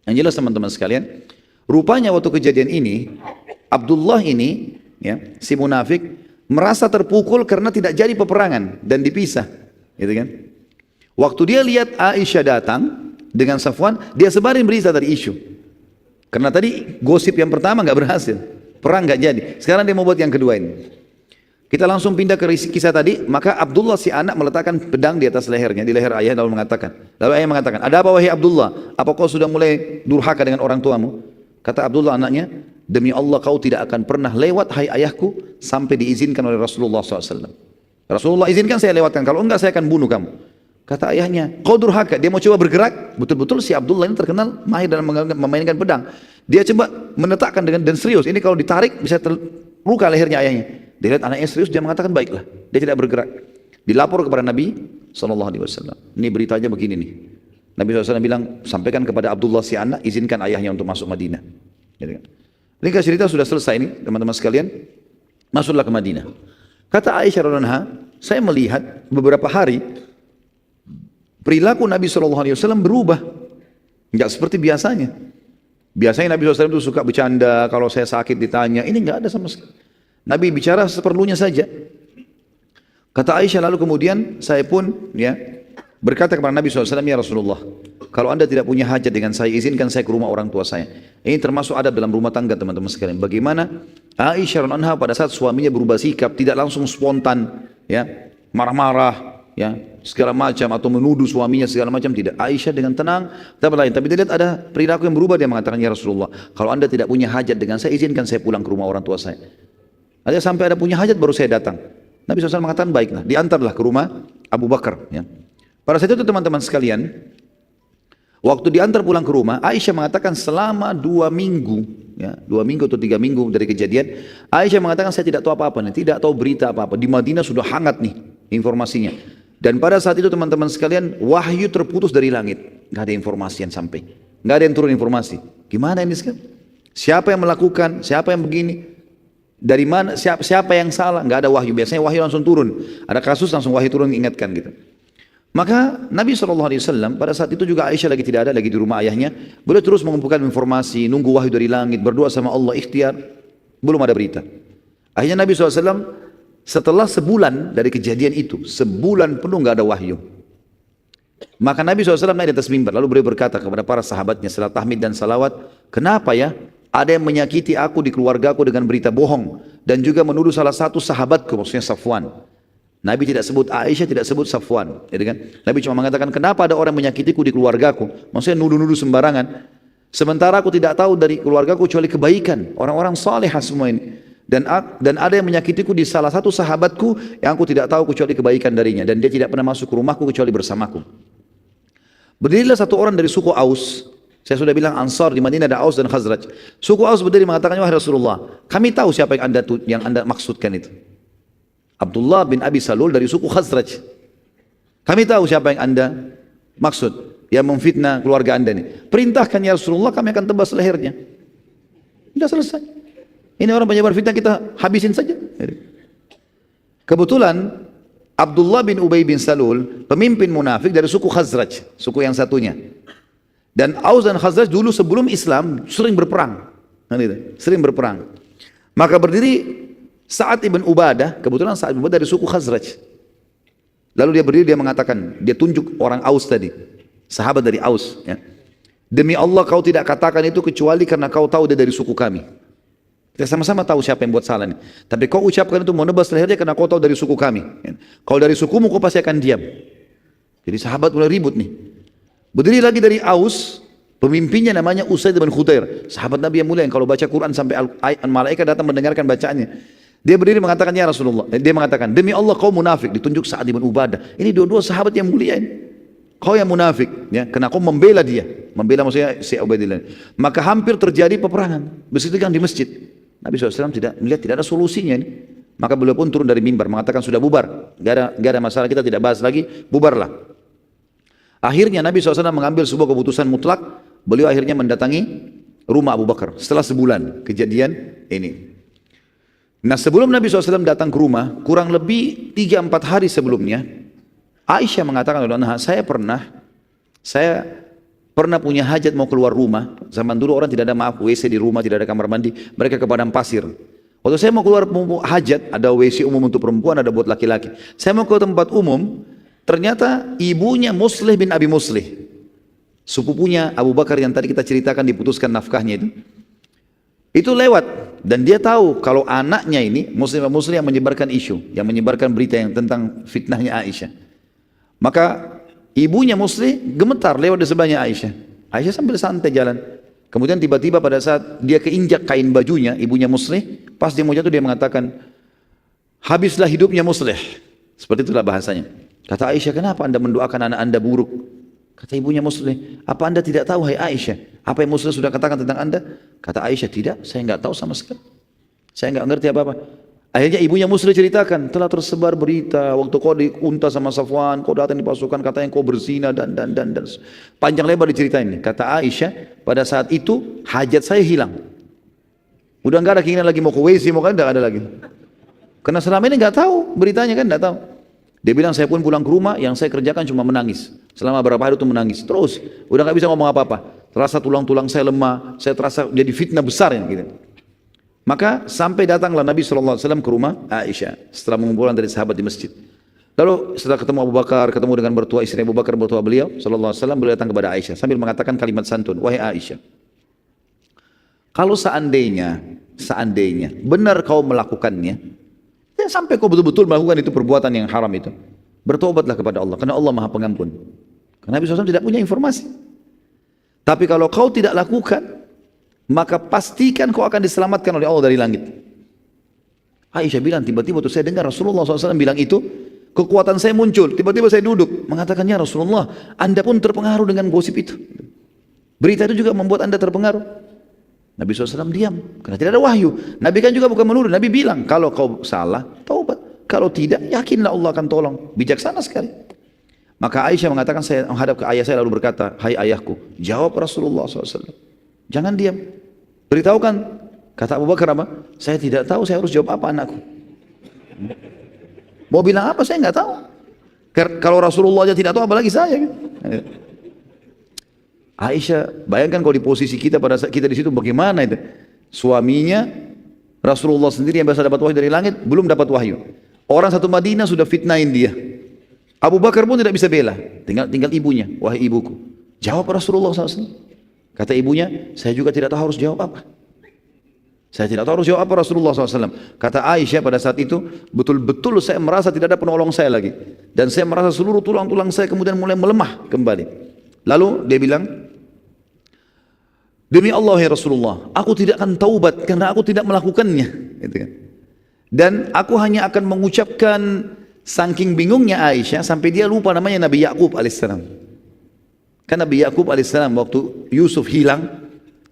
Yang jelas teman-teman sekalian, rupanya waktu kejadian ini, Abdullah ini, ya, si munafik, merasa terpukul karena tidak jadi peperangan dan dipisah, gitu kan? Waktu dia lihat Aisyah datang dengan Safwan, dia sebarin berita dari isu. Karena tadi gosip yang pertama nggak berhasil, perang nggak jadi. Sekarang dia mau buat yang kedua ini. Kita langsung pindah ke kisah tadi, maka Abdullah si anak meletakkan pedang di atas lehernya, di leher ayah, lalu ayah mengatakan, ada apa wahai Abdullah? Apa kau sudah mulai durhaka dengan orang tuamu? Kata Abdullah anaknya, demi Allah kau tidak akan pernah lewat hai ayahku sampai diizinkan oleh Rasulullah SAW. Rasulullah izinkan saya lewatkan, kalau enggak saya akan bunuh kamu. Kata ayahnya, kau durhaka. Dia mau coba bergerak, betul-betul si Abdullah ini terkenal mahir dalam memainkan pedang. Dia coba menetapkan dan serius, ini kalau ditarik bisa terluka lehernya ayahnya. Dia lihat anaknya serius, dia mengatakan baiklah. Dia tidak bergerak. Dilapor kepada Nabi SAW. Ini beritanya begini nih. Nabi SAW bilang, sampaikan kepada Abdullah si anak, izinkan ayahnya untuk masuk Madinah. Ringkas cerita sudah selesai ini, teman-teman sekalian. Masuklah ke Madinah. Kata Aisyah radhiyallahu anha, saya melihat beberapa hari perilaku Nabi SAW berubah. Enggak seperti biasanya. Biasanya Nabi SAW itu suka bercanda, kalau saya sakit ditanya, ini enggak ada sama sekali. Nabi bicara seperlunya saja. Kata Aisyah lalu kemudian saya pun berkata kepada Nabi SAW, ya Rasulullah, kalau anda tidak punya hajat dengan saya, izinkan saya ke rumah orang tua saya. Ini termasuk adab dalam rumah tangga teman-teman sekalian. Bagaimana Aisyah radhiyallahu anha pada saat suaminya berubah sikap, tidak langsung spontan, marah-marah, segala macam atau menuduh suaminya segala macam, tidak. Aisyah dengan tenang, tapi dia lihat ada perilaku yang berubah, dia mengatakan, ya Rasulullah, kalau anda tidak punya hajat dengan saya, izinkan saya pulang ke rumah orang tua saya. Ada sampai ada punya hajat baru saya datang. Nabi SAW mengatakan baiklah, diantarlah ke rumah Abu Bakar. Pada saat itu teman-teman sekalian, waktu diantar pulang ke rumah, Aisyah mengatakan selama 2 minggu, 2 minggu atau 3 minggu dari kejadian, Aisyah mengatakan saya tidak tahu apa-apa nih, tidak tahu berita apa-apa. Di Madinah sudah hangat nih informasinya. Dan pada saat itu teman-teman sekalian, wahyu terputus dari langit, nggak ada informasi yang sampai, nggak ada yang turun informasi. Gimana ini sekarang? Siapa yang melakukan? Siapa yang begini? Dari mana, siapa yang salah? Nggak ada wahyu. Biasanya wahyu langsung turun. Ada kasus langsung wahyu turun ingatkan gitu. Maka Nabi SAW pada saat itu juga Aisyah lagi tidak ada, lagi di rumah ayahnya. Beliau terus mengumpulkan informasi, nunggu wahyu dari langit, berdoa sama Allah, ikhtiar. Belum ada berita. Akhirnya Nabi SAW setelah sebulan dari kejadian itu, sebulan penuh nggak ada wahyu. Maka Nabi SAW naik di atas mimbar, lalu beliau berkata kepada para sahabatnya setelah tahmid dan salawat, kenapa ya? Ada yang menyakiti aku di keluargaku dengan berita bohong dan juga menuduh salah satu sahabatku, maksudnya Safwan. Nabi tidak sebut Aisyah, tidak sebut Safwan, kan? Nabi cuma mengatakan kenapa ada orang menyakitiku di keluargaku, maksudnya nuduh-nuduh sembarangan. Sementara aku tidak tahu dari keluargaku kecuali kebaikan, orang-orang salehah semua ini. Dan ada yang menyakitiku di salah satu sahabatku yang aku tidak tahu kecuali kebaikan darinya, dan dia tidak pernah masuk ke rumahku kecuali bersamaku. Berdirilah satu orang dari suku Aus. Saya sudah bilang Ansar di Madinah ada Aus dan Khazraj. Suku Aus berdiri mengatakan, wahai Rasulullah, kami tahu siapa yang anda maksudkan itu. Abdullah bin Abi Salul dari suku Khazraj. Kami tahu siapa yang anda maksud, yang memfitnah keluarga anda ini. Perintahkan ya Rasulullah, kami akan tebas lehernya. Sudah selesai. Ini orang penyebar fitnah, kita habisin saja. Kebetulan Abdullah bin Ubay bin Salul, pemimpin munafik dari suku Khazraj, suku yang satunya. Dan Aus dan Khazraj dulu sebelum Islam sering berperang. Sering berperang. Maka berdiri Sa'ad ibn Ubadah, kebetulan Sa'ad ibn Ubadah dari suku Khazraj. Lalu dia berdiri, dia mengatakan, dia tunjuk orang Aus tadi, sahabat dari Aus. Demi Allah kau tidak katakan itu kecuali karena kau tahu dia dari suku kami. Kita sama-sama tahu siapa yang buat salah ini. Tapi kau ucapkan itu mau nebas lehernya karena kau tahu dari suku kami. Kalau dari sukumu kau pasti akan diam. Jadi sahabat mulai ribut nih. Berdiri lagi dari Aus, pemimpinnya namanya Usaid bin Khudair, sahabat Nabi yang mulia yang kalau baca Quran sampai malaikat datang mendengarkan bacaannya. Dia berdiri mengatakan, ya Rasulullah, dia mengatakan, demi Allah kau munafik, ditunjuk Sa'ad bin Ubadah. Ini dua-dua sahabat yang mulia ini. Kau yang munafik, karena kau membela dia, membela maksudnya si Ubaidillah. Maka hampir terjadi peperangan, bersitegang di masjid. Nabi SAW tidak melihat tidak ada solusinya ini. Maka beliau pun turun dari mimbar mengatakan sudah bubar, gak ada masalah, kita tidak bahas lagi, bubarlah. Akhirnya Nabi SAW mengambil sebuah keputusan mutlak. Beliau akhirnya mendatangi rumah Abu Bakar setelah sebulan kejadian ini. Nah sebelum Nabi SAW datang ke rumah, kurang lebih 3-4 hari sebelumnya, Aisyah mengatakan, saya pernah punya hajat mau keluar rumah. Zaman dulu orang tidak ada WC di rumah, tidak ada kamar mandi, mereka ke padang pasir. Waktu saya mau keluar hajat, ada WC umum untuk perempuan, ada buat laki-laki. Saya mau ke tempat umum, ternyata ibunya Muslih bin Abi Muslih, sepupunya Abu Bakar yang tadi kita ceritakan diputuskan nafkahnya itu lewat Dan dia tahu kalau anaknya ini muslim yang menyebarkan isu, yang menyebarkan berita yang tentang fitnahnya Aisyah. Maka ibunya Muslim gemetar lewat di sebelahnya Aisyah. Aisyah sambil santai jalan. Kemudian tiba-tiba pada saat dia keinjak kain bajunya, ibunya Muslim, pas dia mau jatuh dia mengatakan, habislah hidupnya Muslim. Seperti itulah bahasanya. Kata Aisyah, kenapa anda mendoakan anak anda buruk? Kata ibunya Muslim, apa anda tidak tahu hai Aisyah, apa yang Muslim sudah katakan tentang anda? Kata Aisyah, tidak, saya enggak tahu sama sekali. Saya enggak ngerti apa-apa. Akhirnya ibunya Muslim ceritakan, telah tersebar berita waktu kau diunta sama Safwan, kau datang di pasukan, katanya kau berzina dan. Panjang lebar diceritain ini. Kata Aisyah, pada saat itu hajat saya hilang. Udah enggak ada keinginan lagi mau ke WC, mau kan enggak ada lagi. Karena selama ini enggak tahu beritanya kan, enggak tahu. Dia bilang saya pun pulang ke rumah, yang saya kerjakan cuma menangis. Selama berapa hari itu menangis. Terus, udah enggak bisa ngomong apa-apa. Terasa tulang-tulang saya lemah, saya terasa jadi fitnah besar ya gitu. Maka sampai datanglah Nabi SAW ke rumah Aisyah setelah mengumpulkan dari sahabat di masjid. Lalu setelah ketemu Abu Bakar, ketemu dengan mertua istri Abu Bakar, mertua beliau SAW, beliau datang kepada Aisyah sambil mengatakan kalimat santun, wahai Aisyah, kalau seandainya benar kau melakukannya, ya sampai kau betul-betul melakukan itu perbuatan yang haram itu, bertobatlah kepada Allah, karena Allah Maha Pengampun. Karena Nabi SAW tidak punya informasi. Tapi kalau kau tidak lakukan, maka pastikan kau akan diselamatkan oleh Allah dari langit. Aisyah bilang, tiba-tiba tuh saya dengar Rasulullah SAW bilang itu, kekuatan saya muncul, tiba-tiba saya duduk, mengatakannya Rasulullah, anda pun terpengaruh dengan gosip itu. Berita itu juga membuat anda terpengaruh. Nabi SAW diam, karena tidak ada wahyu. Nabi kan juga bukan menuduh, Nabi bilang, kalau kau salah, taubat. Kalau tidak, yakinlah Allah akan tolong. Bijaksana sekali. Maka Aisyah mengatakan, saya menghadap ke ayah saya lalu berkata, hai ayahku, jawab Rasulullah SAW. Jangan diam, beritahukan. Kata Abu Bakar apa? Saya tidak tahu saya harus jawab apa anakku. Mau bilang apa saya nggak tahu. Kalau Rasulullah aja tidak tahu apalagi saya. Aisyah, bayangkan kalau di posisi kita pada saat kita di situ bagaimana itu? Suaminya Rasulullah sendiri yang biasa dapat wahyu dari langit belum dapat wahyu. Orang satu Madinah sudah fitnahin dia. Abu Bakar pun tidak bisa bela. Tinggal ibunya, wahai ibuku, jawab Rasulullah SAW. Kata ibunya, saya juga tidak tahu harus jawab apa. Saya tidak tahu harus jawab apa Rasulullah SAW. Kata Aisyah pada saat itu, betul-betul saya merasa tidak ada penolong saya lagi. Dan saya merasa seluruh tulang-tulang saya kemudian mulai melemah kembali. Lalu dia bilang, demi Allah ya Rasulullah, aku tidak akan taubat karena aku tidak melakukannya. Gitu kan. Dan aku hanya akan mengucapkan, saking bingungnya Aisyah, sampai dia lupa namanya Nabi Ya'qub alaihissalam. Kan Nabi Ya'qub alaihissalam waktu Yusuf hilang,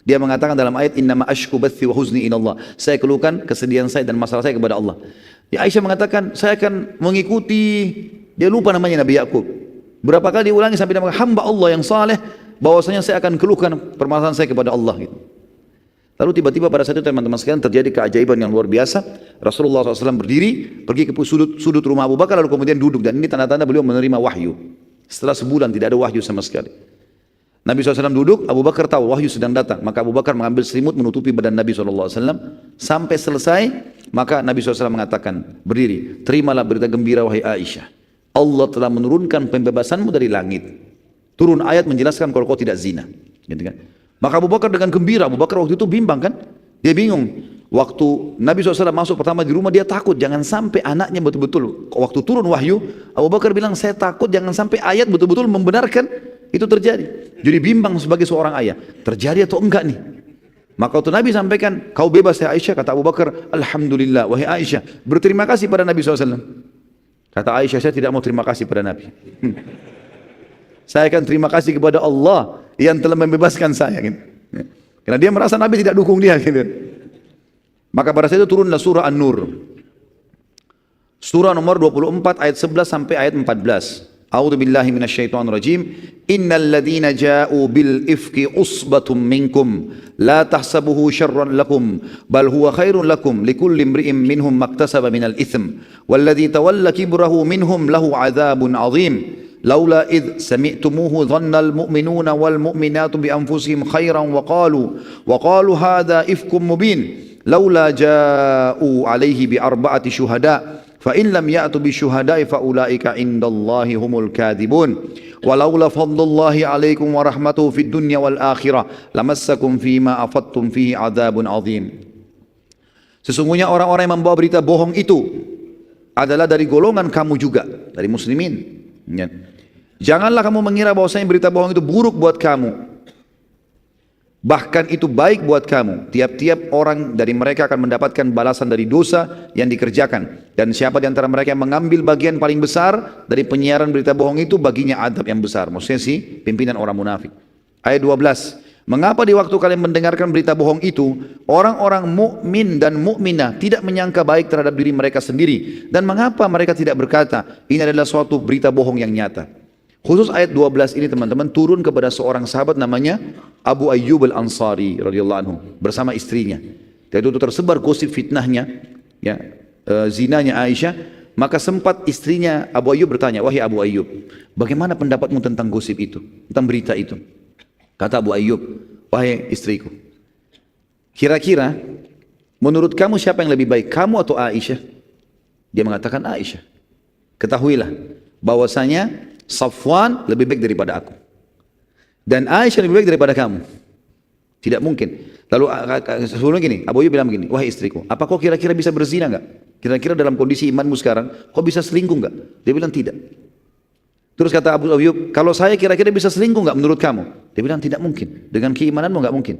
dia mengatakan dalam ayat innama ashku bathi wa huzni ilallah, saya keluhkan kesedihan saya dan masalah saya kepada Allah. Aisyah mengatakan saya akan mengikuti, dia lupa namanya Nabi Ya'qub. Berapa kali diulangi sampai dia mengatakan hamba Allah yang saleh, bahwasanya saya akan keluhkan permasalahan saya kepada Allah gitu. Lalu tiba-tiba pada saat itu teman-teman sekalian terjadi keajaiban yang luar biasa. Rasulullah SAW berdiri, pergi ke sudut rumah Abu Bakar lalu kemudian duduk, dan ini tanda-tanda beliau menerima wahyu. Setelah sebulan tidak ada wahyu sama sekali. Nabi SAW duduk, Abu Bakar tahu wahyu sedang datang. Maka Abu Bakar mengambil selimut menutupi badan Nabi SAW. Sampai selesai, maka Nabi SAW mengatakan, berdiri, terimalah berita gembira wahai Aisyah. Allah telah menurunkan pembebasanmu dari langit. Turun ayat menjelaskan kalau kau tidak zina. Gitu kan? Maka Abu Bakar dengan gembira, Abu Bakar waktu itu bimbang kan? Dia bingung. Waktu Nabi SAW masuk pertama di rumah, dia takut jangan sampai anaknya betul-betul, waktu turun wahyu, Abu Bakar bilang saya takut jangan sampai ayat betul-betul membenarkan itu terjadi. Jadi bimbang sebagai seorang ayah, terjadi atau enggak nih. Maka waktu Nabi sampaikan, kau bebas ya Aisyah, kata Abu Bakar, Alhamdulillah, wahai Aisyah, berterima kasih pada Nabi SAW. Kata Aisyah, saya tidak mau terima kasih pada Nabi. Saya akan terima kasih kepada Allah yang telah membebaskan saya. Gitu. Karena dia merasa Nabi tidak dukung dia. Gitu. Maka pada saat itu turunlah surah An-Nur. Surah nomor 24 ayat 11 sampai ayat 14. A'udzu billahi minasyaitonir rajim. Innal ladzina ja'u bil ifki usbatum minkum la tahsabuhu syarran lakum bal huwa khairun lakum likulli imri'in minhum maktasaba minal itsm wal ladzi tawalla kibrahu minhum lahu 'adzabun 'adzim. لولا إذ سمعتموه ظن المؤمنون والمؤمنات بأنفسهم خيرا وقالوا هذا إفك مبين لولا جاءوا عليه بأربعة شهداء فإن لم يأتوا بالشهداء فأولئك عند الله هم الكاذبون ولولا فضل الله عليكم ورحمته في الدنيا والآخرة لمسكم فيما أفضتم فيه عذاب عظيم. Sesungguhnya orang-orang yang membawa berita bohong itu adalah dari golongan kamu juga, dari muslimin. Ya. Janganlah kamu mengira bahwasanya berita bohong itu buruk buat kamu. Bahkan itu baik buat kamu. Tiap-tiap orang dari mereka akan mendapatkan balasan dari dosa yang dikerjakan. Dan siapa di antara mereka yang mengambil bagian paling besar dari penyiaran berita bohong itu, baginya adab yang besar. Maksudnya si pimpinan orang munafik. Ayat 12. Mengapa di waktu kalian mendengarkan berita bohong itu, orang-orang mukmin dan mukminah tidak menyangka baik terhadap diri mereka sendiri? Dan mengapa mereka tidak berkata, ini adalah suatu berita bohong yang nyata? Khusus ayat 12 ini teman-teman turun kepada seorang sahabat namanya Abu Ayyub al-Ansari radhiyallahu anhu bersama istrinya. Dan itu tersebar gosip fitnahnya, ya, zinanya Aisyah. Maka sempat istrinya Abu Ayyub bertanya, wahai Abu Ayyub, bagaimana pendapatmu tentang gosip itu, tentang berita itu? Kata Abu Ayyub, wahai istriku, kira-kira menurut kamu siapa yang lebih baik, kamu atau Aisyah? Dia mengatakan Aisyah. Ketahuilah bahwasanya Safwan lebih baik daripada aku, dan Aisyah lebih baik daripada kamu. Tidak mungkin. Lalu sebelumnya gini, Abu Ayyub bilang begini, wahai istriku, apa kau kira-kira bisa berzina enggak? Kira-kira dalam kondisi imanmu sekarang, kau bisa selingkuh enggak? Dia bilang tidak. Terus kata Abu Ayyub, kalau saya kira-kira bisa selingkuh enggak menurut kamu? Dia bilang tidak mungkin. Dengan keimananmu enggak mungkin.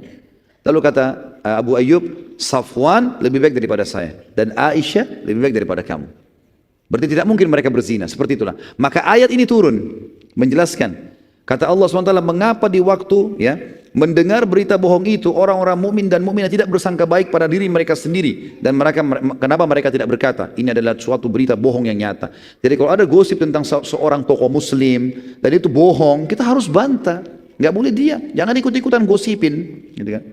Lalu kata Abu Ayyub, Safwan lebih baik daripada saya, dan Aisyah lebih baik daripada kamu. Berarti tidak mungkin mereka berzina, seperti itulah. Maka ayat ini turun menjelaskan. Kata Allah SWT, mengapa di waktu mendengar berita bohong itu, orang-orang mukmin dan mukminah tidak bersangka baik pada diri mereka sendiri, dan kenapa mereka tidak berkata, ini adalah suatu berita bohong yang nyata. Jadi kalau ada gosip tentang seorang tokoh muslim dan itu bohong, kita harus bantah, nggak boleh diam, jangan ikut-ikutan gosipin, gitu kan.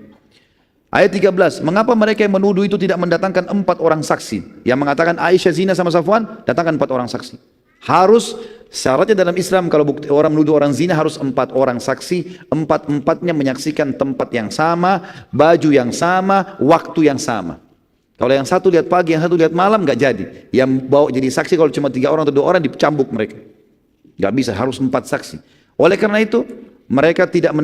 Ayat 13, mengapa mereka yang menuduh itu tidak mendatangkan 4 orang saksi? Yang mengatakan Aisyah zina sama Safwan, datangkan 4 orang saksi. Harus, syaratnya dalam Islam kalau orang menuduh orang zina harus 4 orang saksi, 4-empatnya menyaksikan tempat yang sama, baju yang sama, waktu yang sama. Kalau yang satu lihat pagi, yang satu lihat malam, nggak jadi. Yang bawa jadi saksi kalau cuma 3 orang atau 2 orang dicambuk mereka. Nggak bisa, harus 4 saksi. Oleh karena itu, mereka tidak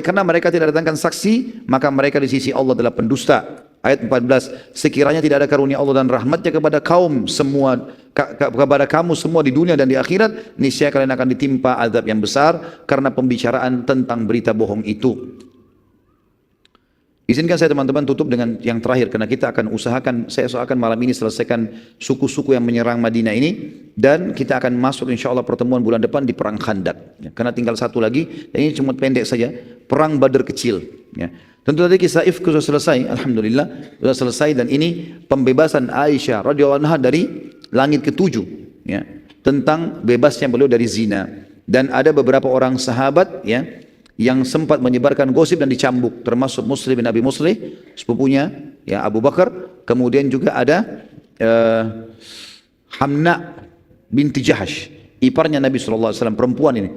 karena mereka tidak datangkan saksi, maka mereka di sisi Allah adalah pendusta. Ayat 14, sekiranya tidak ada karunia Allah dan rahmatnya kepada kaum semua, kepada kamu semua di dunia dan di akhirat, niscaya kalian akan ditimpa azab yang besar karena pembicaraan tentang berita bohong itu. Izinkan saya teman-teman tutup dengan yang terakhir, karena kita akan saya usahakan malam ini selesaikan suku-suku yang menyerang Madinah ini, dan kita akan masuk insya Allah pertemuan bulan depan di perang Khandak, karena tinggal satu lagi, dan ini cuma pendek saja, perang Badar kecil. Tentu tadi kisah Ifk sudah selesai, alhamdulillah sudah selesai, dan ini pembebasan Aisyah radhiyallahu anha dari langit ke-7, tentang bebasnya beliau dari zina. Dan ada beberapa orang sahabat yang sempat menyebarkan gosip dan dicambuk, termasuk Muslim bin Abi Muslih, sepupunya Abu Bakar. Kemudian juga ada Hamna binti Jahash, iparnya Nabi SAW, perempuan ini,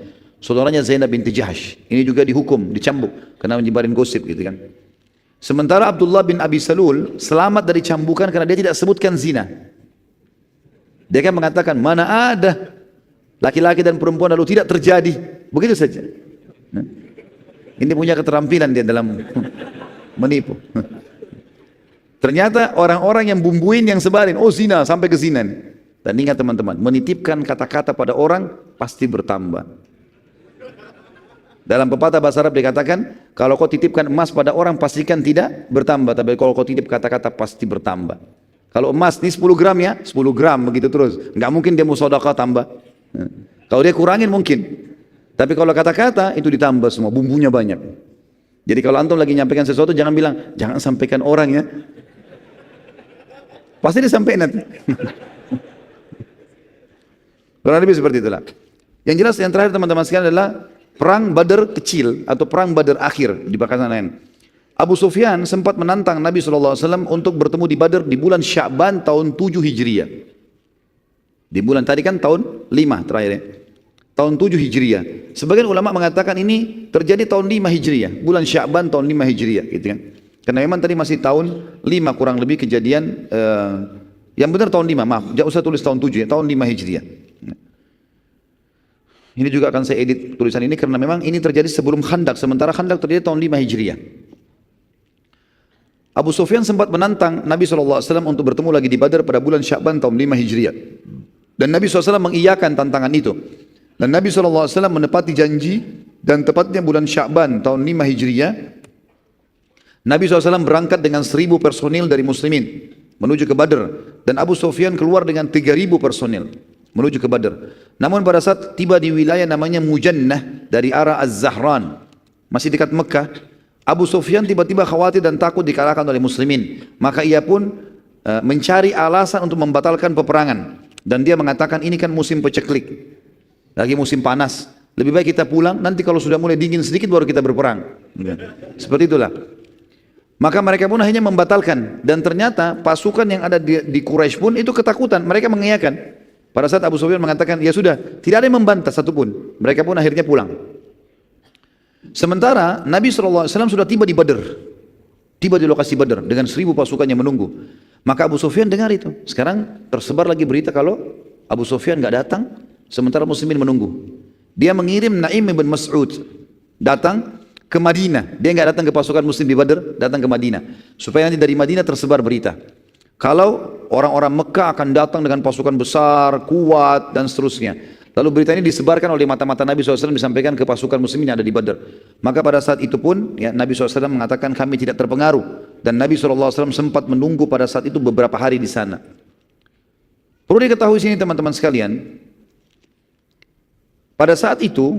saudaranya Zainab binti Jahash, ini juga dihukum, dicambuk karena menyebarin gosip, gitu kan. Sementara Abdullah bin Abi Salul selamat dari cambukan karena dia tidak sebutkan zina. Dia kan mengatakan, mana ada laki-laki dan perempuan lalu tidak terjadi, begitu saja. Ini punya keterampilan dia dalam menipu. Ternyata orang-orang yang bumbuin, yang sebarin, oh zina, sampai ke zina. Dan ingat teman-teman, menitipkan kata-kata pada orang pasti bertambah. Dalam pepatah bahasa Arab dikatakan, kalau kau titipkan emas pada orang pastikan tidak bertambah, tapi kalau kau titip kata-kata pasti bertambah. Kalau emas ini 10 gram 10 gram begitu terus, nggak mungkin dia mau sedekah tambah. Kalau dia kurangin mungkin. Tapi kalau kata-kata itu ditambah semua, bumbunya banyak. Jadi kalau antum lagi nyampaikan sesuatu, jangan bilang, jangan sampaikan orang pasti disampaikan nanti. Kurang lebih seperti itulah. Yang jelas yang terakhir teman-teman sekalian adalah perang Badar kecil atau perang Badar akhir di bakasan lain. Abu Sufyan sempat menantang Nabi SAW untuk bertemu di Badar di bulan Sya'ban tahun 7 Hijriah. Di bulan tadi kan tahun 5 terakhir tahun 7 Hijriah. Sebagian ulama mengatakan ini terjadi tahun 5 Hijriah, bulan Sya'ban tahun 5 Hijriah, gitu kan. Karena memang tadi masih tahun 5 kurang lebih kejadian, yang benar tahun 5, maaf, jangan usah tulis tahun 7 tahun 5 Hijriah. Ini juga akan saya edit tulisan ini karena memang ini terjadi sebelum Khandak, sementara Khandak terjadi tahun 5 Hijriah. Abu Sufyan sempat menantang Nabi SAW untuk bertemu lagi di Badar pada bulan Sya'ban tahun 5 Hijriah. Dan Nabi SAW mengiyakan tantangan itu. Dan Nabi SAW menepati janji, dan tepatnya bulan Sya'ban tahun 5 Hijriah, Nabi SAW berangkat dengan 1.000 personil dari muslimin menuju ke Badar. Dan Abu Sufyan keluar dengan 3.000 personil menuju ke Badar. Namun pada saat tiba di wilayah namanya Mujannah dari arah Az-Zahran, masih dekat Mekah, Abu Sufyan tiba-tiba khawatir dan takut dikalahkan oleh muslimin. Maka ia pun mencari alasan untuk membatalkan peperangan. Dan dia mengatakan, ini kan musim peceklik, lagi musim panas, lebih baik kita pulang, nanti kalau sudah mulai dingin sedikit baru kita berperang. Seperti itulah. Maka mereka pun akhirnya membatalkan. Dan ternyata pasukan yang ada di Quraisy pun itu ketakutan, mereka mengiyakan. Pada saat Abu Sufyan mengatakan, ya sudah, tidak ada yang membantah satupun, mereka pun akhirnya pulang. Sementara Nabi SAW sudah tiba di Badar, tiba di lokasi Badar dengan 1.000 pasukan yang menunggu. Maka Abu Sufyan dengar itu. Sekarang tersebar lagi berita kalau Abu Sufyan nggak datang, sementara muslimin menunggu. Dia mengirim Naim bin Mas'ud datang ke Madinah. Dia nggak datang ke pasukan muslim di Badar, datang ke Madinah supaya nanti dari Madinah tersebar berita kalau orang-orang Mekah akan datang dengan pasukan besar, kuat dan seterusnya. Lalu berita ini disebarkan oleh mata-mata Nabi SAW, disampaikan ke pasukan muslimin yang ada di Badar. Maka pada saat itu pun ya, Nabi SAW mengatakan kami tidak terpengaruh. Dan Nabi SAW sempat menunggu pada saat itu beberapa hari di sana. Perlu diketahui sini teman-teman sekalian, pada saat itu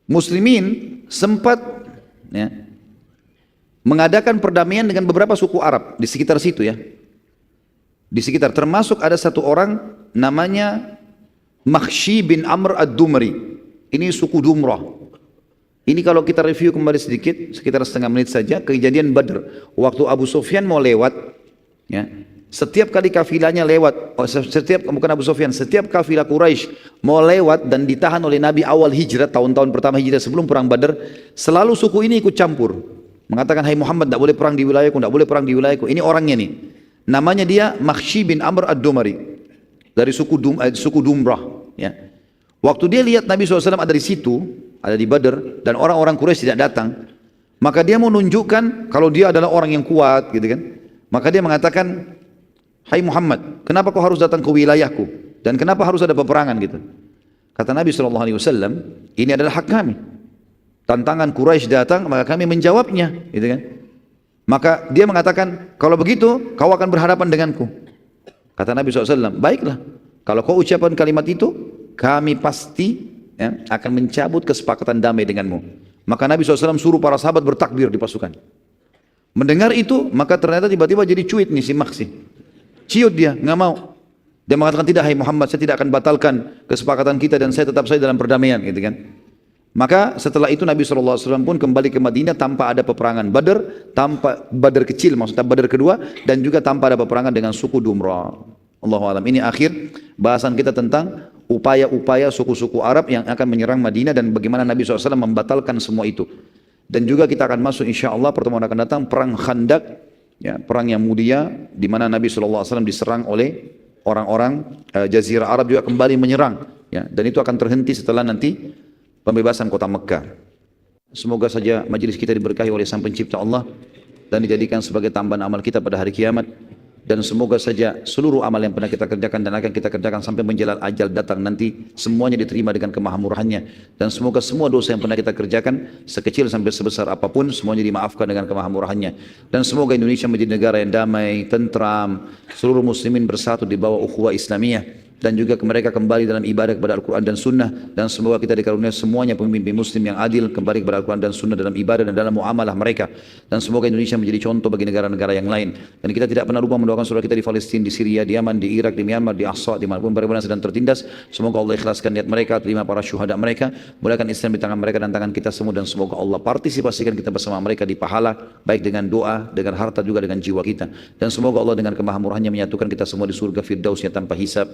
muslimin sempat ya, mengadakan perdamaian dengan beberapa suku Arab di sekitar situ ya. Di sekitar, termasuk ada satu orang namanya Makhshi bin Amr ad-Dumri. Ini suku Dumrah. Ini kalau kita review kembali sedikit, sekitar setengah menit saja, kejadian Badr. Waktu Abu Sufyan mau lewat, ya, setiap kali kafilahnya lewat, bukan Abu Sufyan, setiap kafilah Quraisy mau lewat dan ditahan oleh Nabi awal hijrah, tahun-tahun pertama hijrah sebelum perang Badr, selalu suku ini ikut campur. Mengatakan, hai Muhammad, tidak boleh perang di wilayahku, tidak boleh perang di wilayahku. Ini orangnya nih. Namanya dia Makhshi bin Amr ad-Dumri. Dari suku Dumrah. Ya. Waktu dia lihat Nabi SAW ada di situ, ada di Badr, dan orang-orang Quraisy tidak datang, maka dia mau menunjukkan kalau dia adalah orang yang kuat, gitu kan? Maka dia mengatakan, hai Muhammad, kenapa kau harus datang ke wilayahku? Dan kenapa harus ada peperangan gitu? Kata Nabi SAW, ini adalah hak kami. Tantangan Quraisy datang, maka kami menjawabnya, gitu kan? Maka dia mengatakan, kalau begitu kau akan berhadapan denganku. Kata Nabi SAW, baiklah, kalau kau ucapkan kalimat itu, kami pasti ya, akan mencabut kesepakatan damai denganmu. Maka Nabi SAW suruh para sahabat bertakbir di pasukan. Mendengar itu, maka ternyata tiba-tiba jadi cuit nih si Makhshi. Ciut dia, nggak mau. Dia mengatakan, tidak hai Muhammad, saya tidak akan batalkan kesepakatan kita dan saya tetap saja dalam perdamaian, gitu kan. Maka setelah itu Nabi SAW pun kembali ke Madinah tanpa ada peperangan Badr, tanpa Badr kecil, maksudnya Badr kedua, dan juga tanpa ada peperangan dengan suku Dumrah. Allahu a'lam. Ini akhir bahasan kita tentang upaya-upaya suku-suku Arab yang akan menyerang Madinah dan bagaimana Nabi SAW membatalkan semua itu. Dan juga kita akan masuk insya Allah pertemuan akan datang perang Khandak, ya, perang yang mulia di mana Nabi SAW diserang oleh orang-orang Jazirah Arab juga kembali menyerang, ya, dan itu akan terhenti setelah nanti pembebasan kota Mekah. Semoga saja majelis kita diberkahi oleh Sang Pencipta Allah dan dijadikan sebagai tambahan amal kita pada hari kiamat. Dan semoga saja seluruh amal yang pernah kita kerjakan dan akan kita kerjakan sampai menjelang ajal datang nanti, semuanya diterima dengan kemahamurahannya. Dan semoga semua dosa yang pernah kita kerjakan, sekecil sampai sebesar apapun, semuanya dimaafkan dengan kemahamurahannya. Dan semoga Indonesia menjadi negara yang damai, tentram, seluruh muslimin bersatu di bawah ukhuwah Islamiyah. Dan juga mereka kembali dalam ibadah kepada Al-Quran dan Sunnah. Dan semoga kita dikaruniai semuanya pemimpin muslim yang adil, kembali kepada Al-Quran dan Sunnah dalam ibadah dan dalam muamalah mereka. Dan semoga Indonesia menjadi contoh bagi negara-negara yang lain. Dan kita tidak pernah lupa mendoakan saudara kita di Palestina, di Syria, di Yaman, di Irak, di Myanmar, di Ahsa, dimanapun mereka sedang tertindas. Semoga Allah ikhlaskan niat mereka, terima para syuhada mereka, mulakan Islam di tangan mereka dan tangan kita semua. Dan semoga Allah partisipasikan kita bersama mereka di pahala, baik dengan doa, dengan harta, juga dengan jiwa kita. Dan semoga Allah dengan kemahamurahannya menyatukan kita semua di surga firdausnya tanpa hisab.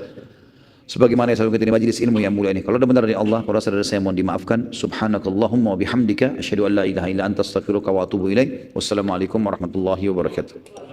Sebagaimana yang selalu kita di majlis ilmu yang mulia ini. Kalau ada benar dari Allah, kalau rasa dari saya mohon dimaafkan. Subhanakallahumma wa bihamdika asyhadu an la ilaha illa anta astaghfiruka wa atubu ilaik. Wassalamualaikum warahmatullahi wabarakatuh.